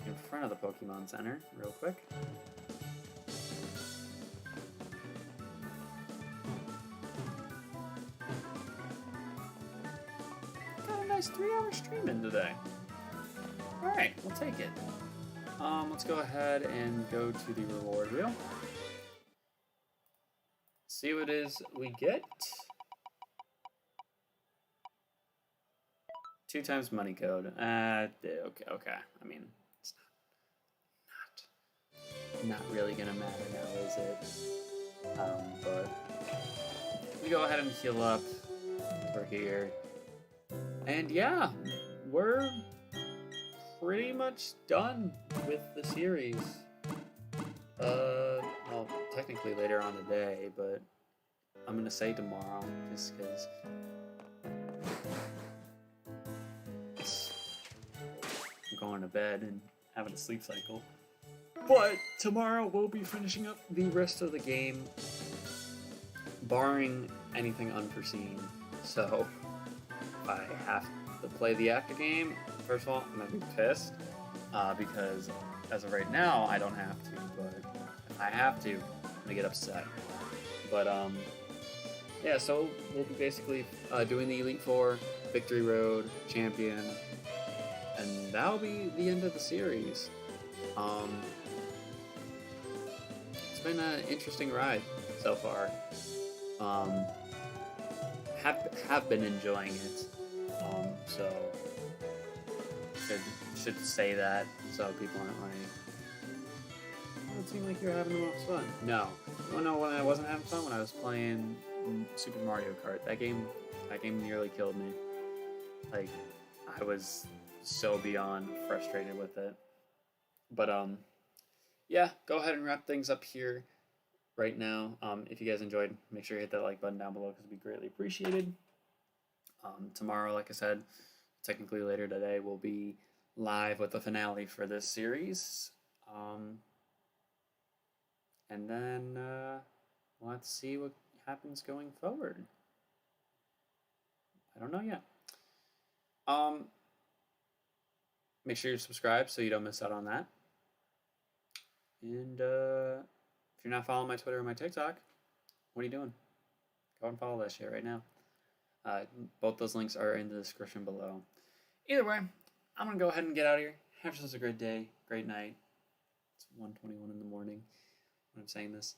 S1: in front of the Pokemon Center real quick. Got a nice 3-hour stream in today. Alright, we'll take it. Let's go ahead and go to the reward wheel. See what it is we get. 2 times money code. Okay. I mean, it's not really gonna matter now, is it? But we go ahead and heal up. We're here, and yeah, we're pretty much done with the series. Well, technically later on today, but I'm gonna say tomorrow just because I'm going to bed and having a sleep cycle. But tomorrow we'll be finishing up the rest of the game, barring anything unforeseen. So if I have to play the active game, first of all, I'm gonna be pissed because as of right now I don't have to, but if I have to, I'm gonna get upset. But yeah, so we'll be basically doing the Elite Four, Victory Road, Champion, and that'll be the end of the series. It's been an interesting ride so far. Have been enjoying it. So should say that so people aren't like, oh, it seemed like you were having the most fun. No, you wanna know when I wasn't having fun? When I was playing Super Mario Kart. That game nearly killed me. Like, I was so beyond frustrated with it. But yeah, go ahead and wrap things up here right now. If you guys enjoyed, make sure you hit that like button down below because it'd be greatly appreciated. Tomorrow, like I said, technically later today, we'll be live with the finale for this series. And then let's see what happens going forward. I don't know yet. Make sure you subscribe so you don't miss out on that. And if you're not following my Twitter or my TikTok, what are you doing? Go and follow that shit right now. Both those links are in the description below. Either way, I'm going to go ahead and get out of here. Have yourselves a great day, great night. It's 1:21 in the morning when I'm saying this.